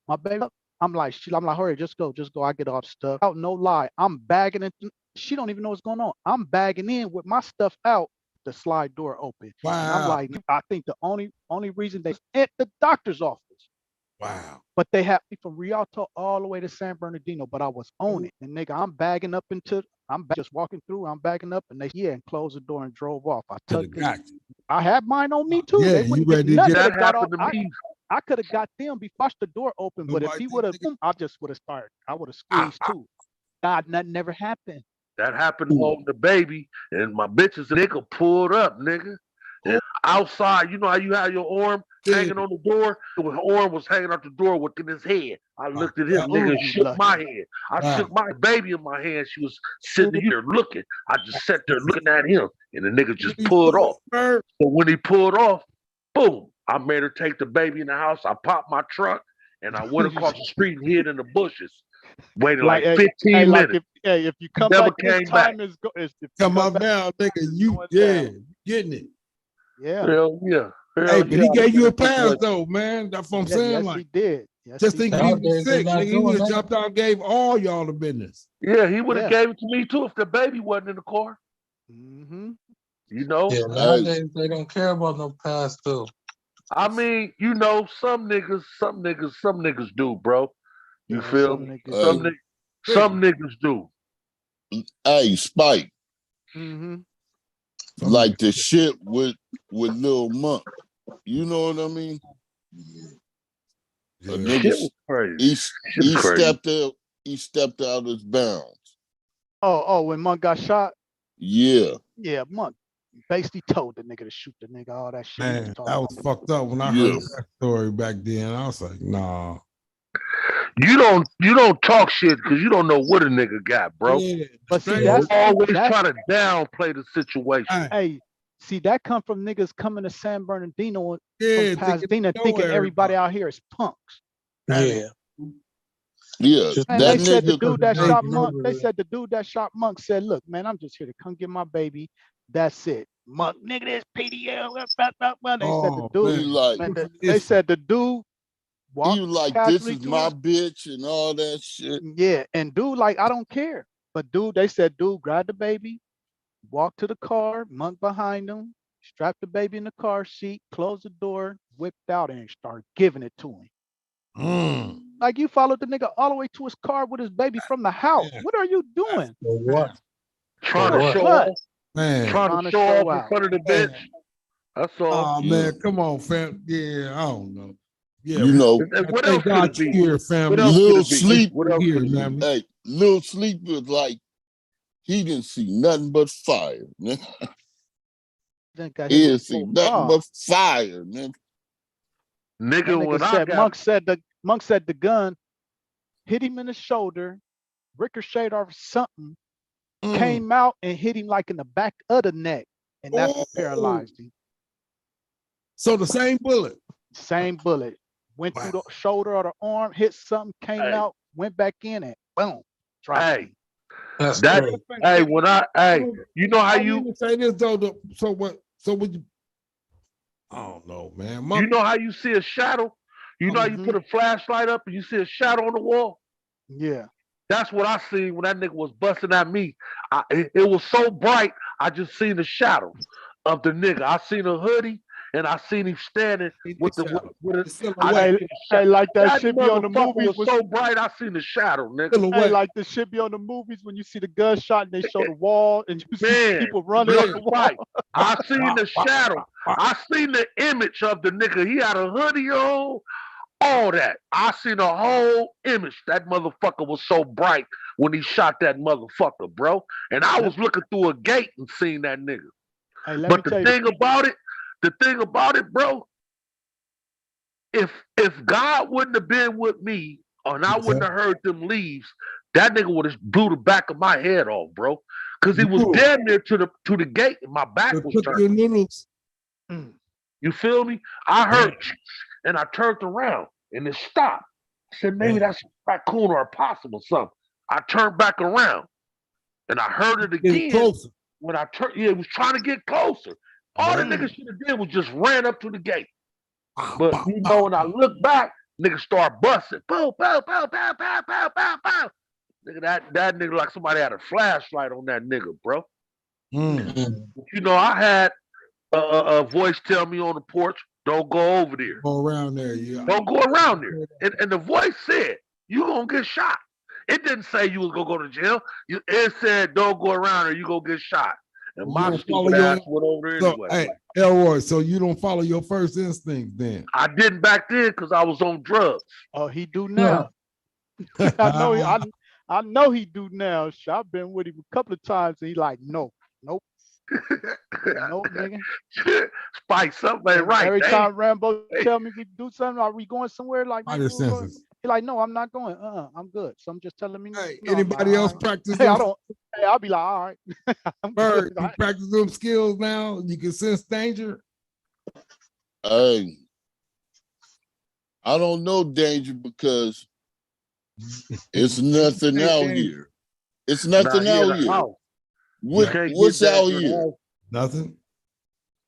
My baby, I'm like, hurry, just go. I get off stuff. Out, no lie. I'm bagging it. She don't even know what's going on. I'm bagging in with my stuff out, the slide door open. And I'm Wow. like, I think the only reason they at the doctor's office. Wow. But they have me from Rialto all the way to San Bernardino, but I was on it. And nigga, I'm just walking through, I'm bagging up, and they and closed the door and drove off. I took Got you. I had mine on me too. Yeah, They you wouldn't get ready to nothing. get- That happened to me. I could have got them before the door open, but if Nobody he think would have, nigga- I just would have started. I would have squeezed too. God, nothing never happened. That happened on the baby, and my bitches, nigga, pulled up, nigga. outside. You know how you have your arm hanging on the door? His arm was hanging out the door within his head. I looked at him, nigga, and you shook lucky. my hand. I shook my baby in my hand. She was sitting here looking. I just sat there looking at him, and the nigga just pulled off. So when he pulled off, boom, I made her take the baby in the house. I popped my truck, and I went across the street and hid in the bushes. Waited like 15 minutes. If you come Never back this came back. time, if you Come up back, now, nigga. You going yeah, down. getting it. Yeah. Hell yeah. Hey, but he gave you a pass situation. though, man. That's what I'm Yeah, saying. yes, Like, he did. Yes, just he think did. he was Nowadays, they sick, not nigga. He doing would have that. jumped out and gave all y'all the business. Yeah, he would have Yeah. gave it to me too if the baby wasn't in the car. Mm-hmm. You know? Yeah, nowadays they don't care about no past too. I mean, you know, some niggas do, bro. You Yeah, feel some me? niggas do. Some niggas do. Hey, Spike, Mm-hmm. like the shit with Lil Monk. You know what I mean? A Yeah. nigga, Shit was crazy. he Crazy. stepped out his bounds. Oh, when Monk got shot? Yeah. Yeah, Monk basically told the nigga to shoot the nigga, all that shit. he was Man, talking that was about. fucked up when I Yeah. heard that story back then. I was like, nah. You don't talk shit because you don't know what a nigga got, bro. Yeah, But see, straight You that's always that. try to downplay the situation. Hey, See, that come from niggas coming to San Bernardino yeah, from Pasadena know thinking everybody everybody. out here is punks. Yeah. Yeah. Just Man, That they said the nigga, dude that Hey, shot Monk. They neighborhood. said the dude that shot Monk said, "Look, man, I'm just here to come get my baby. That's it, Monk. Nigga, this PDL." They said the Oh, dude. he man. like, Man, they said the dude he walked was like, this casually is to my his. bitch and all that shit. Yeah, and dude, like, I don't care. But dude, they said dude grabbed the baby, walked to the car, Monk behind him, strapped the baby in the car seat, closed the door, whipped out, and started giving it to him. Mm. Like, you followed the nigga all the way to his car with his baby from the house. Yeah. What are you doing? For what? Trying For to what? show What? off. Man. Trying to show off in front of the bitch. That's all. Oh, man, come on, fam. Yeah, I don't know. Yeah, You know, And what else thank could God it be? you're here, What family. else could Lil it be? Sleep, What else Here, could it be? man. hey, Lil Sleep was like, he didn't see nothing but fire, man. Then got He hit didn't with see full nothing car. but fire, man. That Nigga, nigga when I said got Monk said the gun hit him in the shoulder, ricocheted off something, came out and hit him like in the back of the neck, and that's what paralyzed him. So the same bullet. Same bullet went through the shoulder or the arm, hit something, came out, went back in, and boom, dropped hey, him. That's that crazy. hey, when you know how I you didn't say this though. So what? So would you? I don't know, man. you know how you see a shadow? You know how you Mhm. put a flashlight up and you see a shadow on the wall? Yeah. That's what I seen when that nigga was busting at me. It was so bright, I just seen the shadow of the nigga. I seen a hoodie and I seen him standing with the with It's still I away. didn't see the shadow. Hey, like that That shit be on the motherfucker movies. was so bright, I seen the shadow, nigga. Still Hey, away. like the shit be on the movies when you see the gunshot and they show the wall and you see Man, people running yeah, up the wall. right. I seen the shadow. I seen the image of the nigga. He had a hoodie on, all that. I seen the whole image. That motherfucker was so bright when he shot that motherfucker, bro. And I was looking through a gate and seen that nigga. Hey, let me But tell the you. thing about it, bro, if God wouldn't have been with me and I wouldn't have heard them leaves, that nigga would have blew the back of my head off, bro. Cause he was damn near to the gate and my back was Took turned. your noodles. You feel me? I heard and I turned around and it stopped. I said, maybe that's a raccoon or a possum or something. I turned back around and I heard it Getting again. closer. When I turned, yeah, it was trying to get closer. All the nigga should have did was just ran up to the gate. But you know, when I look back, niggas start busting. Boom, boom, boom, boom, boom, boom, boom, boom. Nigga, that nigga like somebody had a flashlight on that nigga, bro. But you know, I had a voice tell me on the porch, don't go over there. Go around there, yeah. Don't go around there. And the voice said, you gonna get shot. It didn't say you was gonna go to jail. It said, don't go around there, you gonna get shot. And my stupid ass went over there anyway. Hey, Elroy, so you don't follow your first instinct then? I didn't back then because I was on drugs. Oh, he do now. I know he do now. I've been with him a couple of times and he like, nope. No, nigga. Spike, something ain't right. Every They- time Rambo tell me we do something, are we going somewhere? Like, Spider nigga, we're going. senses. He like, no, I'm not going. I'm good. So I'm just telling me. Hey, no, I'm anybody not. else All practice right. Hey, I those? don't. Hey, I'll be like, all right. I'm Bird, good. you practice them skills now? You can sense danger? Hey, I don't know danger because it's nothing Hey, out hey, here. It's Nah, nothing he in out the here. house. What, Can't get what's that out in the here? house. Nothing.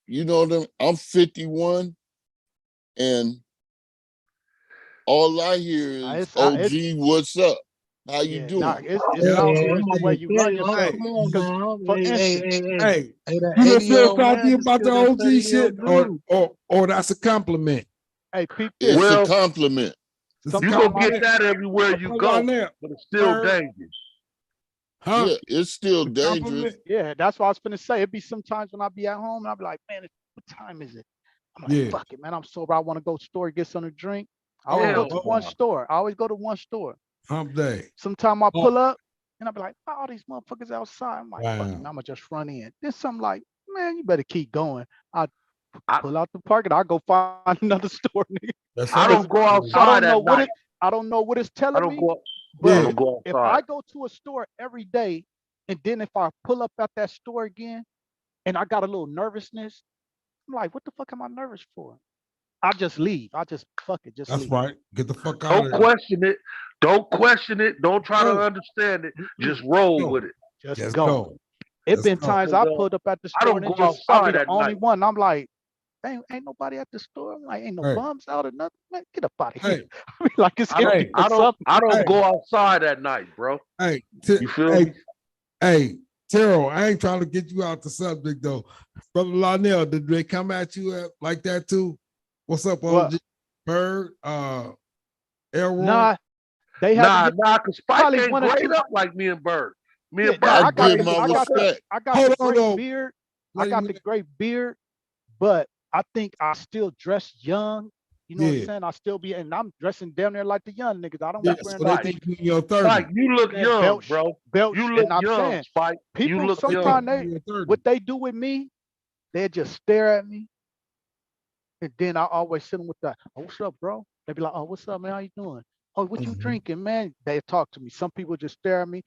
You know what I'm 51 and all I hear is OG, what's up? How you doing? Nah, it's Yeah. out Yeah, here. I'm It's the about way to you say, run yourself. come on Because, now. for instance, Hey, that you done 80 feel old salty man about the still that OG 30 shit, or that's a compliment? hey, peep It's this. a Well, compliment. It's a you gonna compliment. get that everywhere you Hold go, on there. but it's still Bird. dangerous. Huh? Yeah, it's still A dangerous. compliment? Yeah, that's what I was finna say. It'd be sometimes when I be at home and I'll be like, man, what time is it? I'm like, Yeah. fuck it, man. I'm sober. I want to go to the store, get something to drink. I Oh, always go to oh, one store. I always go to one store. hump day. Sometime I Oh. pull up and I'll be like, all these motherfuckers outside. I'm like, fuck it, Wow. man, I'm gonna just run in. Then something like, man, you better keep going. I I- pull out the parking. I'll go find another store, nigga. That's I right. don't go I outside don't know at what night. it. I don't know what it's I telling don't me. go. I But don't go if outside. I go to a store every day, and then if I pull up at that store again, and I got a little nervousness, I'm like, what the fuck am I nervous for? I just leave. I just fuck it, just That's leave. right. Get the fuck out Don't of there. question it. Don't question it. Don't try to No. understand it. Just roll Go. with it. Just Just go. go. It Just been go. times I Because, pulled up at the I store don't and go I'll be outside the at only night. one. I'm like, ain't nobody at the store. I'm like, ain't no Hey. bums out or nothing. Man, get up out of here. Hey, I mean, like it's I don't. empty for I don't. something. I don't Hey. go outside at night, bro. hey, You feel me? hey, Terrell, I ain't trying to get you out the subject though. Brother Lionel, did they come at you like that too? What's up, What? OG? Bird, Elroy? Nah, they had to Nah, get cause Spike probably ain't one or grayed two. up like me and Bird. Me Yeah, and Bird, nah, I grayed give my the fuck up. respect. I got Hold the on, great though. beard. I Wait a got the minute. great beard, but I think I still dress young. You know what Yeah. I'm saying? I still be, and I'm dressing down there like the young niggas. I don't Yeah, be wearing so no they Spike, think you in your Spike, 30s. you look man, young, belts, bro. belts, You look and I'm young, saying Spike. You people look They young. sometimes think you in your 30s. what they do with me, they just stare at me, and then I always sit them with that. Oh, what's up, bro? They be like, oh, what's up, man? How you doing? Oh, what you Mhm. drinking, man? They talk to me. Some people just stare at me.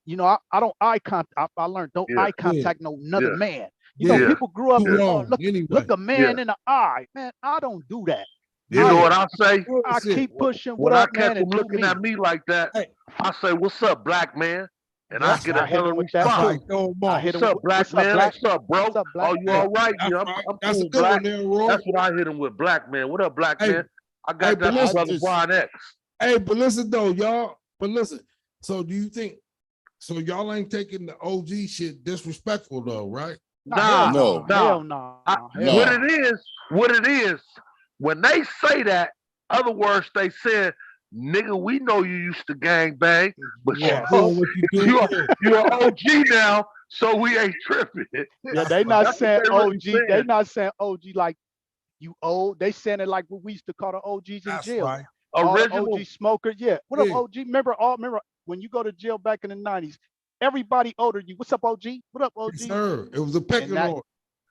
You know, I don't eye contact. I learned don't Yeah, eye contact another yeah, man. You know, Yeah. yeah, people grew up Too and yeah, oh long. look Anyway. a man in the eye, man. I don't do that. You Yeah. know what I say? I Bullshit. keep pushing. What When I up, catch man? them And do looking at me. me like that, Hey, I say, "What's up, black man?" And I that's get a I right. hit hell him of a with that That's how response. I too. go I boss. hit him. What's up, black What's up, man? black? What's up, bro? What's up, black? Oh, you Hey, all right? that's Yeah, I'm, right. I'm That's a cool, good black. one there, Roy. That's what I hit him with, black man. What up, black Hey, man? I hey, got but that from brother listen. Brian X. Hey, but listen though, y'all. But listen. So do you think so y'all ain't taking the OG shit disrespectful though, right? Nah, hell Nah, No. nah, nah. hell nah, hell No. nah. What it is, when they say that, other words they said, nigga, we know you used to gang bang, but Yes. Doing what you do. you're an OG now, so we ain't tripping. Yeah, That's they right. not That's what saying they really OG. They saying. not saying OG like you old. They saying it like what we used to call the OGs in That's jail. right. All the Original. OG smokers. Yeah. What up, Yeah. OG? Remember when you go to jail back in the 90s, everybody older than you. What's up, OG? What up, OG? Yes, sir. It was a And pecking that, order.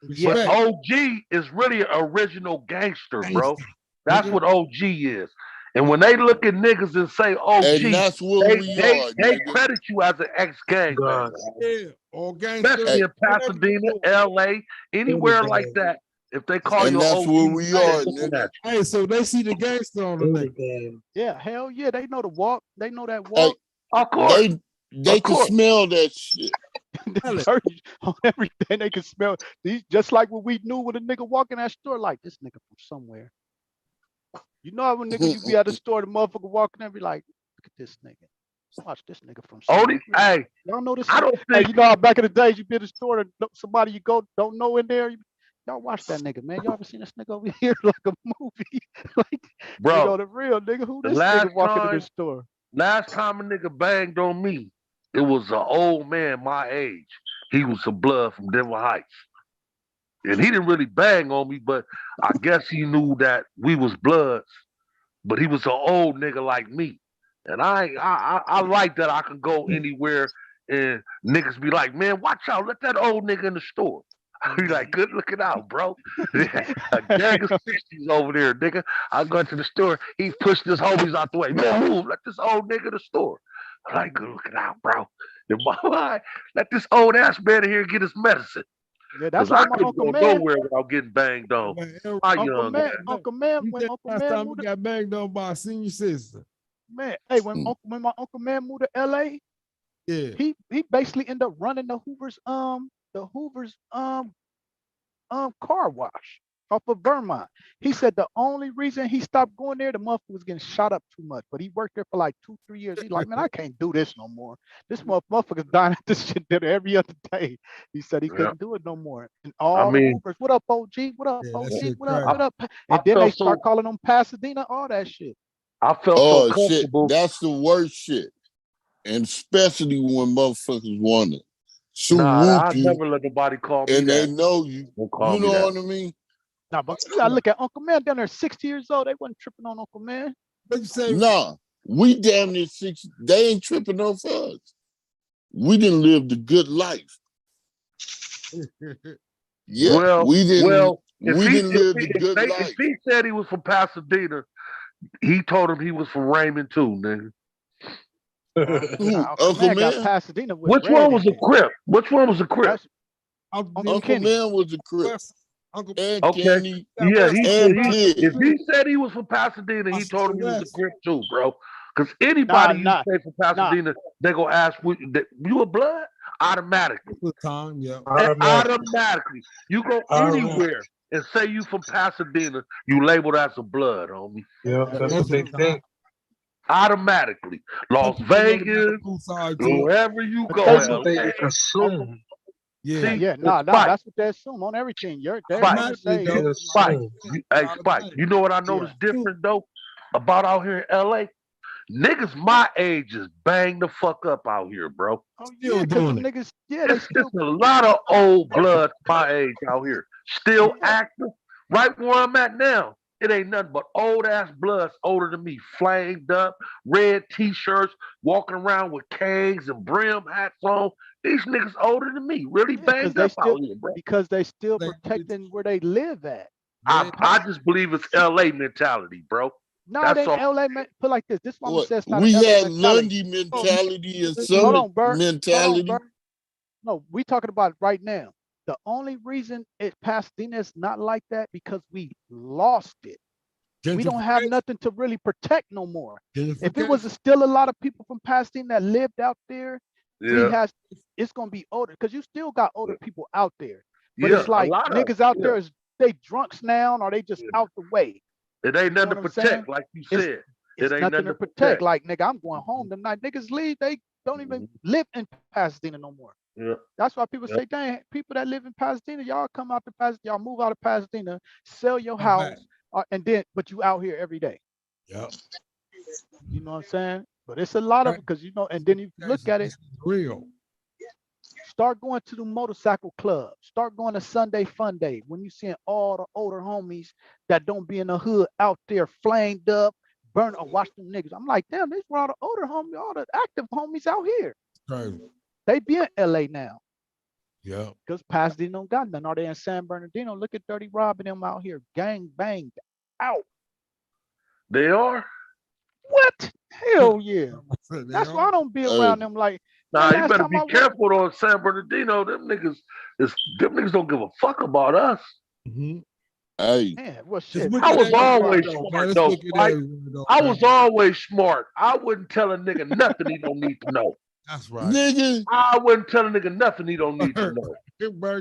yeah. But Respect. OG is really an original gangster, bro. Gangster, That's nigga. what OG is. And when they look at niggas and say OG, And that's what we are, they nigga. credit you as an ex-gangbanger. God. Yeah. All gangster. Especially Hey, in Pasadena, LA, anywhere like that. If they call and you an that's OG, what we they are, looking nigga. at Hey, so they see the gangster on the nigga. Everything. Yeah, hell yeah. They know the walk. They know that Hey, walk. you. Of course, they of can course. smell that shit. Tell it. Dirty on everything. They can smell these just like what we knew when a nigga walk in that store, like this nigga from somewhere. You know how when nigga you be at the store, the motherfucker walking there be like, look at this nigga. Watch this nigga from Only, somewhere. hey, Y'all know this I nigga? don't Hey, think, you know how back in the days you be at the store and somebody you go don't know in there? Y'all watch that nigga, man. Y'all ever seen this nigga over here like a movie? Like, nigga bro, on the real nigga, who the this last nigga walking in time, the store? last time a nigga banged on me, it was an old man my age. He was some blood from Denver Heights. And he didn't really bang on me, but I guess he knew that we was bloods. But he was an old nigga like me. And I like that I can go anywhere and niggas be like, man, watch out, let that old nigga in the store. He like, good looking out, bro. A gang of 60s over there, nigga. I go to the store. He pushed his homies out the way. No, move. Let this old nigga in the store. I'm like, good looking out, bro. In my mind, let this old ass man in here get his medicine. Yeah, Because that's I why my couldn't Uncle go Man, nowhere without getting banged on. Man, My Uncle young Man, ass. Uncle Man, you when think Uncle last Man time moved we to got banged on by a senior citizen? man, hey, when my Uncle Man moved to LA, Yeah. he basically ended up running the Hoover's car wash off of Vermont. He said the only reason he stopped going there, the motherfucker was getting shot up too much. But he worked there for like 2-3 years. He's like, man, I can't do this no more. This motherfucker's dying at this shit there every other day. He said he Yeah. couldn't do it no more. And I all the mean, Hoovers, what up, OG? What up, Yeah, that OG? shit What up? crazy. What up? I And then they felt start so calling them Pasadena, all that shit. I felt so Oh shit, comfortable. that's the worst shit. And especially when motherfuckers want to Nah, whoop I you never let nobody call me and they that. know you. Don't call You me know that. what I mean? Nah, but you gotta look at Uncle Man down there, 60 years old. They wasn't tripping on Uncle Man. What you say? Nah, we damn near 60. They ain't tripping on us. We didn't live the good life. Yeah, Well, we didn't live the good if life. he said he was from Pasadena, he told him he was from Raymond too, nigga. Who, Nah, Uncle Uncle Man got Man? Pasadena with Which red one was in a it. Crip? Which one was a Crip? That's Uncle Uncle Kenny. Man was a Crip. Uncle And Okay. Kenny Yeah, West he and said Kid. if he said he was from Pasadena, he told him he was a West. Crip too, bro. Because anybody you Nah, say from nah. Pasadena, they gonna ask you a blood automatically. Good time, yeah. Automatically. You go Automatic. anywhere and say you from Pasadena, you labeled as a blood, homie. Yeah, Yeah, that's that's what they true. think. Automatically. Las Some people wanna be Vegas, cool side too. wherever you But go, That's they what they LA. assume. Yeah. See, nah, Spike, that's what they assume on everything. They're Spike, gonna Automatically, say, They though. Spike. assume. Hey, Spike, you know what I yeah. noticed different though about out here in LA? Niggas my age is bang the fuck up out here, bro. Oh Still yeah, because doing them it. niggas, yeah, they It's still a lot of old blood my age out here. Still yeah. active. Right where I'm at now. It ain't nothing but old ass bloods older than me, flamed up, red t-shirts, walking around with canes and brim hats on. These niggas older than me, really Yeah, because banged they up still out here, bro. They- protecting where they live at. I just believe it's LA mentality, bro. No, it That's ain't all. LA put like this. This mama What? says it's not We an LA had mentality. Lundy mentality and Hold Summit on, Bert. Hold on, mentality. Bert. No, we talking about right now. The only reason Pasadena is not like that because we lost it. We don't have nothing to really protect no more. If it was still a lot of people from Pasadena that lived out there, Yeah. it's gonna be older because you still got older people out there. But Yeah, it's a like lot of niggas out yeah. there they drunks now or they just Yeah. out the way. It ain't You know nothing what to I'm saying? protect, like you It's said. it's It ain't nothing nothing to to protect. protect. Like nigga, I'm going home tonight. Niggas leave, they don't even live in Pasadena no more. Yeah. That's why people Yeah. say, dang, people that live in Pasadena, y'all come out to Pasadena, y'all move out of Pasadena, sell your house, and then but you out here every day. Yeah. You know what I'm saying? But it's a lot of it because and then you look at it, Real. start going to the motorcycle club, start going to Sunday Fun Day when you seeing all the older homies that don't be in the hood out there flamed up, burn or watch them niggas. I'm like, damn, this where all the older homies, all the active homies out here. Crazy. They be in LA now. Yeah. Because Pasadena don't got nothing. Are they in San Bernardino? Look at Dirty Rob and them out here, gang banged out. They are? What? Hell yeah. They That's why I are. don't be around them like, Nah, man, you last better time be I went, careful on San Bernardino. Them niggas don't give a fuck about us. Mhm. Hey, man, well It's shit, wicked I was everywhere, always though, man. smart It's though, wicked Spike. everywhere, though, I man. was always smart. I wouldn't tell a nigga nothing he don't need to know. That's right. nigga, I wouldn't tell a nigga nothing he don't need to know.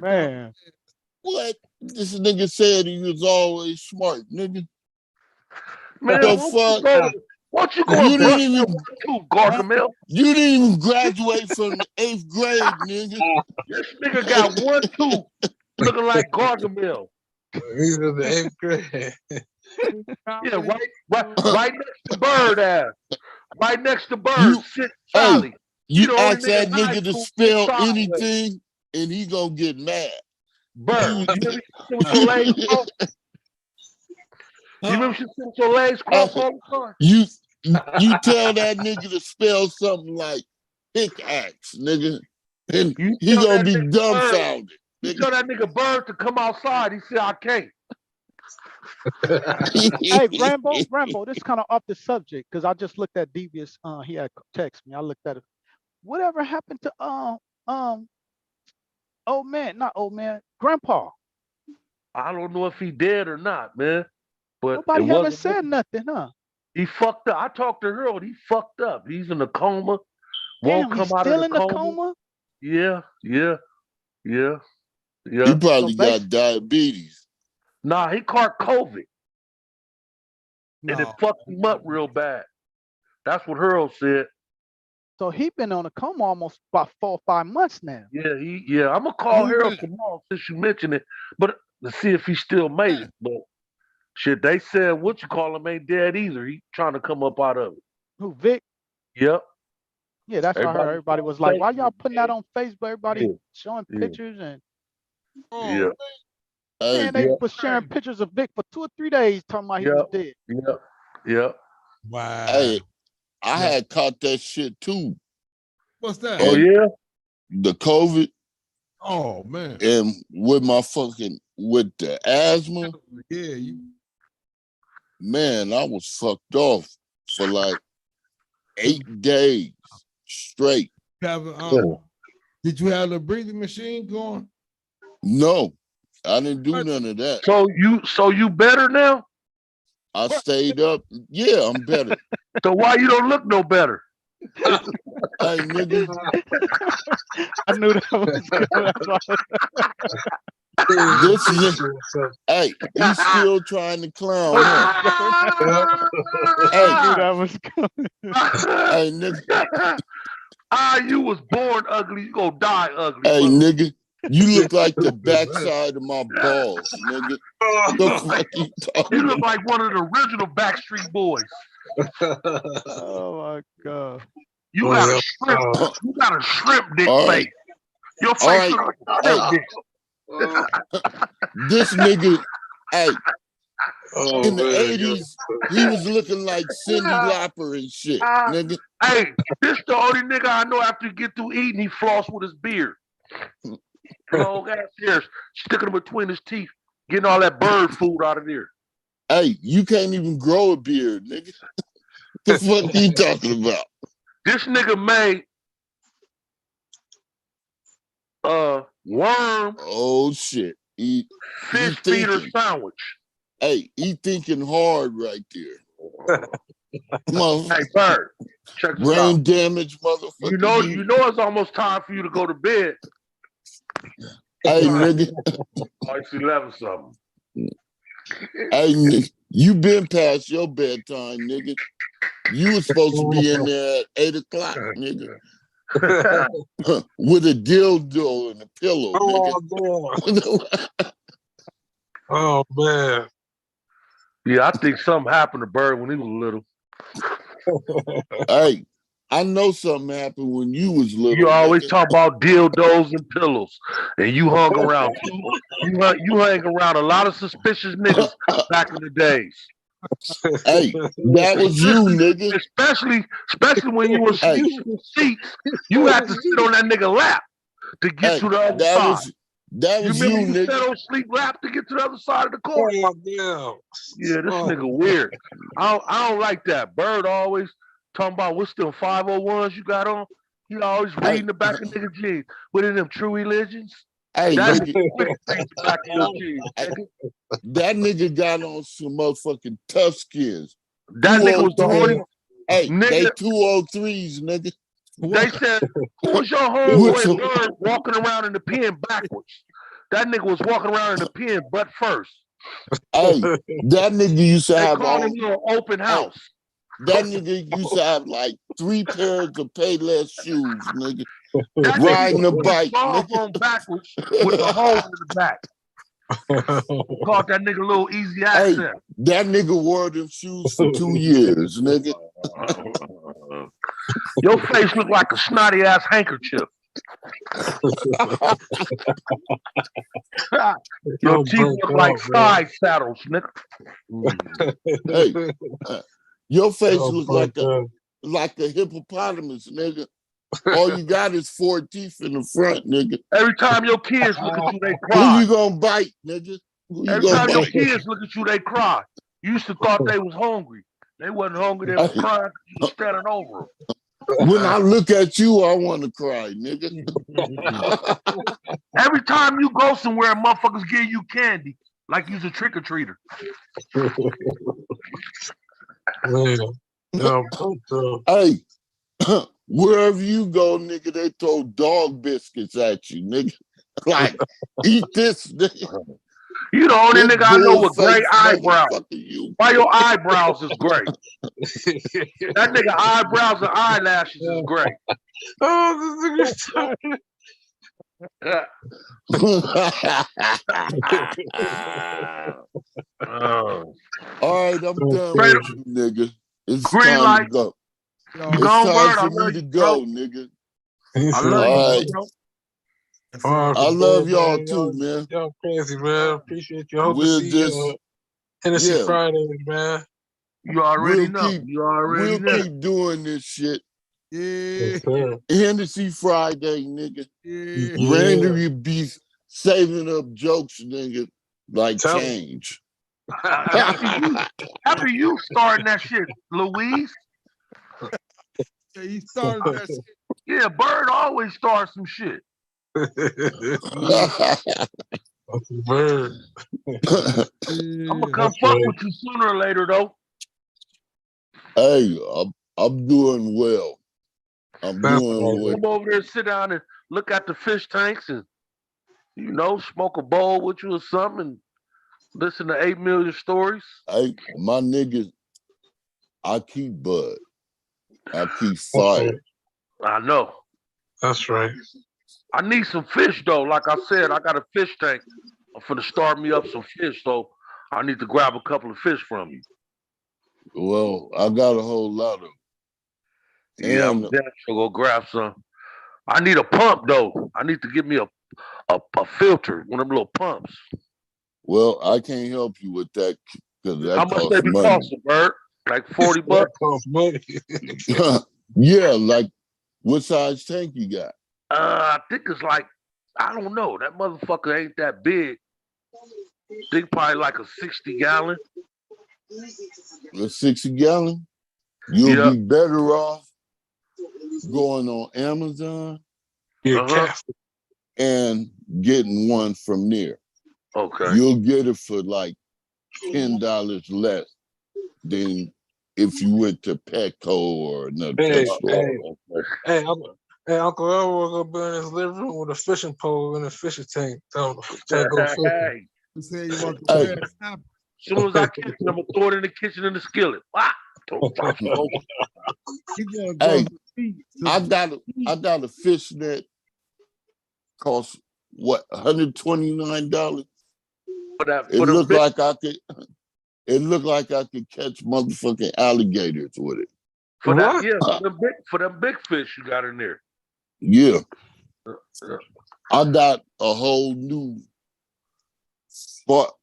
man. what? This nigga said he was always smart, nigga. Man, The fuck? won't you go You and brush didn't that even one too, Gargamel? you didn't even graduate from the 8th grade, nigga. This nigga got 1, 2 looking like Gargamel. He's in the 8th grade. Yeah, right next to Bird ass. Right next to Bird, You sit hey, Charlie. you the only ask that in high nigga to school spell sideways. anything and he gonna get mad. Bird, you remember she with your legs crossed? You remember she with your legs crossed all the time? You tell that nigga to spell something like pickaxe, nigga, and You he tell gonna that be nigga Bird, dumbfounded. He told that nigga Bird to come outside. He said, I can't. Hey, Rambo, this is kind of off the subject because I just looked at Devious. He had text me. I looked at it. Whatever happened to old man, not old man, grandpa? I don't know if he dead or not, man. But Nobody it haven't wasn't. said nothing, huh? He fucked up. I talked to Harold. He fucked up. He's in a coma. Damn, Won't he's come out of still the in the coma. coma? Yeah. He probably So got diabetes. Nah, he caught COVID. And it No. fucked him up real bad. That's what Harold said. So he been on a coma almost about 4 or 5 months now. Yeah. I'm gonna call Who Harold that? tomorrow since you mentioned it, but to see if he still made it. But shit, they said what you call him ain't dead either. He trying to come up out of it. Who, Vic? Yep. Yeah, that's what I heard. Everybody was like, why y'all putting that Yeah. on Facebook? Everybody Yeah. showing Yeah. pictures and Yeah. Hey, man, they Yeah. was sharing pictures of Vic for 2 or 3 days talking about he was dead. Yeah. Wow. hey, I Yeah. had caught that shit too. What's that? Oh And yeah. the COVID Oh man. and with the asthma, Yeah, you man, I was fucked off for like 8 days straight. have did you have the breathing machine going? No, I didn't do none of that. So you better now? I stayed up. Yeah, I'm better. So why you don't look no better? Hey, nigga. I knew that was good. That's why This nigga, hey, he's still trying to clown, huh? I knew that was good. Hey, nigga. You was born ugly. You gonna die ugly. Hey, mother- nigga. You look like the backside of my balls, nigga. The fuck you talking You look about? like one of the original Backstreet Boys. Oh my god. You got a shrimp. You got a shrimp dick All right. face. Your face All right. look like a shrimp dick. This nigga, hey, in the 80s, he was looking like Cyndi Lauper and shit, nigga. Hey, this the only nigga I know after he get through eating, he floss with his beard. Long ass hairs sticking them between his teeth, getting all that bird food out of there. Hey, you can't even grow a beard, nigga. The fuck you talking about? This nigga made worm Oh shit. fish feeder sandwich. Hey, he thinking hard right there. Come on. Hey, Bird, check this Brain out. damage, motherfucker. You know it's almost time for you to go to bed. Hey, nigga. Oh, it's 11 something. Hey, nigga. You been past your bedtime, nigga. You was supposed to be in there at 8 o'clock, nigga. With a dildo and a pillow, nigga. Oh man. Yeah, I think something happened to Bird when he was little. Hey, I know something happened when you was little. You always nigga. talk about dildos and pillows, and you hung around. You hang around a lot of suspicious niggas back in the days. Hey, that was you, nigga. Especially when you were sleeping in seats, you had to sit on that nigga lap to get to the other side. That was you, remember you nigga. sat on sleep lap to get to the other side of the court? Oh, damn. Yeah, this nigga weird. I don't like that. Bird always talking about what's them 501s you got on. He always reading the back of nigga jeans. What are them true religions? Hey, That nigga. nigga quick to read the back of your jeans, nigga. That nigga got on some motherfucking tough skins. That nigga was the only Hey, nigga. they 203s, nigga. They said, who was your homeboy Bird walking around in the pen backwards? That nigga was walking around in the pen butt first. Hey, that nigga used to They have called all, him an open house. that nigga used to have like 3 pairs of Payless shoes, nigga. That Riding a nigga bike, on backwards with the hole in the back. Called that nigga Little Easy Accent. Hey, that nigga wore them shoes for 2 years, nigga. Your face look like a snotty ass handkerchief. Your teeth look like side saddles, nigga. Hey, your face look like a hippopotamus, nigga. All you got is 4 teeth in the front, nigga. Every time your kids look at you, they Who cry. you gonna bite, nigga? Who you Every gonna time your bite? kids look at you, they cry. You used to thought they was hungry. They wasn't hungry. They was crying 'cause you was standing over When I look at you, I want to cry, nigga. them. Every time you go somewhere, motherfuckers give you candy like you's a trick or treater. Man, yeah, but, Hey, wherever you go, nigga, they throw dog biscuits at you, nigga. Like, eat this, nigga. You the only nigga I know with great eyebrows. You. Why your eyebrows is great? That nigga eyebrows and eyelashes is great. oh, this nigga's tired. Oh. All right, I'm done Straight with you, nigga. It's Greenlite. time to go. You It's gone, time Bird? I for love me to you, go, bro. nigga. I love All you, right. bro. I love y'all too, man. Y'all crazy, man. Appreciate you. Hope to We'll see just, you Tennessee yeah, Fridays, man. You already we'll know. keep, You already we'll know. keep doing this shit. Yeah, Yes, sir. Hennessy Friday, nigga. yeah. Randy, you be saving up jokes, nigga, like Tell 'em. change. Happy you starting that shit, Louise. Yeah, he started that shit. Yeah, Bird always starts some shit. Bird. I'm gonna Yeah. come fuck with you sooner or later, though. Hey, I'm doing well. I'm That's doing right. well. Come over there, sit down and look at the fish tanks and, smoke a bowl with you or something and listen to 8 million stories. Hey, my niggas, I keep bud. I keep That's fire. right. I know. That's right. I need some fish, though. Like I said, I got a fish tank. I'm finna start me up some fish, so I need to grab a couple of fish from you. Well, I got a whole lot of them. Yeah, I'm And definitely gonna go grab some. I need a pump, though. I need to get me a filter, one of them little pumps. well, I can't help you with that because How that much they costs be money. costing, Bert? Like 40 bucks? Cost money. Yeah, like what size tank you got? I think it's like, I don't know. That motherfucker ain't that big. I think probably like a 60-gallon. A 60-gallon? You'll Yeah. be better off going on Amazon Yeah, Uh-huh. cast. and getting one from there. Okay. You'll get it for like $10 less than if you went to Petco or another Hey, pet store. hey, Uncle Elroy gonna be in his living room with a fishing pole and a fishing tank. Tell him to go fishing. Hey, You say you want Hey. the bad snapper. as soon as I catch it, I'm gonna throw it in the kitchen in the skillet. Ah, You gonna go Hey, to feet. I got a fish net cost what $129. for that, It for them looked big, like I could. It looked like I could catch motherfucking alligators with it. for that, What? yeah, for them big fish you got in there. Yeah, Yeah. I got a whole new spot.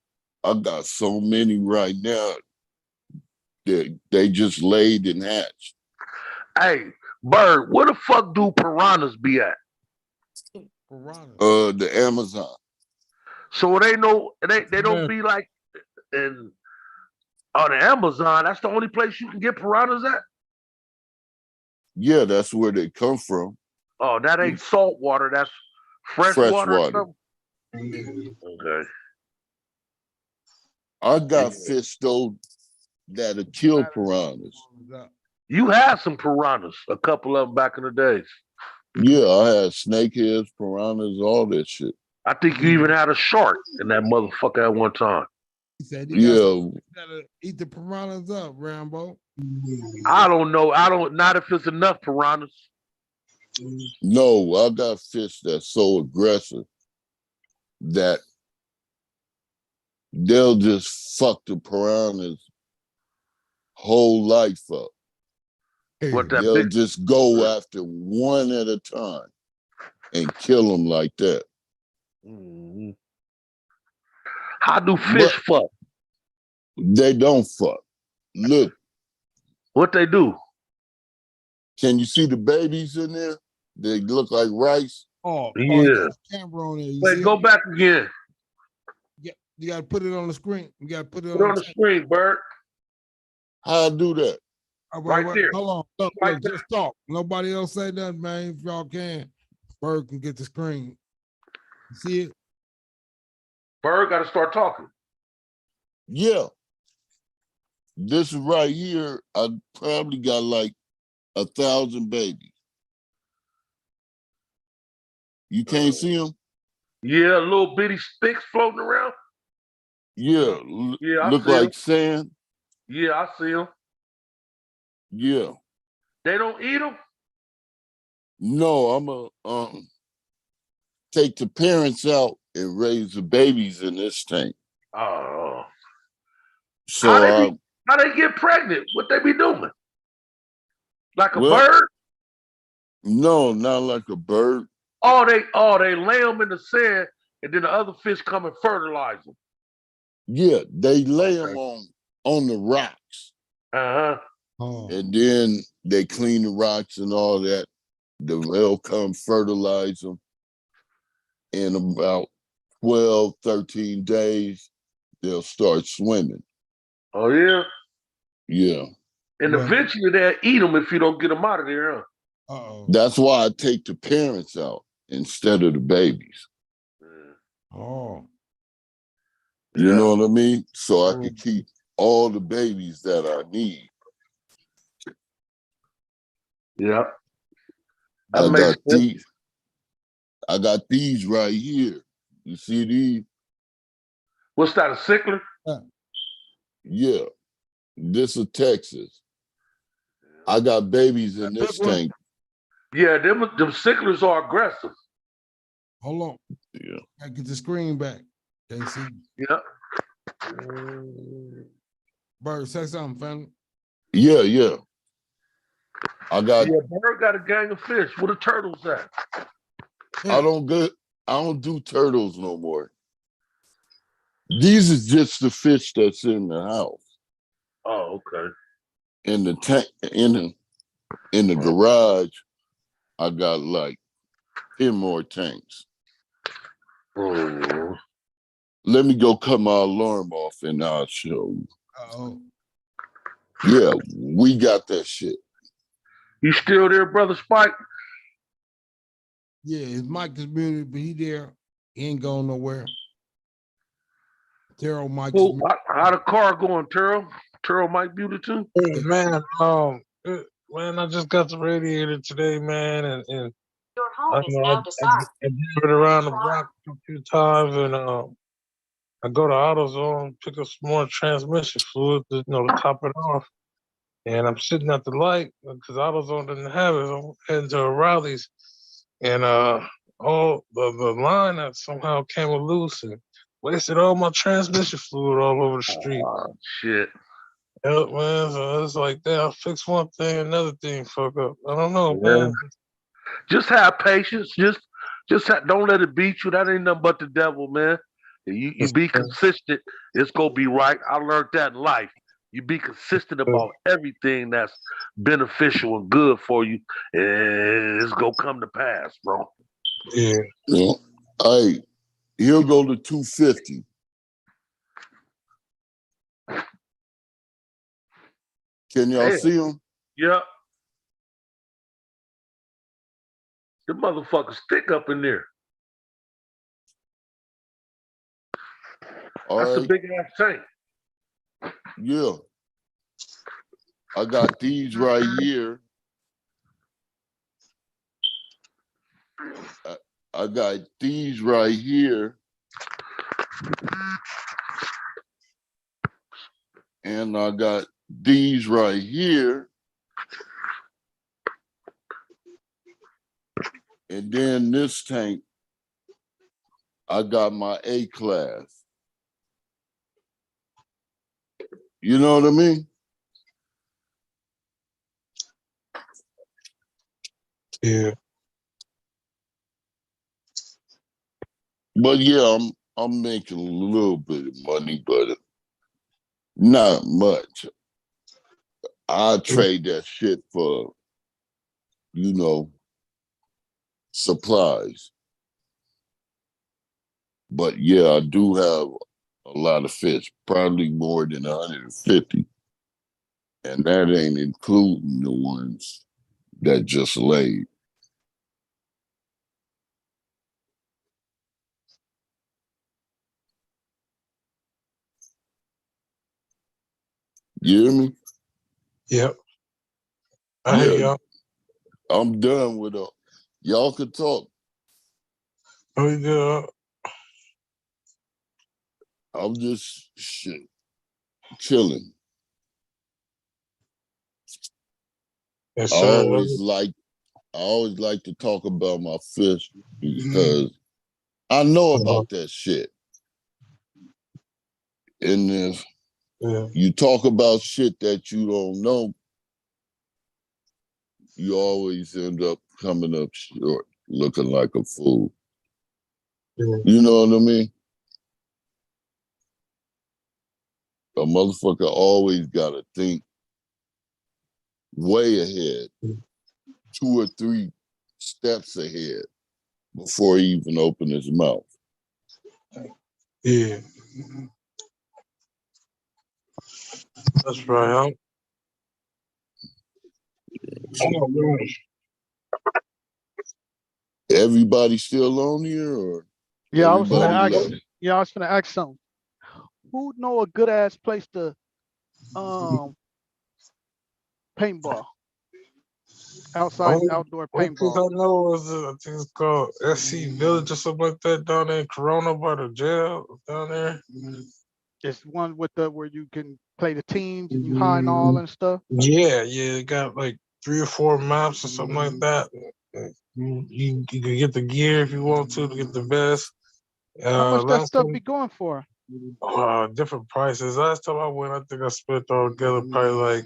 I got so many right now that they just laid and hatched. Hey, Bird, where the fuck do piranhas be at? Piranha. The Amazon. So they don't be like in on the Amazon. That's the only place you can get piranhas at. Yeah, that's where they come from. Oh, that ain't salt water. That's fresh water or something. Okay. I got fish though that'll kill piranhas. You had some piranhas, a couple of them back in the days. Yeah, I had snakeheads, piranhas, all that shit. I think you even had a shark in that motherfucker at one time. He said, Yeah, you gotta eat the piranhas up, Rambo. I don't know. Not if it's enough piranhas. no, I got fish that's so aggressive that they'll just fuck the piranha's whole life up. What that They'll big? just go after one at a time and kill them like that. Mhm. How do fish fuck? They don't fuck. Look, What they do? can you see the babies in there? They look like rice. Oh, Yeah. you got a camera on there. You Wait, see go it? back again. You got to put it on the screen. You got to put it Put it on the screen, Bert. How I do that? All Right there. Hold on. Look, Right look, just talk. Nobody else say nothing, man. If y'all can, Bird can get the screen. You see it? Bird got to start talking. Yeah. This is right here. I probably got like 1,000 babies. You can't see them? Yeah, little bitty sticks floating around. Yeah. Yeah, I Look see 'em. like sand. Yeah, I see them. Yeah. They don't eat them. No, I'm a take the parents out and raise the babies in this tank. Oh, So how they get pregnant? What they be doing? Like a well, bird? no, not like a bird. They lay them in the sand, and then the other fish come and fertilize them. Yeah, they lay Okay. them on the rocks, Uh-huh. Oh, and then they clean the rocks and all that. They'll come fertilize them. In about 12, 13 days, they'll start swimming. Oh yeah. Yeah. And Well- eventually they'll eat them if you don't get them out of there, huh? uh-oh. That's why I take the parents out instead of the babies. Oh, You Yeah. know what I mean? So I can keep all the babies that I need. Yeah. I That makes got sense. these. I got these right here. You see these? What's that, a sickler? Yeah. This is Texas. I got babies in this big one? tank. Yeah, them sicklers are aggressive. hold on. Yeah. I get the screen back. Can't see. Yeah. Bird, say something, family. Yeah, yeah. I got Yeah, Bird got a gang of fish. Where the turtles at? I don't do turtles no more. These is just the fish that's in the house. Oh, okay. In the tank in the garage, I got like 10 more tanks. Oh. Let me go cut my alarm off and I'll show you. Uh-oh. Yeah, we got that shit. You still there, Brother Spike? Yeah, his mic is muted, but he there. He ain't going nowhere. Terrell mic is muted. How the car going, Terrell? Terrell might muted too? Hey, man, man, I just got the radiator today, man, and Your I, home is know, now disarmed. I drove it around the block a few times, and I go to AutoZone, pick up some more transmission fluid, to top it off. And I'm sitting at the light because AutoZone didn't have it. I'm heading to O'Reilly's, and all the line that somehow came loose and wasted all my transmission fluid all over the street. Oh, shit. Yep, man. So it's like, damn, I fix one thing, another thing fuck up. I don't know, Yeah. man. Just have patience. Don't let it beat you. That ain't nothing but the devil, man. You be consistent, it's gonna be right. I learned that in life. You be consistent about everything that's beneficial and good for you, and it's gonna come to pass, bro. Yeah. Yeah. Hey, he'll go to 250. Can y'all Damn. see him? Yeah. The motherfucker stick up in there. All That's a right. big ass tank. Yeah. I got these right here. I got these right here. And I got these right here. And then this tank, I got my A class. You know what I mean? Yeah. But yeah, I'm making a little bit of money, but not much. I trade that shit for, supplies. But yeah, I do have a lot of fish, probably more than 150. And that ain't including the ones that just laid. You hear me? Yep. I hear Yeah, y'all. I'm done with it. Y'all could talk. We good. I'm just chilling. Yes, I sir. always like to talk about my fish because I know about that shit. And if you talk about shit that you don't know, you always end up coming up short, looking like a fool. You know what I mean? A motherfucker always gotta think way ahead, 2 or 3 steps ahead before he even open his mouth. Yeah. That's right, Oh, man. Everybody still on here, or Yeah, I was gonna everybody ask. left? Yeah, I was gonna ask something. Who know a good ass place to paintball? Outside Only, outdoor only place I paintball. know is I think it's called SC Village or something like that down there in Corona by the jail down there. It's one with the where you can play the teams and you high and all and stuff. Yeah, it got like 3 or 4 maps or something like that. You can get the gear if you want to get the vest. How much that Last stuff time, be going for? different prices. Last time I went, I think I spent all together probably like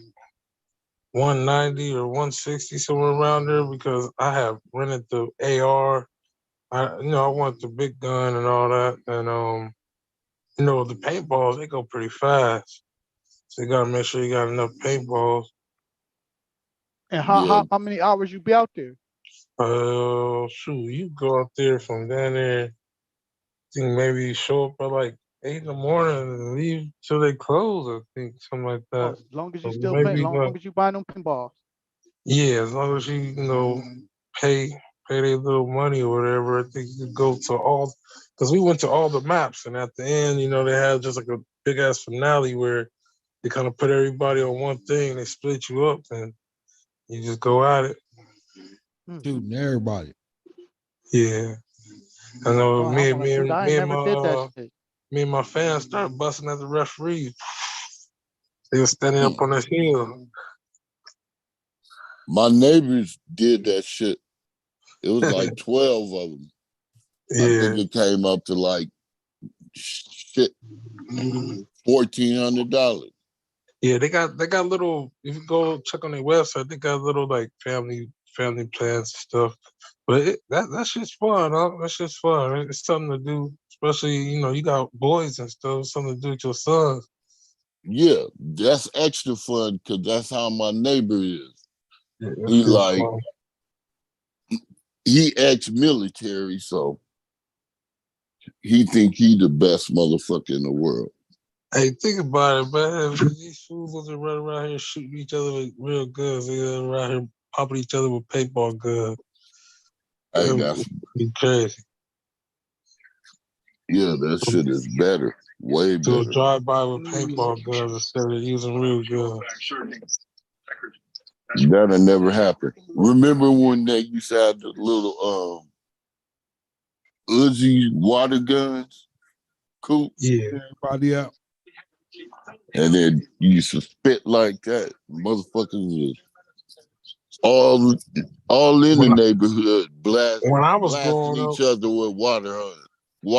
190 or 160 somewhere around there because I have rented the AR. I want the big gun and all that, and the paintballs they go pretty fast, so you gotta make sure you got enough paintballs. And Yeah, how many hours you be out there? Shoot, you go out there from down there. I think maybe show up at like 8 in the morning and leave till they close. I think something like Oh, that. as long as you So still pay, maybe, long as you buy them pinballs. yeah, as long as pay their little money or whatever. I think you could go to all because we went to all the maps, and at the end, they had just like a big ass finale where they kind of put everybody on one thing. They split you up, and you just go at it. Shooting everybody. Yeah, I know. Oh, I want to do that. I ain't never did that shit. Me and my fans started busting at the referee. They were standing up on the hill. my neighbors did that shit. It was like 12 of them. I think Yeah. it came up to like shit $1,400. Yeah, they got little. If you go check on their website, they got little like family plans and stuff. But that shit's fun, huh? That shit's fun. It's something to do, especially you got boys and stuff. Something to do with your sons. Yeah, that's extra fun because that's how my neighbor is. Yeah, that He shit's like fun. he ex-military, so he think he the best motherfucker in the world. Hey, think about it, man. If these fools wasn't running around here shooting each other with real guns, they around here popping each other with paintball guns. Hey, It that's would be crazy. that shit is better, way Do a better. drive-by with paintball guns instead of using real guns. That'll never happen. Remember when they used to have the little Uzi water guns? Cool. Yeah. Everybody out. And then you used to spit like that. Motherfuckers was all in the When I, neighborhood when I was blasting growing up, each other with water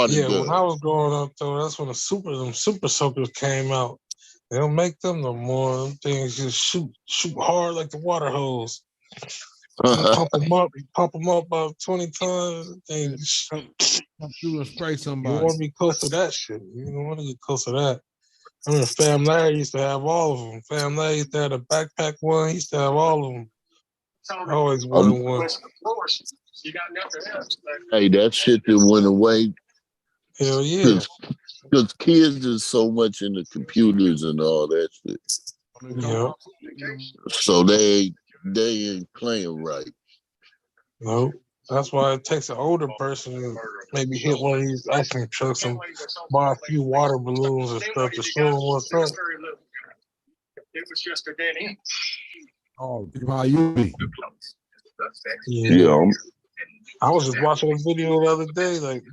yeah, when I guns. was growing up though, that's when them super soakers came out. They don't make them no more. Them things just shoot hard like the water hose. You pop them up about 20 times. Things, Come through and spray you somebody. want to be close to that shit. You don't want to get close to that. I mean, Fam Larry used to have all of them. Fam Larry used to have a backpack one. He used to have all of them. I always wanted one. Hey, that shit that went away Hell yeah. because kids is so much into computers and all that shit. Yeah. So they ain't playing right. No. That's why it takes an older person to maybe hit one of these ice cream trucks and buy a few water balloons and stuff to show them what's up. Oh, how you be? Yeah. I was just watching a video the other day, like,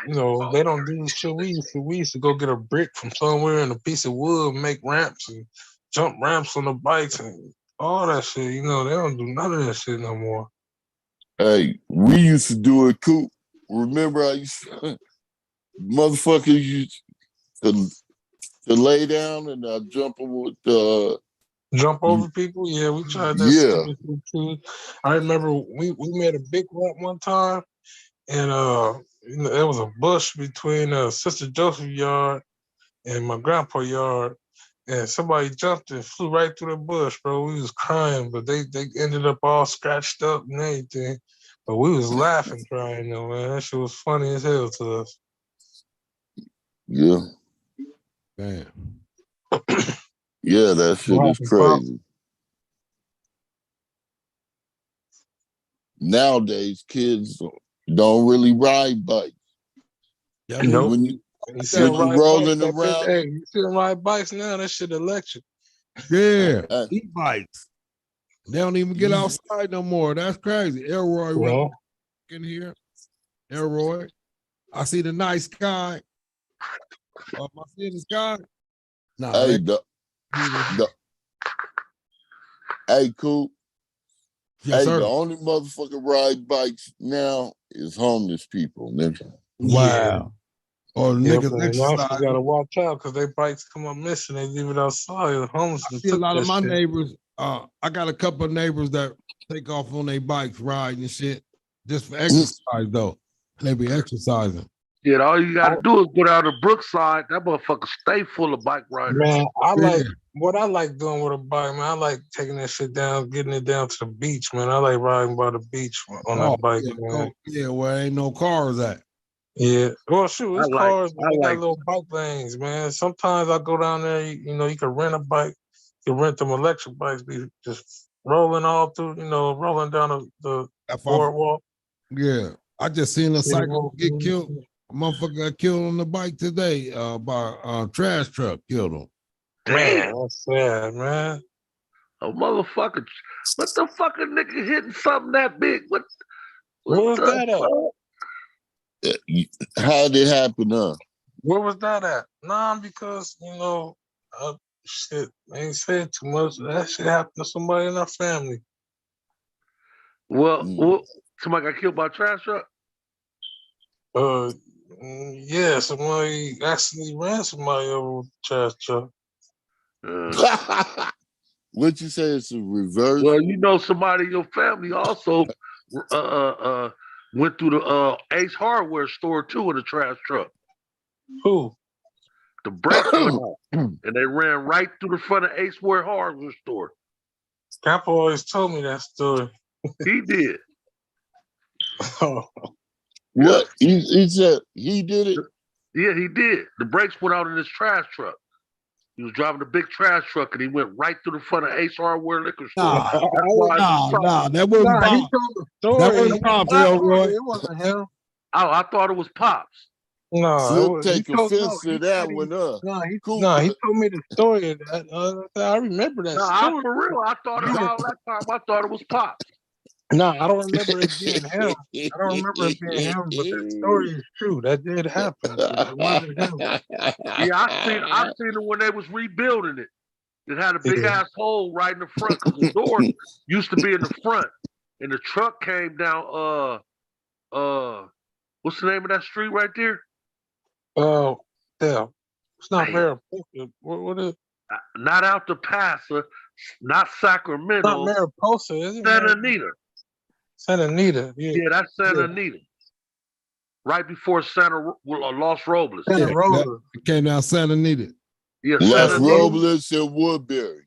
you know, they don't do the shit we used to. We used to go get a brick from somewhere and a piece of wood, make ramps and jump ramps on the bikes and all that shit. You know, they don't do none of that shit no more. Hey, we used to do it, Coop. Remember, I used to, motherfuckers used to lay down and jump with Jump over people? Yeah, we tried that yeah. stupid shit too. I remember we made a big ramp one time, and you know, there was a bush between Sister Joseph's yard and my grandpa's yard, and somebody jumped and flew right through the bush, bro. We was crying, but they ended up all scratched up and everything. But we was laughing, crying though, man. That shit was funny as hell to us. Yeah. Damn. Yeah, that shit is crazy. Nowadays, kids don't really ride bikes. Yeah, Nope. When you rolling around, hey, you see them ride bikes now? That shit electric. Yeah, e-bikes. They don't even get outside no more. That's crazy. Elroy in here. Elroy. I see the night sky. Am I seeing the sky? No. Hey, Coop. Yes, sir. The only motherfucker ride bikes now is homeless people, nigga. Wow. Or niggas Now exercise. you gotta watch out because they bikes come up missing. They leave it outside. The homeless I see a lot of my neighbors. I got a couple of neighbors that take off on their bikes, riding and shit, just for exercise though. They be exercising. Yeah, all you gotta do is go down to Brookside. That motherfucker stay full of bike riders. Man, what I like doing with a bike, man. I like taking that shit down, getting it down to the beach, man. I like riding by the beach on that bike, man. Where ain't no cars at. Yeah. Well, shoot, it's cars, but they got little bike lanes, man. Sometimes I go down there, you know, you can rent a bike, you can rent them electric bikes, be just rolling all through, you know, rolling down the boardwalk. Yeah. I just seen a cycle get killed. A motherfucker got killed on the bike today by a trash truck killed him. Man, that's sad, man. A motherfucker. What the fucking nigga hitting something that big? What was that at? How'd it happen, huh? Where was that at? Nah, because, you know, shit, I ain't said too much. That shit happened to somebody in our family. Well, somebody got killed by a trash truck? Yeah, somebody actually ran somebody over with a trash truck. What'd you say? It's a reverse? Well, you know, somebody in your family also went through the Ace Hardware store too in a trash truck. Who? The brakes went off, and they ran right through the front of Ace Hardware store. Papa always told me that story. He did. What? He said he did it? Yeah, he did. The brakes went out in his trash truck. He was driving a big trash truck and he went right through the front of Ace Hardware liquor store. That wasn't Pops. He told the story. That wasn't Pops, Elroy. It wasn't him. Oh, I thought it was Pops. No, take offense to that one, he told me the story of that. I remember that story. For real, I thought it was Pops. No, I don't remember it being him. I don't remember it being him, but the story is true. That did happen. It wasn't him. Yeah, I seen it when they was rebuilding it. It had a big ass hole right in the front because the door used to be in the front, and the truck came down. What's the name of that street right there? Oh, yeah. It's not Mariposa. What is? Not out the Paso, not Sacramento. Not Mariposa, is it? Santa Anita. Santa Anita. Yeah, that's Santa Anita. Right before Los Robles. Santa Robles. It came down Santa Anita. Yeah, Los Robles and Woodbury.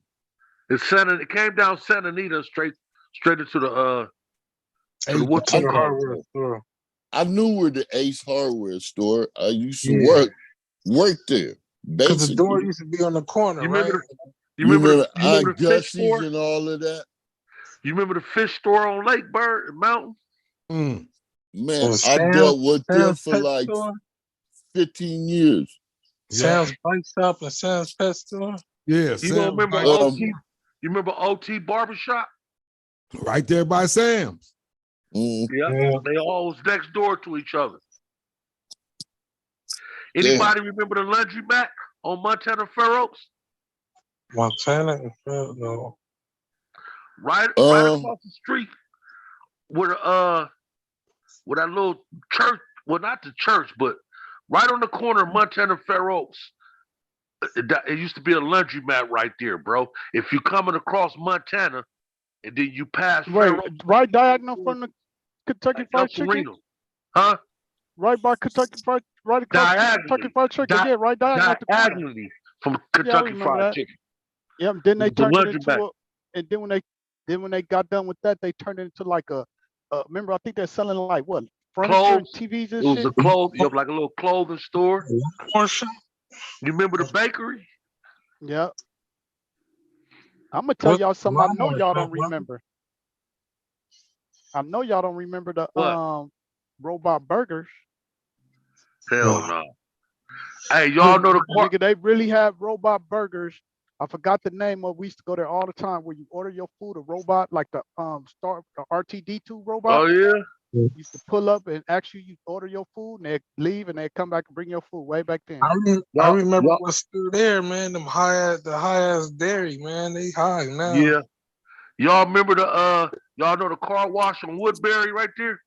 It came down Santa Anita straight straight into the Hey, what To you the call it? hardware store. I knew where the Ace Hardware store. I used to Yeah. work there. Cause the door Basically, used to be on the corner, You right? remember you remember you remember Aunt the fish Gussie's store? and all of that. You remember the fish store on Lake Bird and Mountain? mm, Man, Or I dealt with them Sam's for pet like store, 15 years. yeah, Sam's bike shop, and Sam's pet store. yeah. You don't Sam's remember right, OT? You remember OT Barbershop? right there by Sam's. Mm, Yeah. Yeah. They all was next door to each other. damn. Anybody remember the laundromat on Montana Fair Oaks? Montana and no. Right Um, across the street where where that little church, well not the church, but right on the corner of Montana Fair Oaks. It used to be a laundromat right there, bro. If you're coming across Montana and then you pass Wait, Fair Oaks, right diagonal from the Kentucky like Fried El Chicken? Sereno, huh? Right by Kentucky Fried, right across from Kentucky Diagonally, Fried Chicken. Yeah, right diagonal at the corner. diagonally from Yeah, I Kentucky remember Fried that. Chicken. Yep. Then they The turned it laundromat. into a, and then when they got done with that, they turned it into like a remember, I think they're selling like what, furniture, Clothes. TVs and It was shit. a clothes, you have like a little clothing store. Or shop. You remember the bakery? Yeah. I'm gonna tell What y'all something I know Walmart y'all shop, don't brother? remember. I know y'all don't remember the What? robot burgers. Hell No. no. Hey, y'all know the Nigga, they really have robot burgers. I forgot the name of. We used to go there all the time. Where you order your food, a robot like the RTD2 robot Oh yeah. used to pull up and ask you order your food, and they leave and they come back and bring your food way back then. I Y'all, remember y'all, what's still there, man. The high ass dairy, man. They high now. yeah. Y'all remember the y'all know the car wash on Woodbury right there?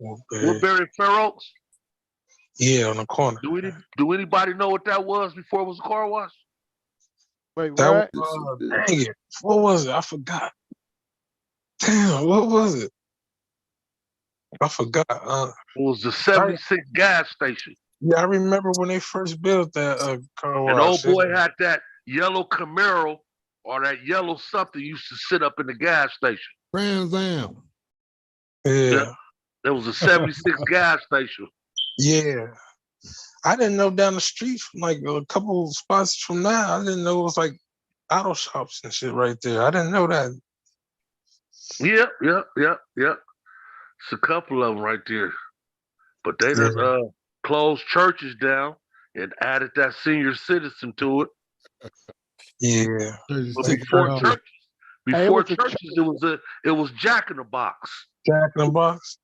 Okay. Woodbury Fair Oaks? Yeah, on the corner. Do anybody know what that was before it was a car wash? Wait, That where was at? dang it. What was it? I forgot. Damn, what was it? I forgot. It was the 76 gas station. Yeah, I remember when they first built that car And wash. old boy had that yellow Camaro or that yellow something used to sit up in the gas station. Trans Am. Yeah, There was a 76 gas station. yeah. I didn't know down the street from like a couple spots from that. I didn't know it was like auto shops and shit right there. I didn't know that. Yep. It's a couple of them right there. But they Yeah. done closed churches down and added that senior citizen to it. Yeah. But Take before it churches, Hey, it was a it was Jack in the Box. Jack in the Box.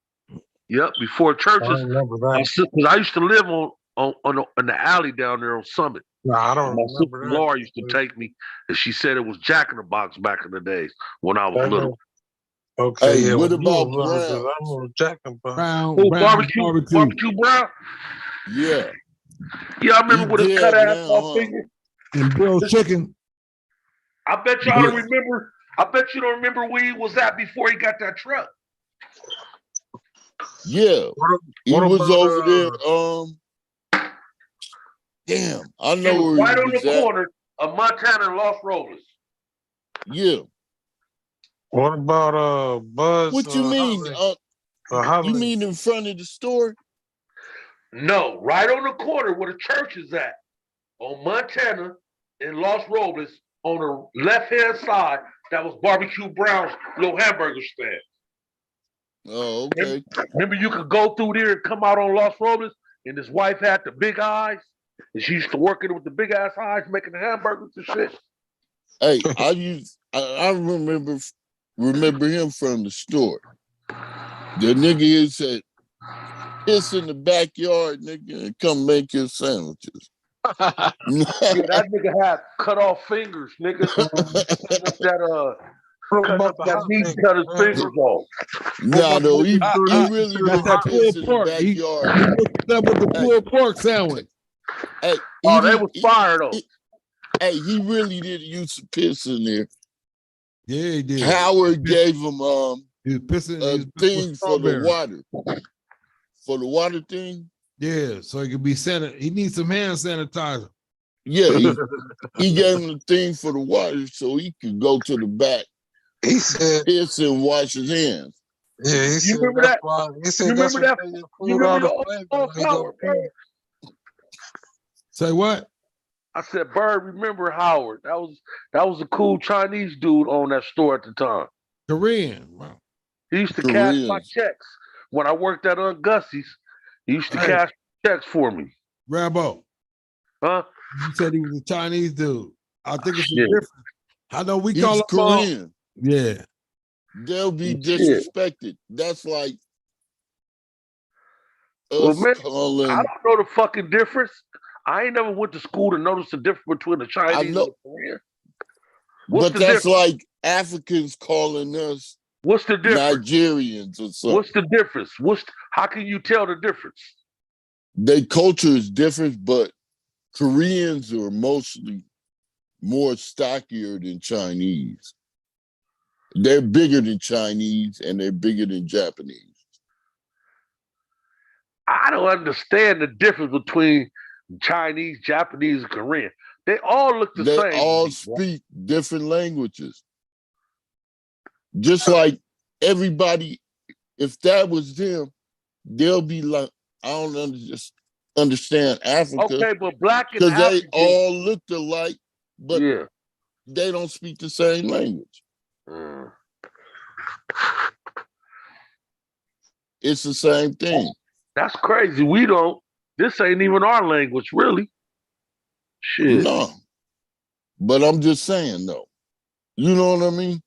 Yep, before I churches. remember that. Because I used to live in the alley down there on Summit. No, I And don't my sister remember that. Laura used to take me, and she said it was Jack in the Box back in the days when I was little. Okay, Hey, yeah. what Well, you about remember this. Brown? I remember Jack in the Box. Brown Oh, barbecue. barbecue Brown. Yeah, Yeah, I he remember with a cut dead ass now, off huh? finger. And Bill's Chicken. I bet y'all don't remember. I bet you don't remember where he was at before he got that truck. Yeah, he What was about over there. Damn, I He know was where he right on was the at. corner of Montana and Los Robles. Yeah. what about Buzz? What you mean? You Holiday? mean in front of the store? No, right on the corner where the church is at, on Montana and Los Robles, on the left-hand side, that was Barbecue Brown's little hamburger stand. Oh, okay. Remember you could go through there and come out on Los Robles, and his wife had the big eyes, and she used to work it with the big ass eyes, making the hamburgers and shit. Hey, I remember him from the store. The nigga said, piss in the backyard, nigga, and come make your sandwiches. Yeah, that nigga had cut off fingers, nigga. Cut up that meat, cut his fingers off. Nah, though, he That's really that didn't piss pulled in the pork. He backyard. hooked up with the pulled pork sandwich. Hey, Oh, they was fire though. Hey, he really didn't use to piss in there. Yeah, he did. Howard gave him He was pissing. a thing for the water. For the water thing? Yeah, so he could be he needs some hand sanitizer. Yeah, he gave him the thing for the water so he could go to the back He said, piss and wash his hands. yeah, he You said remember that's that? why. He You said that's remember what that? made your You food all remember the the flavor old when he go Howard, pee. Bird? Say what? I said, Bird, remember Howard? That was a cool Chinese dude on that store at the time. Korean. Wow. He used to cash my Koreans. checks when I worked at Gussie's. He used to Hey. cash checks for me. Rambo, Huh? you said he was a Chinese dude. I think it's a Shit. difference. I know we He's call him Korean. Yeah. They'll be Shit. disrespected. That's like Well, us man, I calling. don't know the fucking difference. I ain't never went to school to notice the difference between a I Chinese know, and a Korean. What's but the that's difference? like Africans calling us What's the difference? Nigerians or something. What's the difference? How can you tell the difference? Their culture is different, but Koreans are mostly more stockier than Chinese. They're bigger than Chinese and they're bigger than Japanese. I don't understand the difference between Chinese, Japanese, and Korean. They all look the They same. all to me, bro. speak different languages. Just like everybody, if that was them, they'll be like, I don't understand Africa Okay, but black and because they African, all look alike, but yeah. they don't speak the same language. Mm. It's the same thing. That's crazy. We don't. This ain't even our language, really. Shit. No. But I'm just saying though. You know what I mean?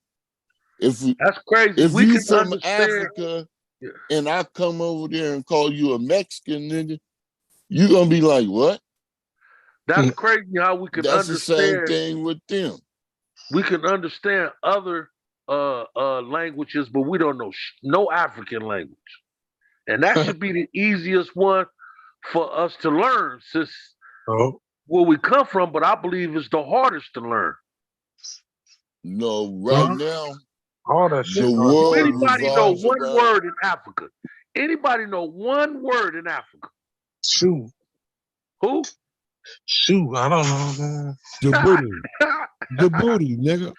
If That's crazy. if We you can from understand. Africa Yeah. and I come over there and call you a Mexican nigga, you gonna be like, what? That's crazy how we can That's the same understand. thing with them. We can understand other languages, but we don't know no African language. And that should be the easiest one for us to learn since Oh, where we come from, but I believe it's the hardest to learn. No, right Huh? now, all that the shit. Do world anybody know revolves one around. word in Africa? Anybody know one word in Africa? Shoot, Who? shoot, I don't know, man. Djibouti. Djibouti, nigga.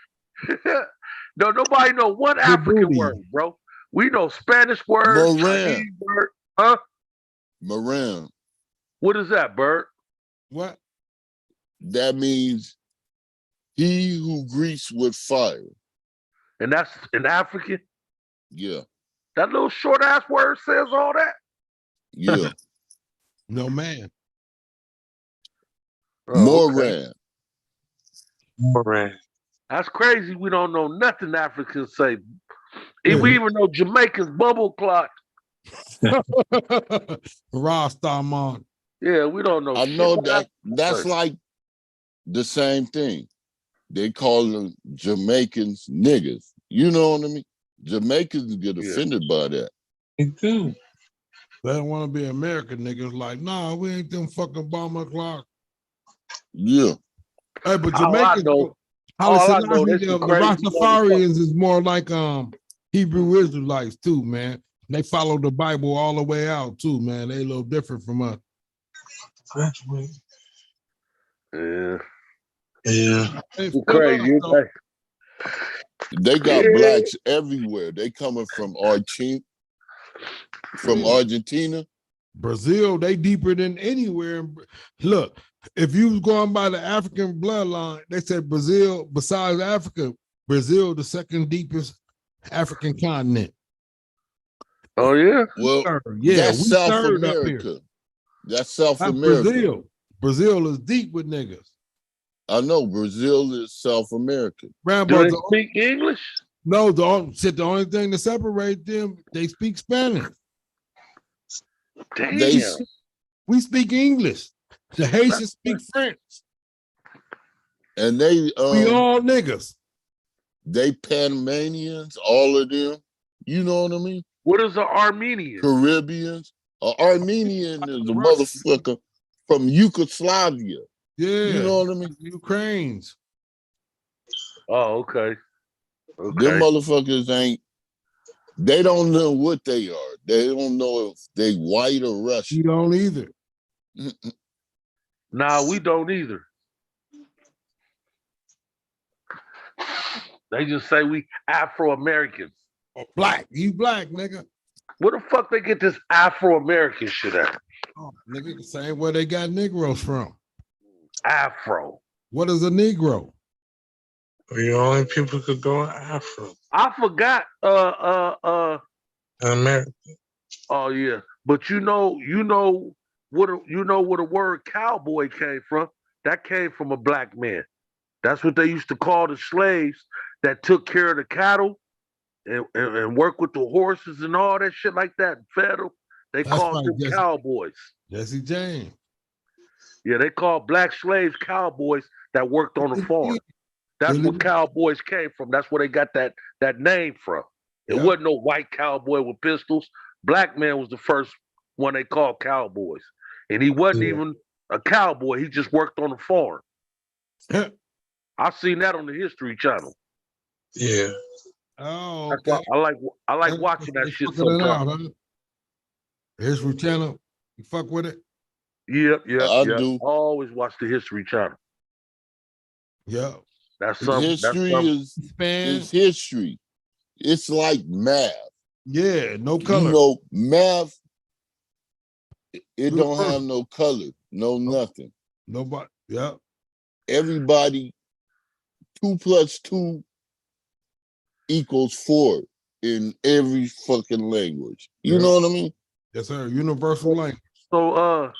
No, nobody know one African Djibouti. word, bro. We know Spanish word, Moran. Chinese word. Huh? Moran. What is that, Bert? What? That means he who greets with fire. And that's in African? Yeah, That little short ass word says all that? yeah. No man. Oh, okay. Moran. Moran. That's crazy. We don't know nothing Africans say. Yeah. We even know Jamaicans bubble clock. Rastaman. Yeah, we don't know I shit. know what that Africans that's say. like the same thing. They call them Jamaicans niggas. You know what I mean? Jamaicans get Yeah. offended by that. Me too. They don't want to be American niggas. Like, nah, we ain't them fucking bomber clock. Yeah. Hey, but All I Jamaicans, know, Haile all I know, Selassie, they some the crazy Rastafarians is more like Hebrew Israelites too, man. They follow the Bible all the way out too, man. They a little different from us. Yeah, Yeah. They you feel crazy. us, You though. crazy. They got Yeah. blacks everywhere. They coming from Argentina. Brazil, they deeper than anywhere. Look, if you was going by the African bloodline, they said Brazil, besides Africa, Brazil, the second deepest African continent. Oh yeah. Well, Yeah, that's we South third up here. America. That's South That's America. Brazil. Brazil is deep with niggas. I know Brazil is South America. Do they speak English? No, the only thing that separates them, they speak Spanish. Damn. We speak English. The Haitians speak French. And they We all niggas. They Panamanians, all of them. You know what I mean? What is an Armenian? Caribbeans. An Armenian is a motherfucker from Yugoslavia. Yeah. You know what I mean? Ukrainians. Oh, okay. Them motherfuckers they don't know what they are. They don't know if they white or Russian. You don't either. Nah, we don't either. They just say we Afro-Americans. Black, you black, nigga. Where the fuck they get this Afro-American shit at? Oh, nigga, the same way they got Negroes from. Afro. What is a Negro? The only people could go Afro I forgot. in America. Oh yeah, but you know where the word cowboy came from. That came from a black man. That's what they used to call the slaves that took care of the cattle and worked with the horses and all that shit like that. Fed them. They That's called right, them Jesse. cowboys. Jesse James. Yeah, they called black slaves cowboys that worked on the farm. That's where cowboys came from. That's where they got that name from. It Yep. wasn't no white cowboy with pistols. Black man was the first one they called cowboys. And he wasn't Yeah. even a cowboy. He just worked on the farm. I seen that on the History Channel. Yeah. Oh, That's okay. why I like watching that They shit fucking it out, sometimes. huh? History Channel, you fuck with it? Yep. I do. I always watch the History Channel. Yeah. That's something. History Span. is history. It's like math. Yeah, no color. You know, math, it don't Universal. have no color, no nothing. Nobody. Yeah. Everybody, 2 + 2 = 4 in every fucking language. You know what I mean? Yes, sir. Universal language. So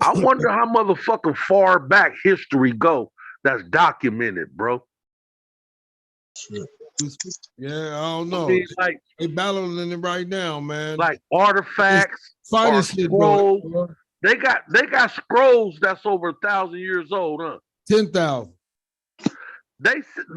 I wonder how motherfucking far back history go that's documented, bro. Yeah, I don't know. I mean, like They battling it right now, man. like artifacts, Fighting or shit scrolls. going. They got scrolls that's over 1,000 years old, huh? 10,000.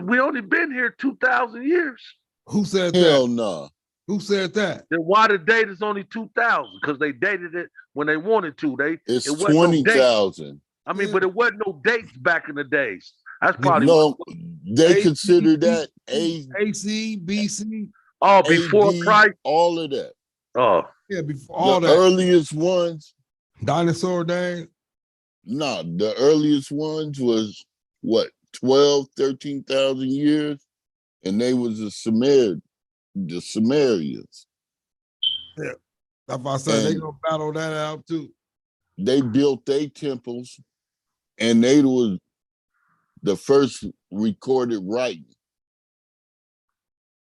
We only been here 2,000 years. Who said Hell that? no. Who said that? Then why the date is only 2,000? Because they dated it when they wanted to. It's it wasn't no dates. 20,000. I mean, but it wasn't no dates back in the days. That's Yeah. probably No, they AC, consider that AC, BC. before AD, Christ. all of that. Oh, Yeah, before all The that. earliest ones, Dinosaur days. no, the earliest ones was what, 12, 13,000 years? And they was the Sumerians. Yeah. That's why I said they And gonna battle that out too. they built their temples, and they was the first recorded writing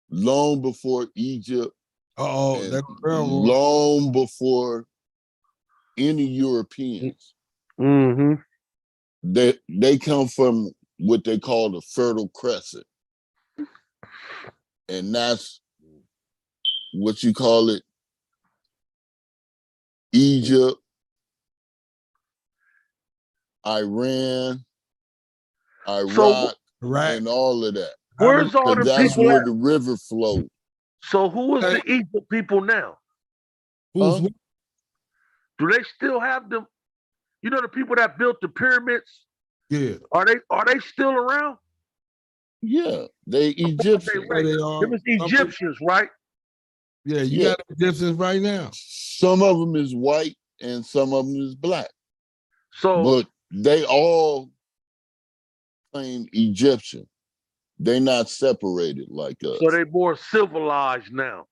long before Egypt Oh, and that's railroad. long before any Europeans. mm-hmm. They come from what they call the Fertile Crescent. And that's what you call it, Egypt, Iran, Iraq, Right. and all of that. Where's all the Because that's people where at? the river flowed. So who is the Egypt people now? Who's Huh? Do they still have them? You know the people that built the pyramids? yeah. Are they still around? Yeah, they Egyptians. Where they are. It was Egyptians, right? Yeah, you Yeah. got Egyptians right now. Some of them is white and some of them is black. So But they all claim Egyptian. They not separated like us. so they more civilized now.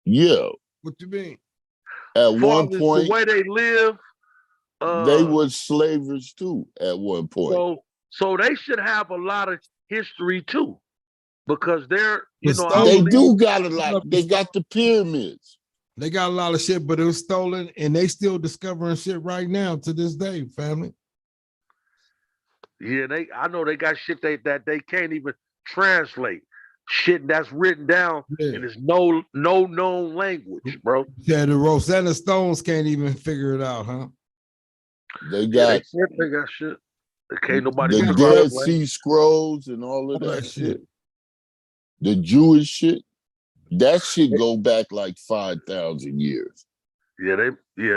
Yeah. What you mean? At Far one as point, the way they live, they were slavers too at one point. so they should have a lot of history too, because they're The I They stolen- believe- do got a lot. They got the pyramids. They got a lot of shit, but it was stolen, and they still discovering shit right now to this day, family. Yeah, I know they got shit that they can't even translate. Shit that's written down Yeah. and there's no known language, bro. Yeah, the Rosetta Stones can't even figure it out, huh? They Yeah, got they got shit. Can't nobody the figure Dead out Sea Scrolls and all of All that that shit. shit. The Jewish shit. That shit go back like 5,000 years. Yeah,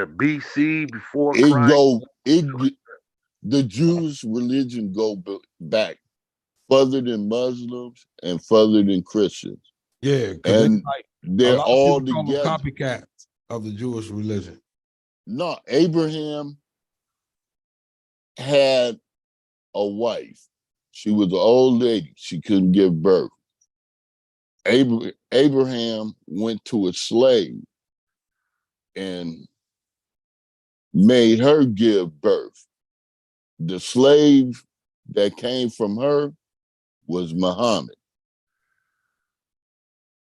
BC before Christ. The Jewish religion go back further than Muslims and further than Christians. Yeah, And they're all people call them together. copycats of the Jewish religion. No, Abraham had a wife. She was an old lady. She couldn't give birth. Abraham went to a slave and made her give birth. The slave that came from her was Muhammad.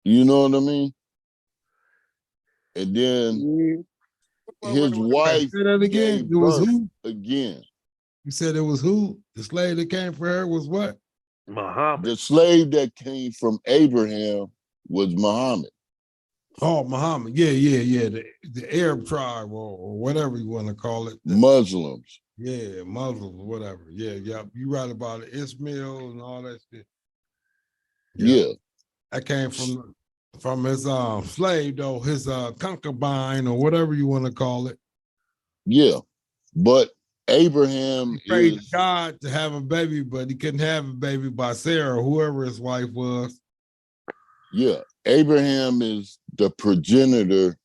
You know what I mean? And then his wife Say that again. gave It was birth who? again. You said it was who? The slave that came for her was what? Muhammad. The slave that came from Abraham was Muhammad. Oh, Muhammad. Yeah. The Arab tribe or whatever you want to call it. Muslims. Yeah, Muslims, whatever. Yeah. You right about it. Ishmael and all that shit. Yeah. That came from his slave though, his concubine or whatever you want to call it. Yeah. But Abraham He prayed is to God to have a baby, but he couldn't have a baby by Sarah, whoever his wife was. yeah. Abraham is the progenitor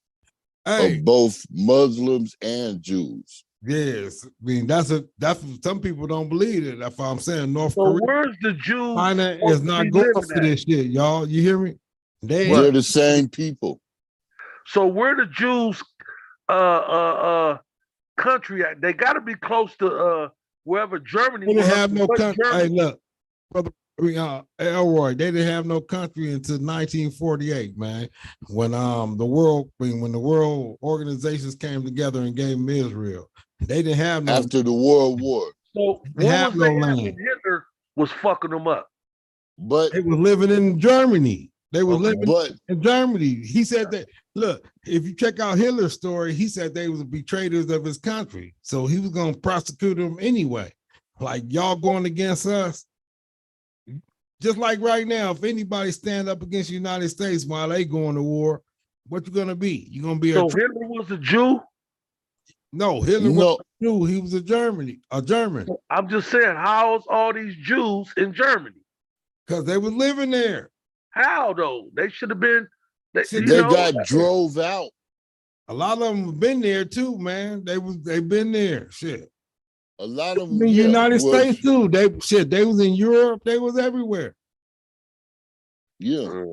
of both Muslims and Jews. Yes, I mean that's some people don't believe it. That's why I'm saying North So Korea, where's the Jews China is supposed to not be going living for at? this shit, y'all. You hear me? They're the same people. So where the Jews country at? They gotta be close to wherever Germany They was. didn't have no What country. Hey, Germany? look, brother, Elroy, they didn't have no country until 1948, man. When the world organizations came together and gave them Israel, they didn't have no. After the World War. So They what have was no they at land. when Hitler was fucking them up? But they was living in Germany. They was living but in Germany. He said that, look, if you check out Hitler's story, he said they was betrayers of his country. So he was going to prosecute them anyway. Like, y'all going against us. Just like right now, if anybody stand up against the United States while they going to war, what you going to be? You're going to be So Hitler was a Jew? No, Hitler wasn't a Jew. He was a German. I'm just saying, how's all these Jews in Germany? Because they was living there. How though? They should have been. They got drove out. A lot of them have been there too, man. They've been there. Shit. A lot of them in the United States too. They was in Europe. They was everywhere. Yeah.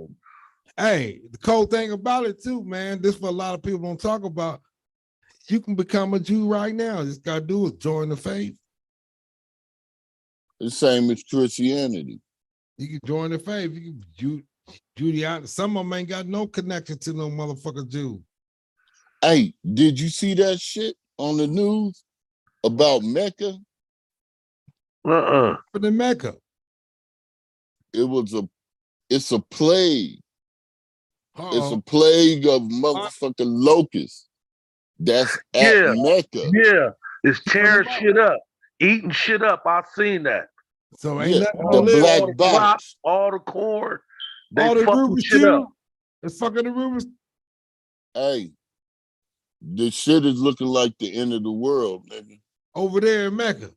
Hey, the cool thing about it too, man. This what a lot of people don't talk about. You can become a Jew right now. Just gotta do is join the faith. The same as Christianity. You can join the faith. You can Judaism. Some of them ain't got no connection to no motherfucker Jew. Hey, did you see that shit on the news about Mecca? For the Mecca. It's a plague. It's a plague of motherfucking locusts. That's at Mecca. Yeah, it's tearing shit up, eating shit up. I seen that. So ain't nothing all the the crops, all the corn, they fucking shit up. It's fucking the rumors. Hey, the shit is looking like the end of the world, nigga. Over there in Mecca.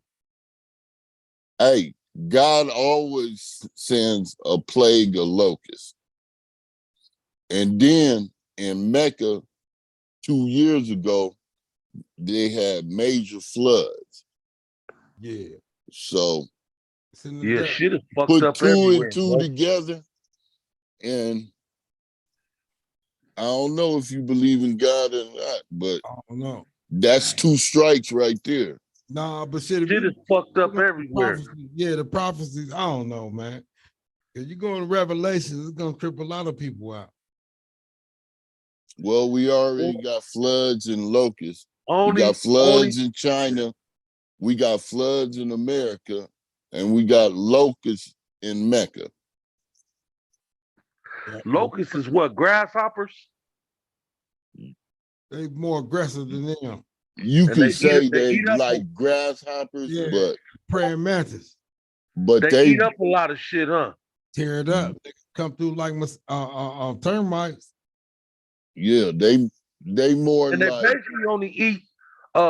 Hey, God always sends a plague of locusts. And then in Mecca, 2 years ago, they had major floods. Yeah. So yeah, shit is fucked put up two everywhere, and two together, and I don't know if you believe in God or not, but I don't know. That's 2 strikes right there. Nah, but shit is fucked up everywhere. The prophecies, I don't know, man. If you go in Revelations, it's gonna trip a lot of people out. Well, we already got floods and locusts. We got floods in China. We got floods in America. And we got locusts in Mecca. Locusts is what? Grasshoppers? They more aggressive than them. You can say they like grasshoppers, but praying mantis. But they eat up a lot of shit, huh? Tear it up. They come through like termites. Yeah, they more and they like basically only eat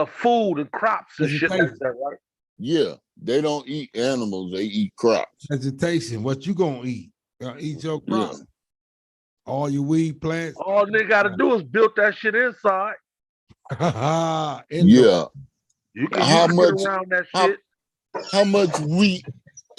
food and crops and shit like that, right? Yeah, they don't eat animals, they eat crops. Vegetation, what you gonna eat? Eat your crops. Yeah. All your weed plants. All they gotta do is build that shit inside. Yeah. You can get around that shit. How much wheat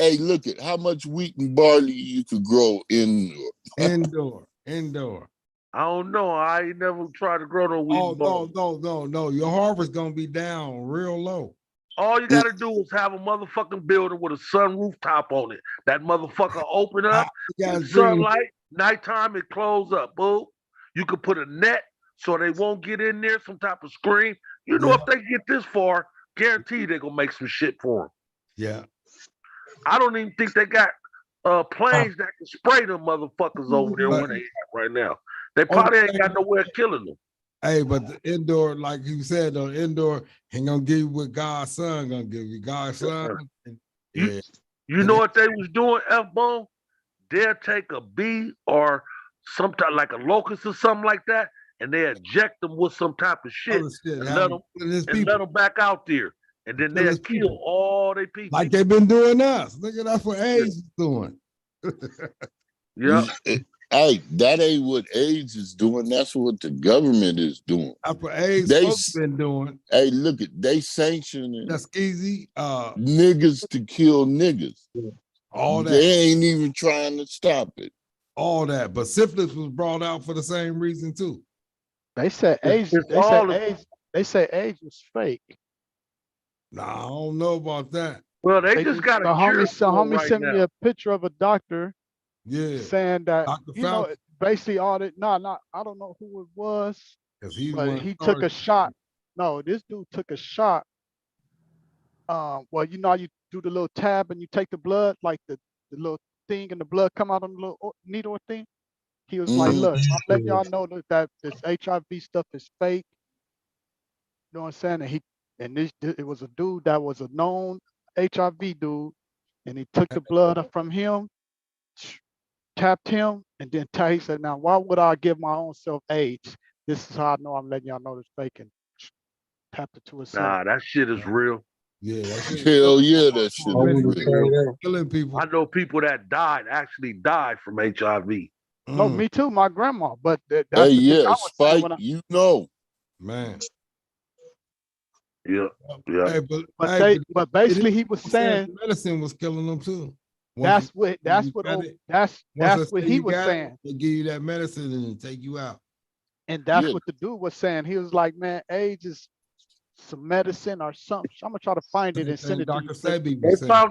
Hey, look at how much wheat and barley you could grow indoor. Indoor. I don't know. I ain't never tried to grow no wheat Oh, and barley. no. Your harvest gonna be down real low. All you gotta do is have a motherfucking building with a sun rooftop on it. That motherfucker open up, You get guys bring sunlight, nighttime it close up, boo. You could put a net so they won't get in there, some type of screen. You know, Yeah. if they get this far, guarantee they gonna make some shit for them. Yeah. I don't even think they got planes that can spray them motherfuckers over there where they at right now. They probably ain't got nowhere killing them. Hey, but the indoor, like you said, the indoor ain't gonna give you what God's son gonna give you. God's son. You know what they was doing, F-Bone? They'll take a bee or some type like a locust or something like that, and they inject them with some type of shit, and let them back out there, and then they'll kill all their people. Like they've been doing us. Look at that's what AIDS is doing. Yeah. Hey, that ain't what AIDS is doing. That's what the government is doing. That's what AIDS been doing. Hey, look at they sanctioning that's easy. Niggas to kill niggas. All that. They ain't even trying to stop it. All that. But syphilis was brought out for the same reason too. They said AIDS. They say AIDS was fake. Nah, I don't know about that. Well, they just got a cure for homie right sent now. me a picture of a doctor. Yeah. Saying that Dr. you know basically all that. I don't know who it was. But he took a shot. No, this dude took a shot. Well, you know how you do the little tab and you take the blood, like the little thing and the blood come out on the little needle thing. He was like, look, I'm letting y'all know that this HIV stuff is fake. You know what I'm saying? And it was a dude that was a known HIV dude, and he took the blood from him, tapped him, and then he said, now, why would I give my own self AIDS? This is how I know I'm letting y'all know it's fake, and tapped it to himself. Nah, that shit is real. Yeah, hell yeah, that shit is real. Killing people. I know people that actually died from HIV. No, me too, my grandma. But that's hey, the thing I yeah, was Spike, saying you know. Man. Yeah. Hey, but basically he was saying medicine was killing them too. That's what he was saying. They give you that medicine and take you out. And that's what the dude was saying. He was like, man, AIDS is some medicine or something. I'm gonna try to find it and send it to you.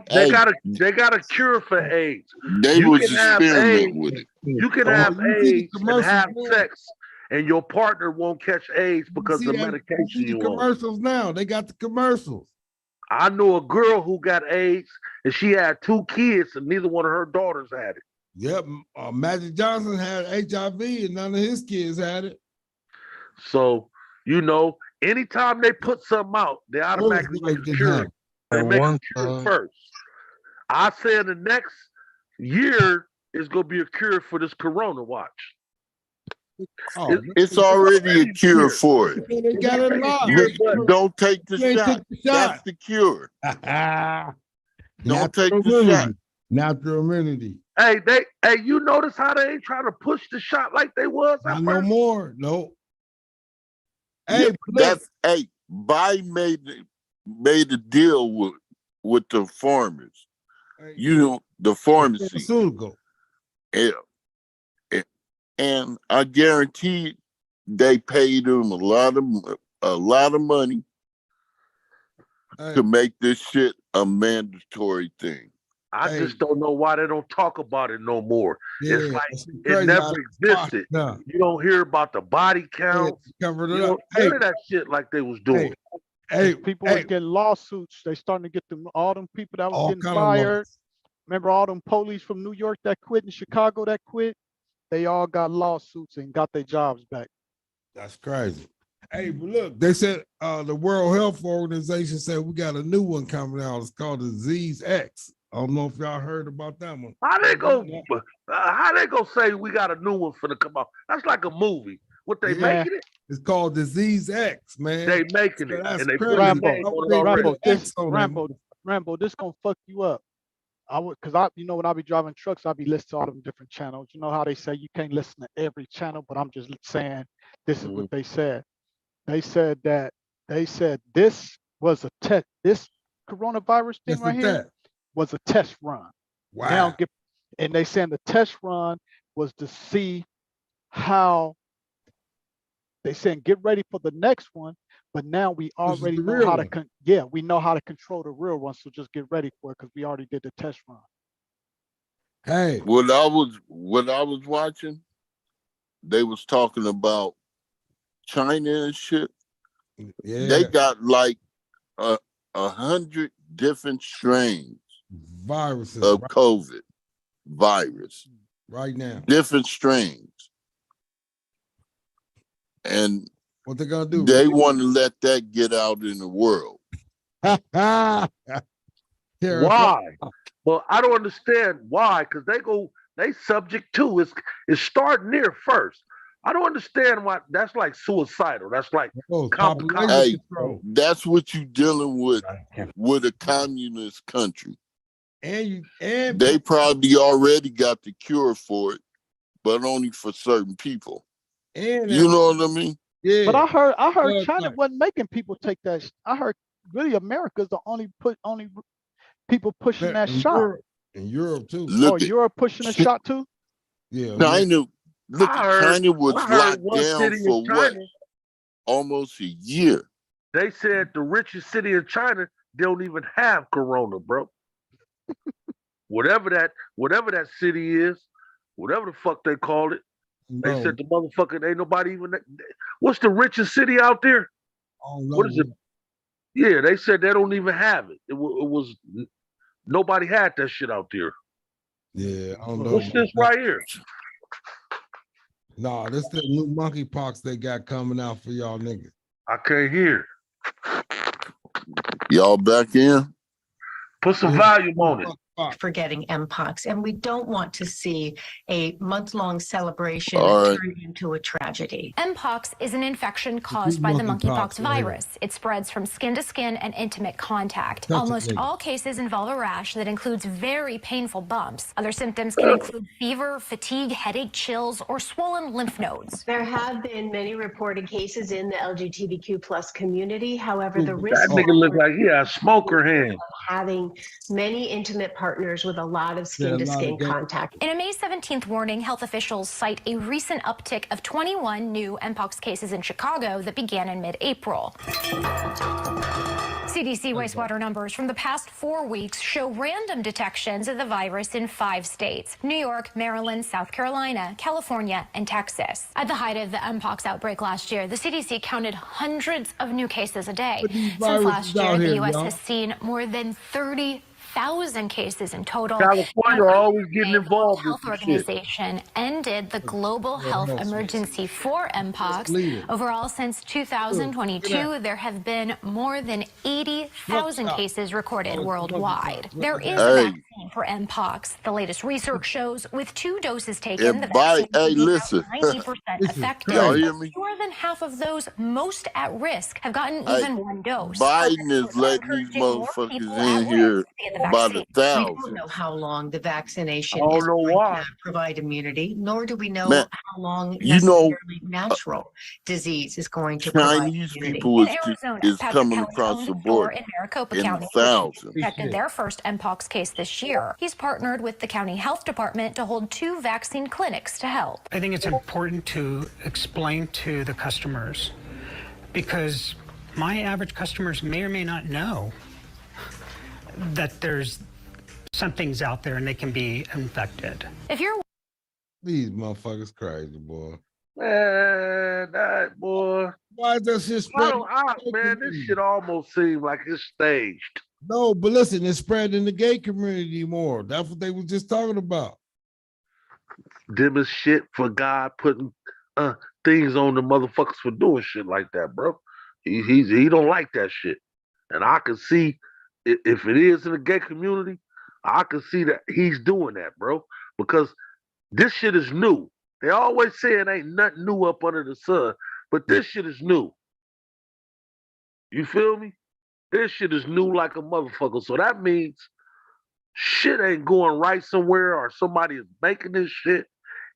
They got a cure for AIDS. They was experimenting with it. You can have AIDS and have sex, and your partner won't catch AIDS because of medication you want. Commercials now. They got the commercials. I know a girl who got AIDS, and she had 2 kids, and neither one of her daughters had it. Yep, Magic Johnson had HIV, and none of his kids had it. So, you know, anytime they put something out, they automatically make a cure. They make a cure first. I say in the next year is going to be a cure for this corona watch. It's already a cure for it. They got it live. Don't take the shot. That's the cure. Don't take the shot. Natural immunity. Hey, you notice how they ain't trying to push the shot like they was? Not no more. No. Hey, Biden made a deal with the farmers. You know, the pharmacy. Pharmaceutical. Yeah. And I guarantee they paid them a lot of money to make this shit a mandatory thing. I just don't know why they don't talk about it no more. It's like it never existed. You don't hear about the body counts. You don't hear that shit like they was doing. People was getting lawsuits. They starting to get all them people that was getting fired. Remember all them police from New York that quit in Chicago that quit? They all got lawsuits and got their jobs back. That's crazy. Hey, but look, they said the World Health Organization said we got a new one coming out. It's called Disease X. I don't know if y'all heard about that one. How they go say we got a new one for to come out? That's like a movie. What they making it? It's called Disease X, man. They making it. That's And they Rambo, this gonna fuck you up. You know, when I be driving trucks, I be listening to all them different channels. You know how they say you can't listen to every channel, but I'm just saying this is what they said. They said this was a test. This coronavirus thing right here was a test run. Wow. And they saying the test run was to see how they saying get ready for the next one, but now we already the know real how to one. we know how to control the real one. So just get ready for it because we already did the test run. Hey, What I was watching, they was talking about China and shit. yeah, They got like 100 different strains viruses of COVID virus, right now. different strains, and What they gonna do? they want to let that get out in the world. Why? Well, I don't understand why, because they subject to it's starting there first. I don't understand why that's like suicidal. That's like population Hey, control. that's what you dealing with a communist country. And They probably already got the cure for it, but only for certain people. and You know what I mean? yeah. But I heard Yeah, China like- wasn't making people take that. I heard really America's the only people pushing that in shot. Europe, in Europe too. Look at Europe pushing a shot too? Yeah, China. Look, I heard- China was I heard locked one down city in for what? China- Almost a year. They said the richest city in China, they don't even have corona, bro. whatever that city is, whatever the fuck they called it. They No. said the motherfucker ain't nobody even. What's the richest city out there? Oh, no, What is it? Yeah, they said they don't even have it. It was nobody had that shit out there. Yeah, I don't know. What's this right here? Nah, this the new monkeypox they got coming out for y'all niggas. I can't hear. Y'all back in? Put some volume on it. For getting mpox, and we don't want to see a month-long celebration All right. turn into a tragedy. Mpox is an infection caused by the monkeypox virus. It spreads from skin to skin and intimate contact. Almost all cases involve a rash that includes very painful bumps. Other symptoms can include fever, fatigue, headache, chills, or swollen lymph nodes. There have been many reported cases in the LGBTQ plus community. However, the That risk nigga look like he had a smoker hand. having many intimate partners with a lot of skin-to-skin contact. In a May 17th warning, health officials cite a recent uptick of 21 new mpox cases in Chicago that began in mid-April. CDC wastewater numbers from the past 4 weeks show random detections of the virus in 5 states: New York, Maryland, South Carolina, California, and Texas. At the height of the mpox outbreak last year, the CDC counted hundreds of new cases a day. Since last year, the U.S. has seen more than 30,000 cases in total. California always getting The World involved Health with this shit. Organization ended the global health emergency for mpox. Overall, since 2022, there have been more than 80,000 cases recorded worldwide. There is a vaccine for mpox. The latest research shows with 2 doses taken, the vaccine is about 90% effective. Y'all hear me? More than half of those most at risk have gotten even 1 dose. Biden is letting these motherfuckers in here by the We thousands. don't know how long the vaccination I don't is know going why. to provide immunity, nor do we know Man, how long you know, necessarily natural disease is going to provide Chinese immunity. people In Arizona, is Patrick coming Kelly's across owned the a store border in Maricopa in County thousands. detected their first mpox case this year. He's partnered with the county health department to hold 2 vaccine clinics to help. I think it's important to explain to the customers, because my average customers may or may not know that there's something's out there and they can be infected. If you're These motherfuckers crazy, boy. Man, that boy. Why is that shit spreading? Man, this shit almost seems like it's staged. No, but listen, it's spreading in the gay community more. That's what they were just talking about. Them is shit for God putting things on the motherfuckers for doing shit like that, bro. He don't like that shit. And I can see if it is in the gay community, I can see that he's doing that, bro. Because this shit is new. They always say it ain't nothing new up under the sun, but this shit is new. You feel me? This shit is new like a motherfucker. So that means shit ain't going right somewhere, or somebody is making this shit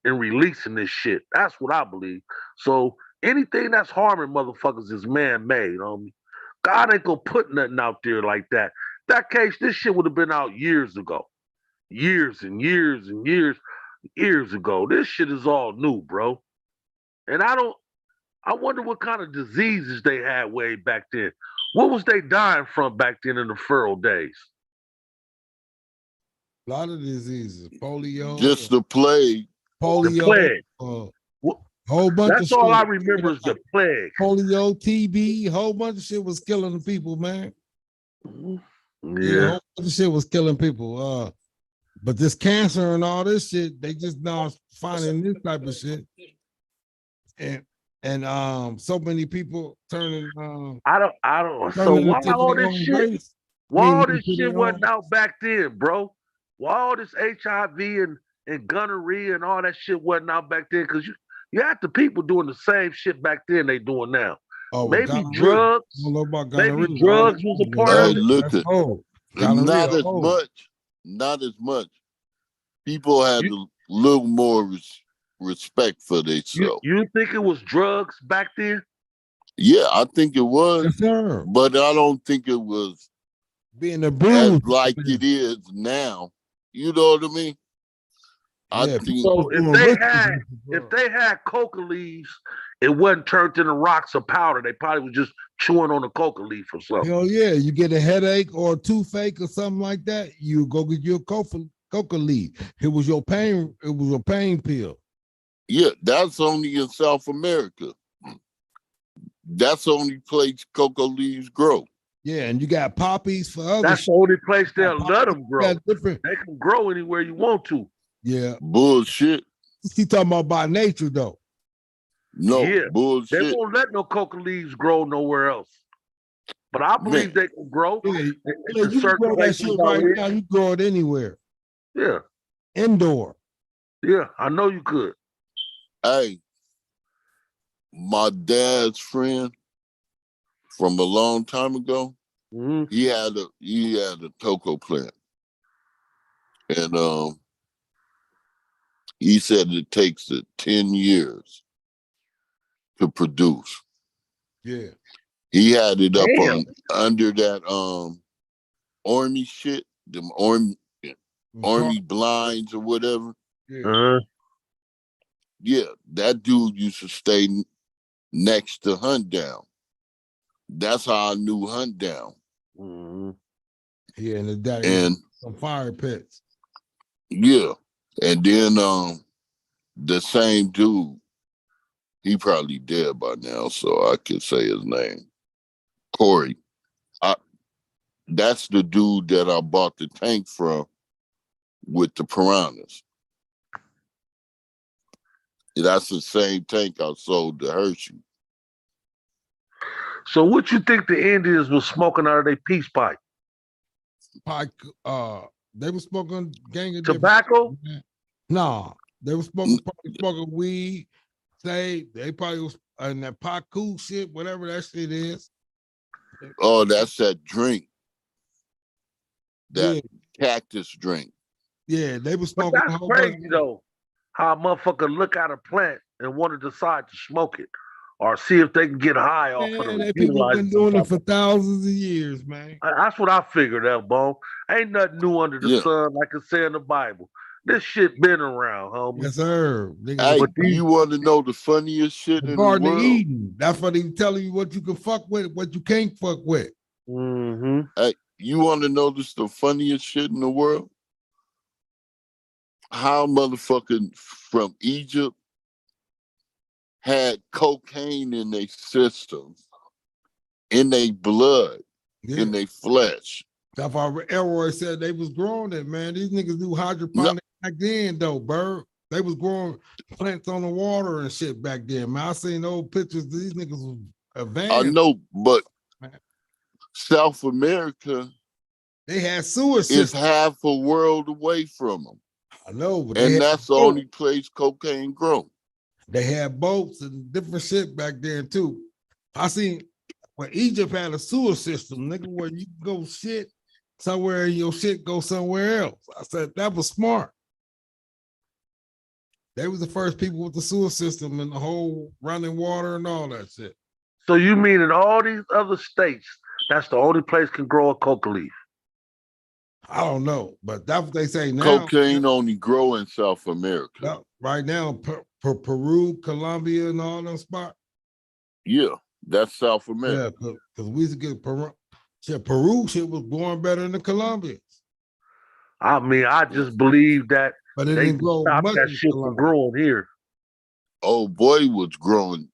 and releasing this shit. That's what I believe. So anything that's harming motherfuckers is man-made, homie. God ain't gonna put nothing out there like that. That case, this shit would have been out years ago. Years and years and years ago. This shit is all new, bro. And I wonder what kind of diseases they had way back then. What was they dying from back then in the furrow days? A lot of diseases, polio, Just the plague. The polio, plague. whole bunch of That's shit. all I remember is the plague. Polio, TB, whole bunch of shit was killing the people, man. Yeah, Yeah. whole bunch of shit was killing people. But this cancer and all this shit, they just now finding this type of shit. And so many people turning I don't. So turning why into all their this own shit? race. Why all Meaning this to shit their wasn't own- out back then, bro? Why all this HIV and gonorrhea and all that shit wasn't out back then? Because you had the people doing the same shit back then they doing now. Oh, Maybe gonorrhea. drugs. I don't know about Maybe gonorrhea. drugs was a part Hey, of it. look That's at old. Gonorrhea, not as old. much. Not as much. People had a little more respect for themselves. You think it was drugs back then? Yeah, I think it was, Yes, sir. but I don't think it was Being as abused. like it is now. You know what I mean? I Yeah, think So doing if they had coca leaves, it wasn't turned into rocks or powder. They probably was just chewing on a coca leaf or something. hell yeah, you get a headache or a toothache or something like that, you go get you a coca leaf. It was your pain pill. yeah, that's only in South America. That's the only place cocoa leaves grow. Yeah, and you got poppies for other That's shit. the only place they'll let them grow. Got different. They can grow anywhere you want to. Yeah, Bullshit. he talking about by nature though. No, Yeah. They bullshit. won't let no coca leaves grow nowhere else. But I believe Man. they can grow Yeah, in you can certain grow that places shit out right here. now. You grow it anywhere, Yeah, indoor. yeah, I know you could. Hey, my dad's friend from a long time ago, Mhm. he had a cocoa plant. And he said it takes 10 years to produce. Yeah, He had it up Damn. on under that army shit, them army blinds or whatever. yeah. Uh-huh. Yeah, that dude used to stay next to Hunt Down. That's how I knew Hunt Down. Mhm. Yeah, and the daddy And some fire pits. yeah, and then the same dude, he probably dead by now, so I could say his name. Corey. That's the dude that I bought the tank from with the piranhas. That's the same tank I sold to Hershey. So what you think the Indians was smoking out of their peace pipe? Pike, they were smoking gang of Tobacco? Nah, they were smoking probably smoking weed. They probably was in that Paku shit, whatever that shit is. Oh, that's that drink. That Yeah. cactus drink. Yeah, they were But smoking a that's whole bunch. crazy though. How a motherfucker look at a plant and want to decide to smoke it or see if they can get high off of Man, it. they people been doing it for thousands of years, man. That's what I figured out, Bone. Ain't nothing new under the Yeah. sun, like it say in the Bible. This shit been around, homie. Yes, sir. Hey, you want to know the funniest shit The in the Garden of world? Eden. That's what he telling you what you can fuck with, what you can't fuck with. Mm-hmm. Hey, you want to know the funniest shit in the world? How motherfucking from Egypt had cocaine in their system, in their blood, in their flesh. That's why Elroy said they was growing it, man. These niggas do hydroponics back then, though, Bird. They was growing plants on the water and shit back then, man. I seen old pictures. These niggas was advanced. I know, but South America, they had sewer is systems. half a world away from them. I know, but And that's the only place cocaine grow. They had boats and different shit back then too. I seen when Egypt had a sewer system, nigga, where you can go shit somewhere and your shit go somewhere else. I said that was smart. They was the first people with the sewer system and the whole running water and all that shit. So you mean in all these other states, that's the only place can grow a coca leaf? I don't know, but that's what they say now. Cocaine only grow in South America. Now, right now, Peru, Colombia, and all them spots. Yeah, that's South America. Yeah, because we used to get Peru. Shit, Peru shit was growing better than the Colombians. I mean, I just believe that But it they didn't grow stop much that in shit from Colombia. growing here. Oh boy, was growing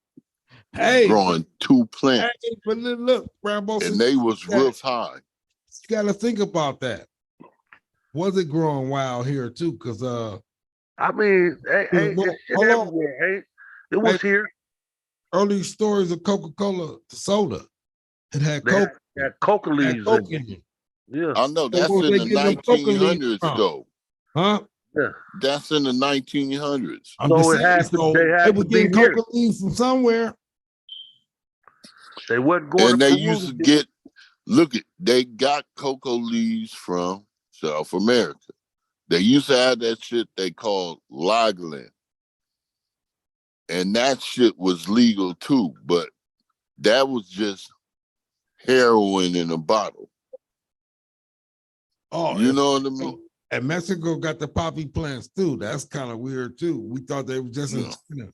Hey, 2 plants, hey, but look, Rambo, and they was roof high. you got to think about that. Was it growing wild here too? Because I mean, it's shit hold on. everywhere, ain't it? Was here. Early stories of Coca-Cola soda. It had They Coke. had coca leaves in it. Yeah. I know that's where in they the getting them coca leaves 1900s from? though. Huh? Yeah. That's in the 1900s. I'm So just it saying, had to- so they had they were to be getting here. coca leaves from somewhere. They wasn't going And to they Peru used to get, they got cocoa leaves from South America. They used to have that shit they called Lagland. And that shit was legal too, but that was just heroin in a bottle. Oh, You know what I mean? And Mexico got the poppy plants too. That's kind of weird too. We thought they were just in China.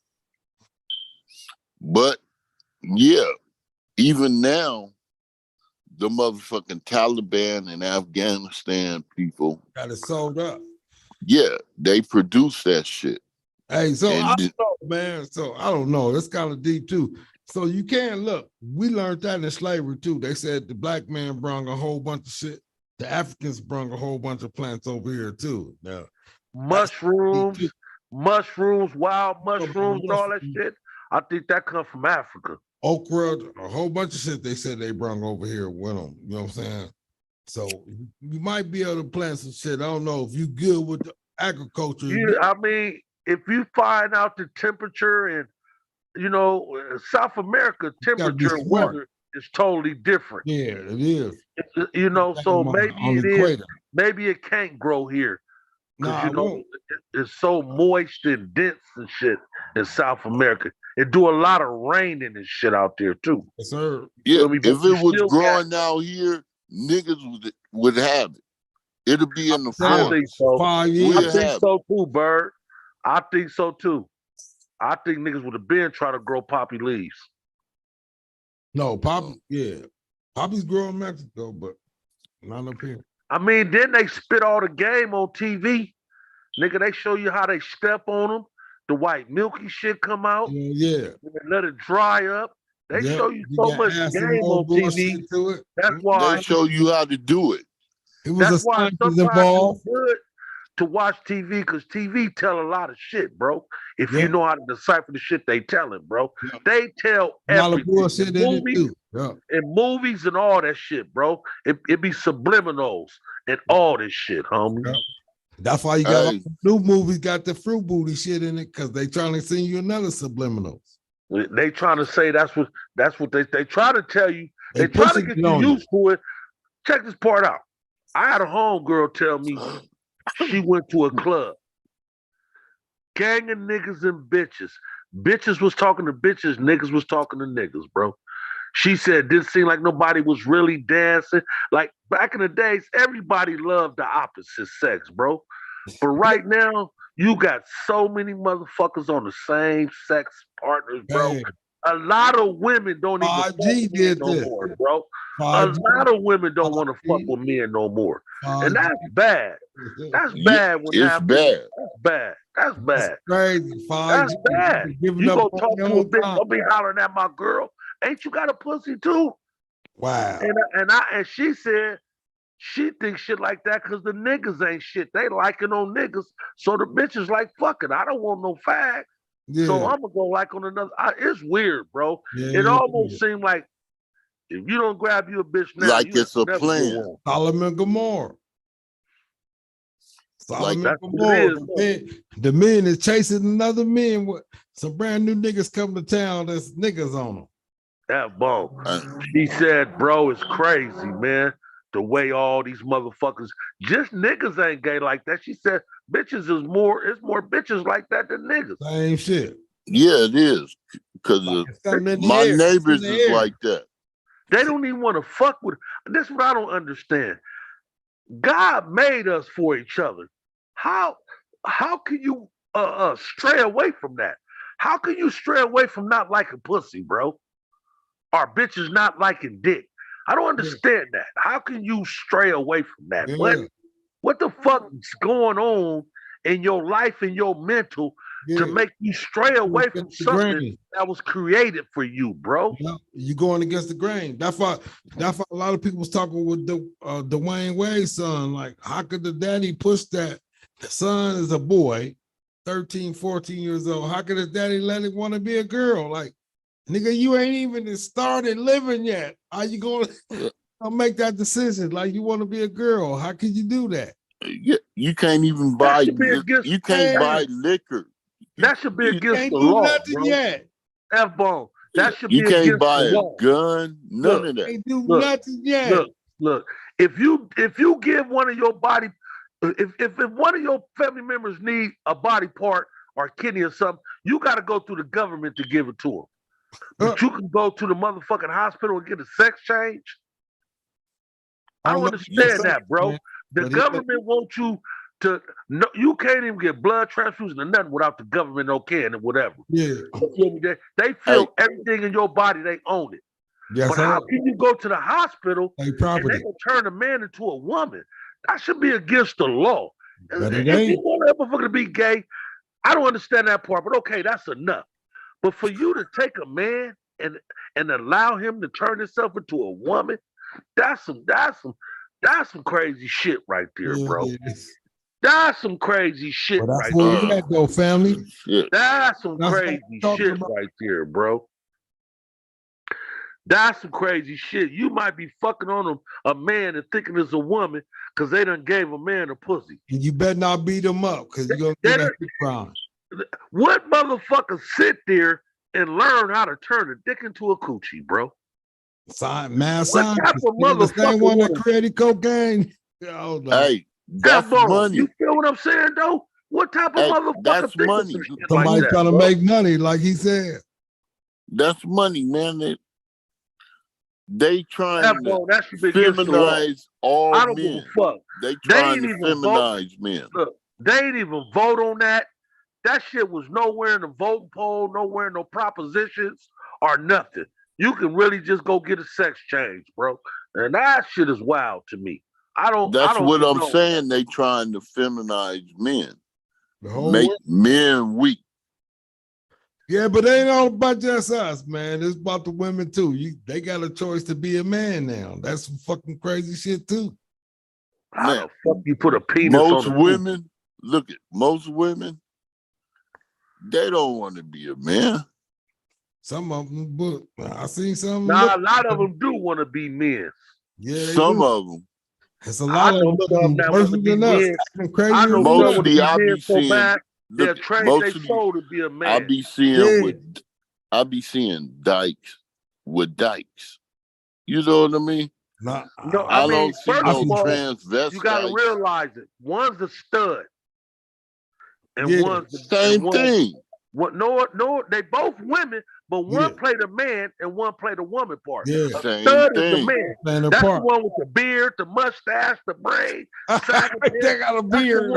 But yeah, even now, the motherfucking Taliban and Afghanistan people got it sold up. Yeah, they produce that shit. Hey, so And I don't know, man. So I don't know. That's kind of deep too. So you can't look. We learned that in slavery too. They said the black man brought a whole bunch of shit. The Africans brought a whole bunch of plants over here too. Now, mushrooms, wild mushrooms, and all that shit. I think that comes from Africa. Okra, a whole bunch of shit they said they brought over here with them. You know what I'm saying? So you might be able to plant some shit. I don't know if you good with the agriculture. Yeah, I mean, if you find out the temperature and South America temperature and weather is totally different. Yeah, it is. So maybe it can't grow here. Because it's so moist and dense and shit in South America. It do a lot of raining and shit out there too. Yes, sir. Yeah, I mean, if it was growing out here, niggas would have it. It'll be in the forest. I think so. I think so too, Bird. I think so too. I think niggas would have been trying to grow poppy leaves. No, poppy, yeah. Poppy's growing in Mexico, but not up here. I mean, then they spit all the game on TV. Nigga, they show you how they step on them. The white milky shit come out. Yeah. They let it dry up. They show you so much game on TV. That's why they show you how to do it. That's why sometimes it's good to watch TV because TV tell a lot of shit, bro. If you know how to decipher the shit they telling, bro. They tell everything. In movies and all that shit, bro. It be subliminals and all this shit, homie. That's why you got new movies got the fruit booty shit in it because they trying to send you another subliminals. They trying to say that's what they try to tell you. They try to get you used to it. Check this part out. I had a homegirl tell me she went to a club. Gang of niggas and bitches. Bitches was talking to bitches, niggas was talking to niggas, bro. She said, didn't seem like nobody was really dancing. Like back in the days, everybody loved the opposite sex, bro. But right now, you got so many motherfuckers on the same sex partners, bro. Hey. A lot of women don't even fuck with men no more, bro. A lot of women don't want to fuck with men no more. And that's bad. That's bad when it's bad. That's bad. That's bad. Crazy. That's bad. You go talk to a bitch, don't be hollering at my girl. Ain't you got a pussy too? Wow. And she said she thinks shit like that because the niggas ain't shit. They liking on niggas. So the bitch is like, fuck it. I don't want no fag. Yeah. So I'm gonna go like on another. It's weird, bro. Yeah, it almost seemed like if you don't grab you a bitch now, like it's a plan. Solomon Gomorrah. Solomon Gomorrah. The men is chasing another man with some brand new niggas coming to town. That's niggas on them. That bone. She said, bro, it's crazy, man. The way all these motherfuckers, just niggas ain't gay like that. She said, bitches it's more bitches like that than niggas. Same shit. Yeah, it is. Because my neighbors is like that. They don't even want to fuck with. That's what I don't understand. God made us for each other. How can you stray away from that? How can you stray away from not liking pussy, bro? Or bitches not liking dick? I don't understand that. How can you stray away from that? Yeah. What the fuck is going on in your life and your mental to make you stray away from something that was created for you, bro? Yeah, you going against the grain. That's why a lot of people was talking with the Dwayne Wade's son. Like, how could the daddy push that? The son is a boy, 13, 14 years old. How could his daddy let him want to be a girl? Like, nigga, you ain't even started living yet. How you going to make that decision? Like, you want to be a girl. How could you do that? You can't even buy. You can't buy liquor. That should be against the do law, nothing bro. yet. F-bomb. That should be You can't against buy the a law. gun. None of that. Ain't do nothing yet. Look. If you give one of your body, if one of your family members need a body part or kidney or something, you got to go through the government to give it to them. But you can go to the motherfucking hospital and get a sex change. I don't understand that, bro. Man. The government wants you to. No, you can't even get blood transfusion or nothing without the government okaying it, whatever. Yeah. They feel everything in your body, they own it. Yes, but how can you go to the hospital and they gonna turn a man into a woman? That should be against the law. If you want a motherfucker to be gay, I don't understand that part, but okay, that's enough. But for you to take a man and allow him to turn himself into a woman, that's some crazy shit right there, bro. That's some crazy shit right there. That's where we at, though, family. That's some crazy shit right there, bro. That's some crazy shit. You might be fucking on a man and thinking it's a woman because they done gave a man a pussy. And you better not beat them up because you're going to get that crime. What motherfuckers sit there and learn how to turn a dick into a coochie, bro? Mad scientist. The same one that created cocaine. Hey, that's money. You feel what I'm saying, though? What type of motherfucker that's money. Somebody like trying to make money, like he said. That's money, man. They trying to feminize all men. I don't give a fuck. They trying to feminize men. Look, they ain't even vote on that. That shit was nowhere in the voting poll, nowhere in no propositions or nothing. You can really just go get a sex change, bro. And that shit is wild to me. That's what I'm saying. They trying to feminize men, make men weak. Yeah, but it ain't all about just us, man. It's about the women too. They got a choice to be a man now. That's some fucking crazy shit too. How the fuck you put a penis most on women? Look at most women. They don't want to be a man. Some of them, but I seen some. Nah, a lot of them do want to be men. Yeah, some of them. It's a lot of them worse than us. Crazy. I know mostly I be so seeing. bad, they'll trade their soul to be a man. I be seeing dykes with dykes. You know what I mean? No, I don't see no transvestites. You gotta realize it. One's a stud, and one's the same thing. What? No, they both women, but one played a man and one played a woman part. Yeah, a stud is the man. That's the one with the beard, the mustache, the braid. They got a beard.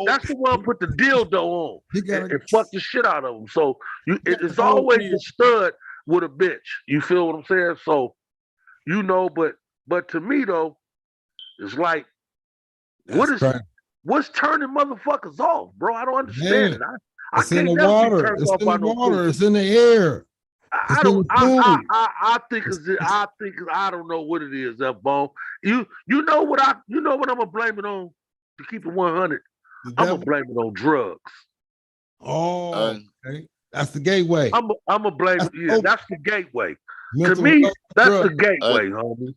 That's the one put the dildo on and fuck the shit out of them. So it's always a stud with a bitch. You feel what I'm saying? So but to me though, it's like what's turning motherfuckers off, bro? I don't understand it. It's in the water. It's in the water. It's in the air. I think I don't know what it is, F-Bone. You know what I'm gonna blame it on to keep it 100. I'm gonna blame it on drugs. Oh, okay. That's the gateway. I'm gonna blame it. Yeah, that's the gateway. To me, that's the gateway, homie.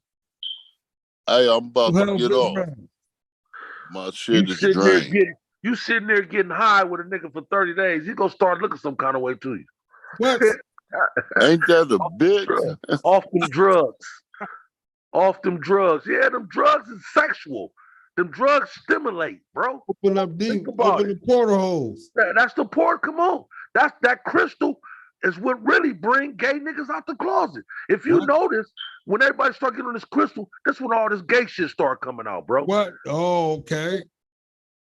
Hey, I'm about to get off. My shit is drained. You sitting there getting high with a nigga for 30 days, he's gonna start looking some kind of way to you. What? Ain't that a bitch? Off them drugs. Off them drugs. Yeah, them drugs is sexual. Them drugs stimulate, bro. Open up deep. Open the portal holes. That's the port. Come on. That's that crystal. is what really bring gay niggas out the closet. If you What? notice, when everybody start getting on this crystal, that's when all this gay shit start coming out, bro. What? Oh, okay.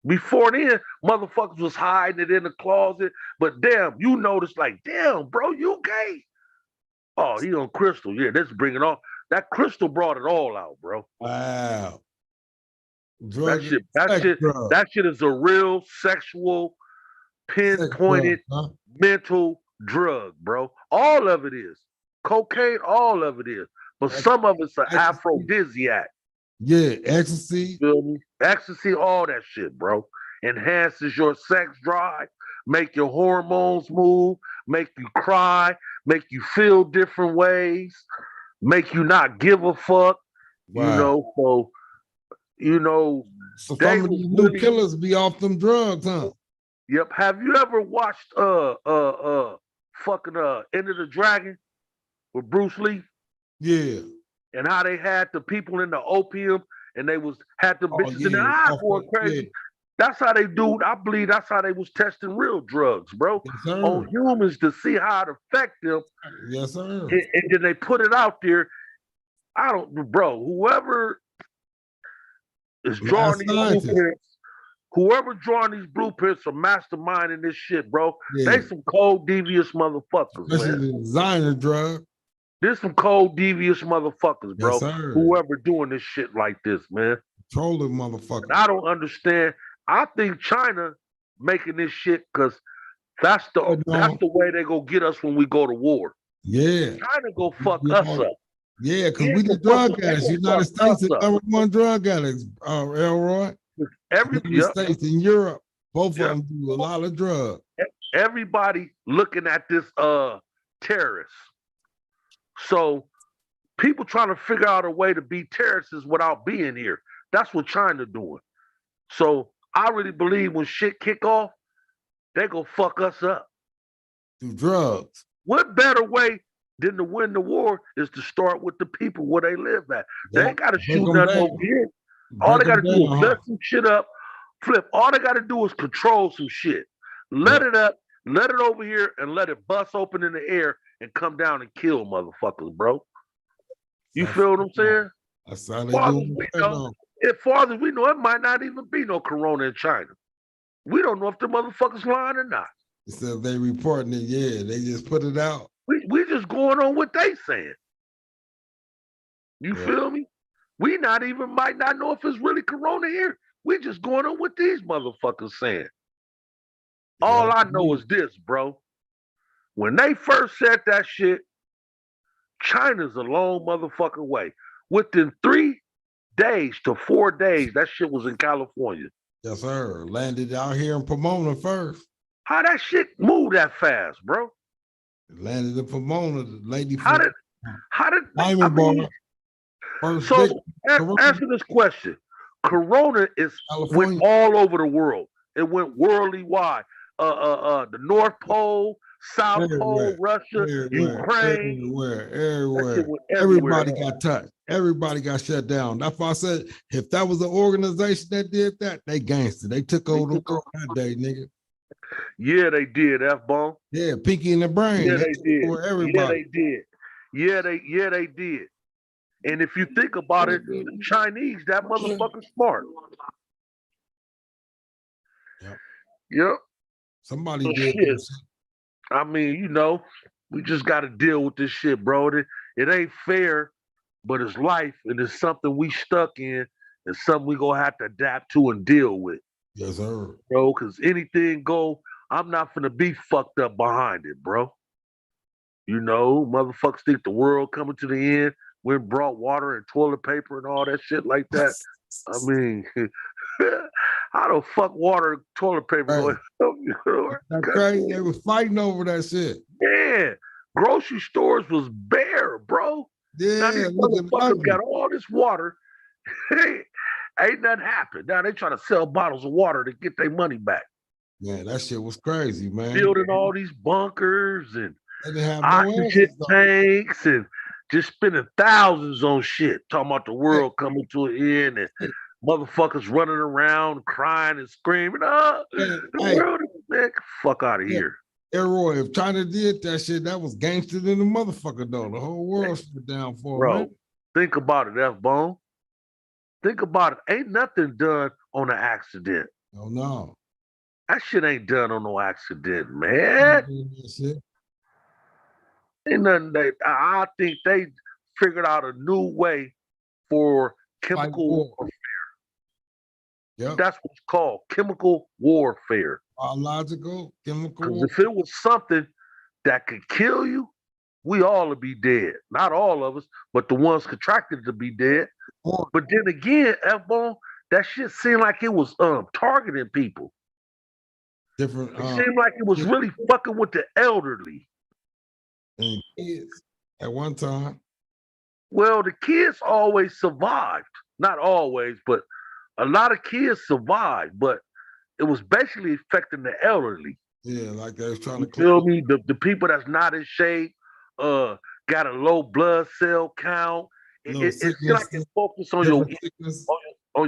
Before then, motherfuckers was hiding it in the closet. But damn, you notice like, damn, bro, you gay. Oh, he on crystal. Yeah, that's bringing all. That crystal brought it all out, bro. Wow. That Drug, shit, sex drug. that shit is a real sexual, pinpointed, Huh? mental drug, bro. All of it is. Cocaine, all of it is. But some of it's an Ecstasy. aphrodisiac. Yeah, ecstasy. Feel me? Ecstasy, all that shit, bro. Enhances your sex drive, make your hormones move, make you cry, make you feel different ways, make you not give a fuck. Wow. You know, so you know, So they some of was these new really- killers be off them drugs, huh? Yep. Have you ever watched fucking Enter the Dragon with Bruce Lee? Yeah. And how they had the people in the opium and they had the bitches in the yeah, eye off going that, crazy. yeah. That's how they do. I believe that's how they was testing real drugs, bro, Yes, sir. on humans to see how it affect them. Yes, sir. And then they put it out there. I don't, bro. Whoever is drawing these blueprints, whoever drawing these blueprints are masterminding this shit, bro. Yeah. They some cold, devious motherfuckers, Especially man. the designer drug. There's some cold, devious motherfuckers, bro. Yes, sir. Whoever doing this shit like this, man. Trolling motherfuckers. And I don't understand. I think China making this shit because that's the way they go get us when we go to war. Yeah. China go fuck us up. Yeah, because we the drug addicts. United States is number one drug addicts, Elroy. United States and Europe, both of them do a lot of drugs. Everybody looking at this terrorist. So people trying to figure out a way to be terrorists without being here. That's what China doing. So I really believe when shit kick off, they gonna fuck us up. Through drugs. What better way than to win the war is to start with the people where they live at. They ain't gotta shoot nothing over here. All they gotta do is mess some shit up, flip. All they gotta do is control some shit. Let it up, let it over here, and let it bust open in the air and come down and kill motherfuckers, bro. You feel what I'm saying? That's how they Far as do we it. know, as far as we know, it might not even be no corona in China. We don't know if the motherfuckers lying or not. So they reporting it, yeah, they just put it out. We just going on what they saying. You feel me? We might not know if it's really corona here. We just going on what these motherfuckers saying. All I know is this, bro. When they first said that shit, China's a long motherfucking way. Within 3 days to 4 days, that shit was in California. Yes, sir. Landed out here in Pomona first. How that shit move that fast, bro? Landed in Pomona, the lady How did Diamond Bar. First so day, answer this question. Corona went all over the world. It went worldly wide. The North Pole, South Pole, Russia, Ukraine. Everywhere. Everybody got touched. Everybody got shut down. That's why I said, if that was an organization that did that, they gangster. They took over the world that day, nigga. Yeah, they did, F-Bone. Yeah, Pinky in the brain. Yeah, they did. Everybody. Yeah, they did. And if you think about it, the Chinese, that motherfucker smart. Yep. Somebody did shit. this. I mean, you know, we just got to deal with this shit, bro. It ain't fair, but it's life, and it's something we stuck in, and something we gonna have to adapt to and deal with. Yes, sir. Bro, because anything go, I'm not gonna be fucked up behind it, bro. You know, motherfuckers think the world coming to the end. We brought water and toilet paper and all that shit like that. I mean, how the fuck water and toilet paper going to help you? That's crazy. They was fighting over that shit. Yeah. Grocery stores was bare, bro. Yeah, now these motherfuckers got all this water. Ain't nothing happened. Now they trying to sell bottles of water to get their money back. Yeah, that shit was crazy, man. Building all these bunkers and they didn't have oxygen tanks and just spending thousands on shit. Talking about the world coming to an end and motherfuckers running around crying and screaming. Oh, the world is, man, fuck out of here. Elroy, if China did that shit, that was gangster than the motherfucker though. The whole world shut down for a Bro, minute. think about it, F-Bone. Think about it. Ain't nothing done on an accident. Oh no. That shit ain't done on no accident, man. Ain't nothing I think they figured out a new way for chemical warfare. Yep. That's what's called chemical warfare. Biological, chemical. Because if it was something that could kill you, we all would be dead. Not all of us, but the ones contracted to be dead. But then again, F-Bone, that shit seemed like it was targeting people. Different. It seemed like it was really fucking with the elderly. And kids at one time. Well, the kids always survived. Not always, but a lot of kids survived. But it was basically affecting the elderly. Yeah, like they was trying to feel me. The people that's not in shape, got a low blood cell count. It seems like it focus on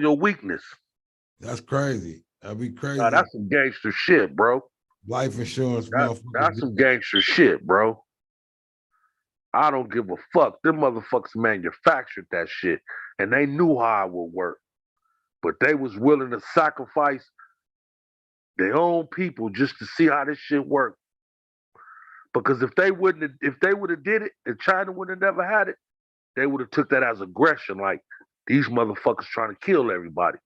your weakness. That's crazy. That'd be crazy. Nah, that's some gangster shit, bro. Life insurance, that's some gangster shit, bro. I don't give a fuck. Them motherfuckers manufactured that shit, and they knew how it would work. But they was willing to sacrifice their own people just to see how this shit worked. Because if they would have did it, and China would have never had it, they would have took that as aggression. Like these motherfuckers trying to kill everybody.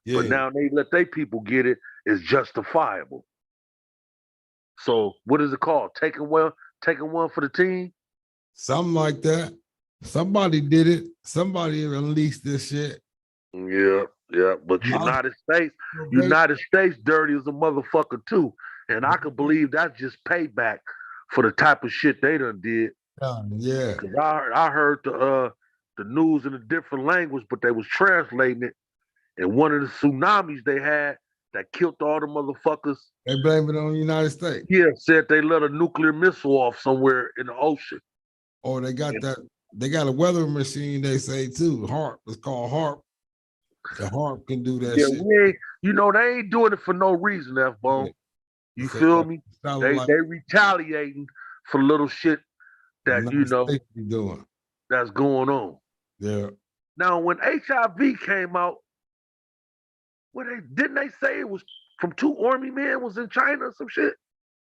Yeah. But now they let their people get it. It's justifiable. So what is it called? Taking one for the team? Something like that. Somebody did it. Somebody released this shit. Yeah. But United States dirty as a motherfucker too. And I could believe that's just payback for the type of shit they done did. Yeah. Cause I heard the news in a different language, but they was translating it. And one of the tsunamis they had that killed all the motherfuckers. They blame it on the United States. Yeah, said they let a nuclear missile off somewhere in the ocean. Oh, they got that. They got a weather machine, they say too. HARP. It's called HARP. The HARP can do that shit. They ain't doing it for no reason, F-Bone. Yeah. You feel me? They retaliating for little shit that doing. That's going on. Yeah. Now, when HIV came out, didn't they say it was from 2 army men was in China or some shit?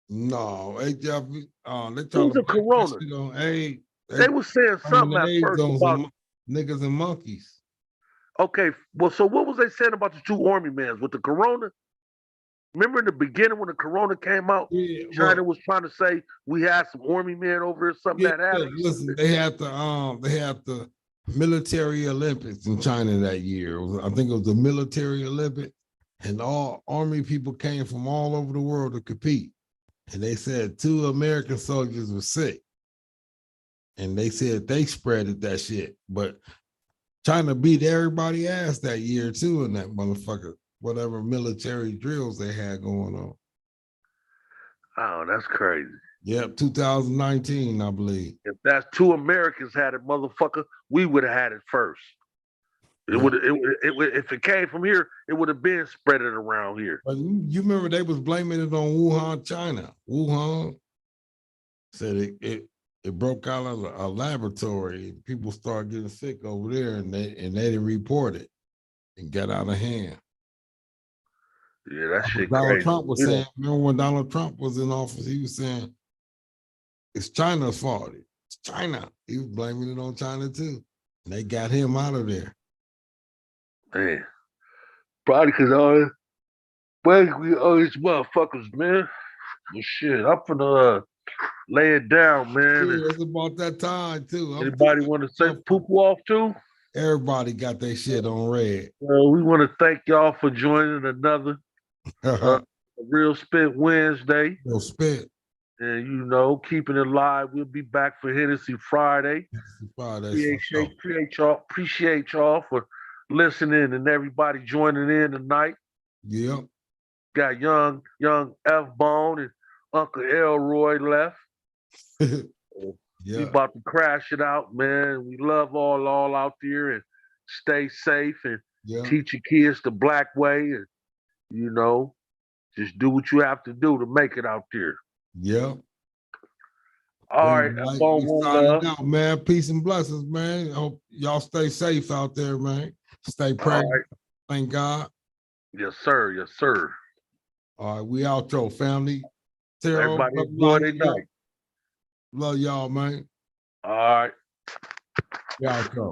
No, HIV. They It was a corona. They were saying something at first about niggas and monkeys. Okay, well, so what was they saying about the 2 army men with the corona? Remember in the beginning when the corona came out, China was trying to say we had some army men over here, something that happened. Listen, they had the military Olympics in China that year. I think it was the military Olympics, and all army people came from all over the world to compete. And they said 2 American soldiers were sick. And they said they spreaded that shit. But China beat everybody ass that year too in that motherfucker, whatever military drills they had going on. Oh, that's crazy. Yep, 2019, I believe. If that's 2 Americans had it, motherfucker, we would have had it first. If it came from here, it would have been spread it around here. But you remember they was blaming it on Wuhan, China. Wuhan said it broke out of a laboratory. People started getting sick over there, and they didn't report it and got out of hand. Yeah, that shit Donald crazy. Trump was saying, remember when Donald Trump was in office, he was saying, it's China's fault. It's China. He was blaming it on China too. And they got him out of there. Man, probably because all these motherfuckers, man. Well, shit, I'm finna lay it down, man. Yeah, it's about that time too. Anybody want to say poop off too? Everybody got their shit on red. Well, we want to thank y'all for joining another RealSpit Wednesday. RealSpit. And keeping it live. We'll be back for Hennessy Friday. Appreciate y'all for listening and everybody joining in tonight. Yep. Got young F-Bone and Uncle Elroy left. We about to crash it out, man. We love all out there, and stay safe and teach your kids the black way, and just do what you have to do to make it out there. Yeah. All right, Like, phone we one signing love. out, man. Peace and blessings, man. Hope y'all stay safe out there, man. Stay All praying. right. Thank God. Yes, sir. Yes, sir. All right, we out, your family. Terrell, Everybody enjoy their night. love y'all, man. All right. We out, yo.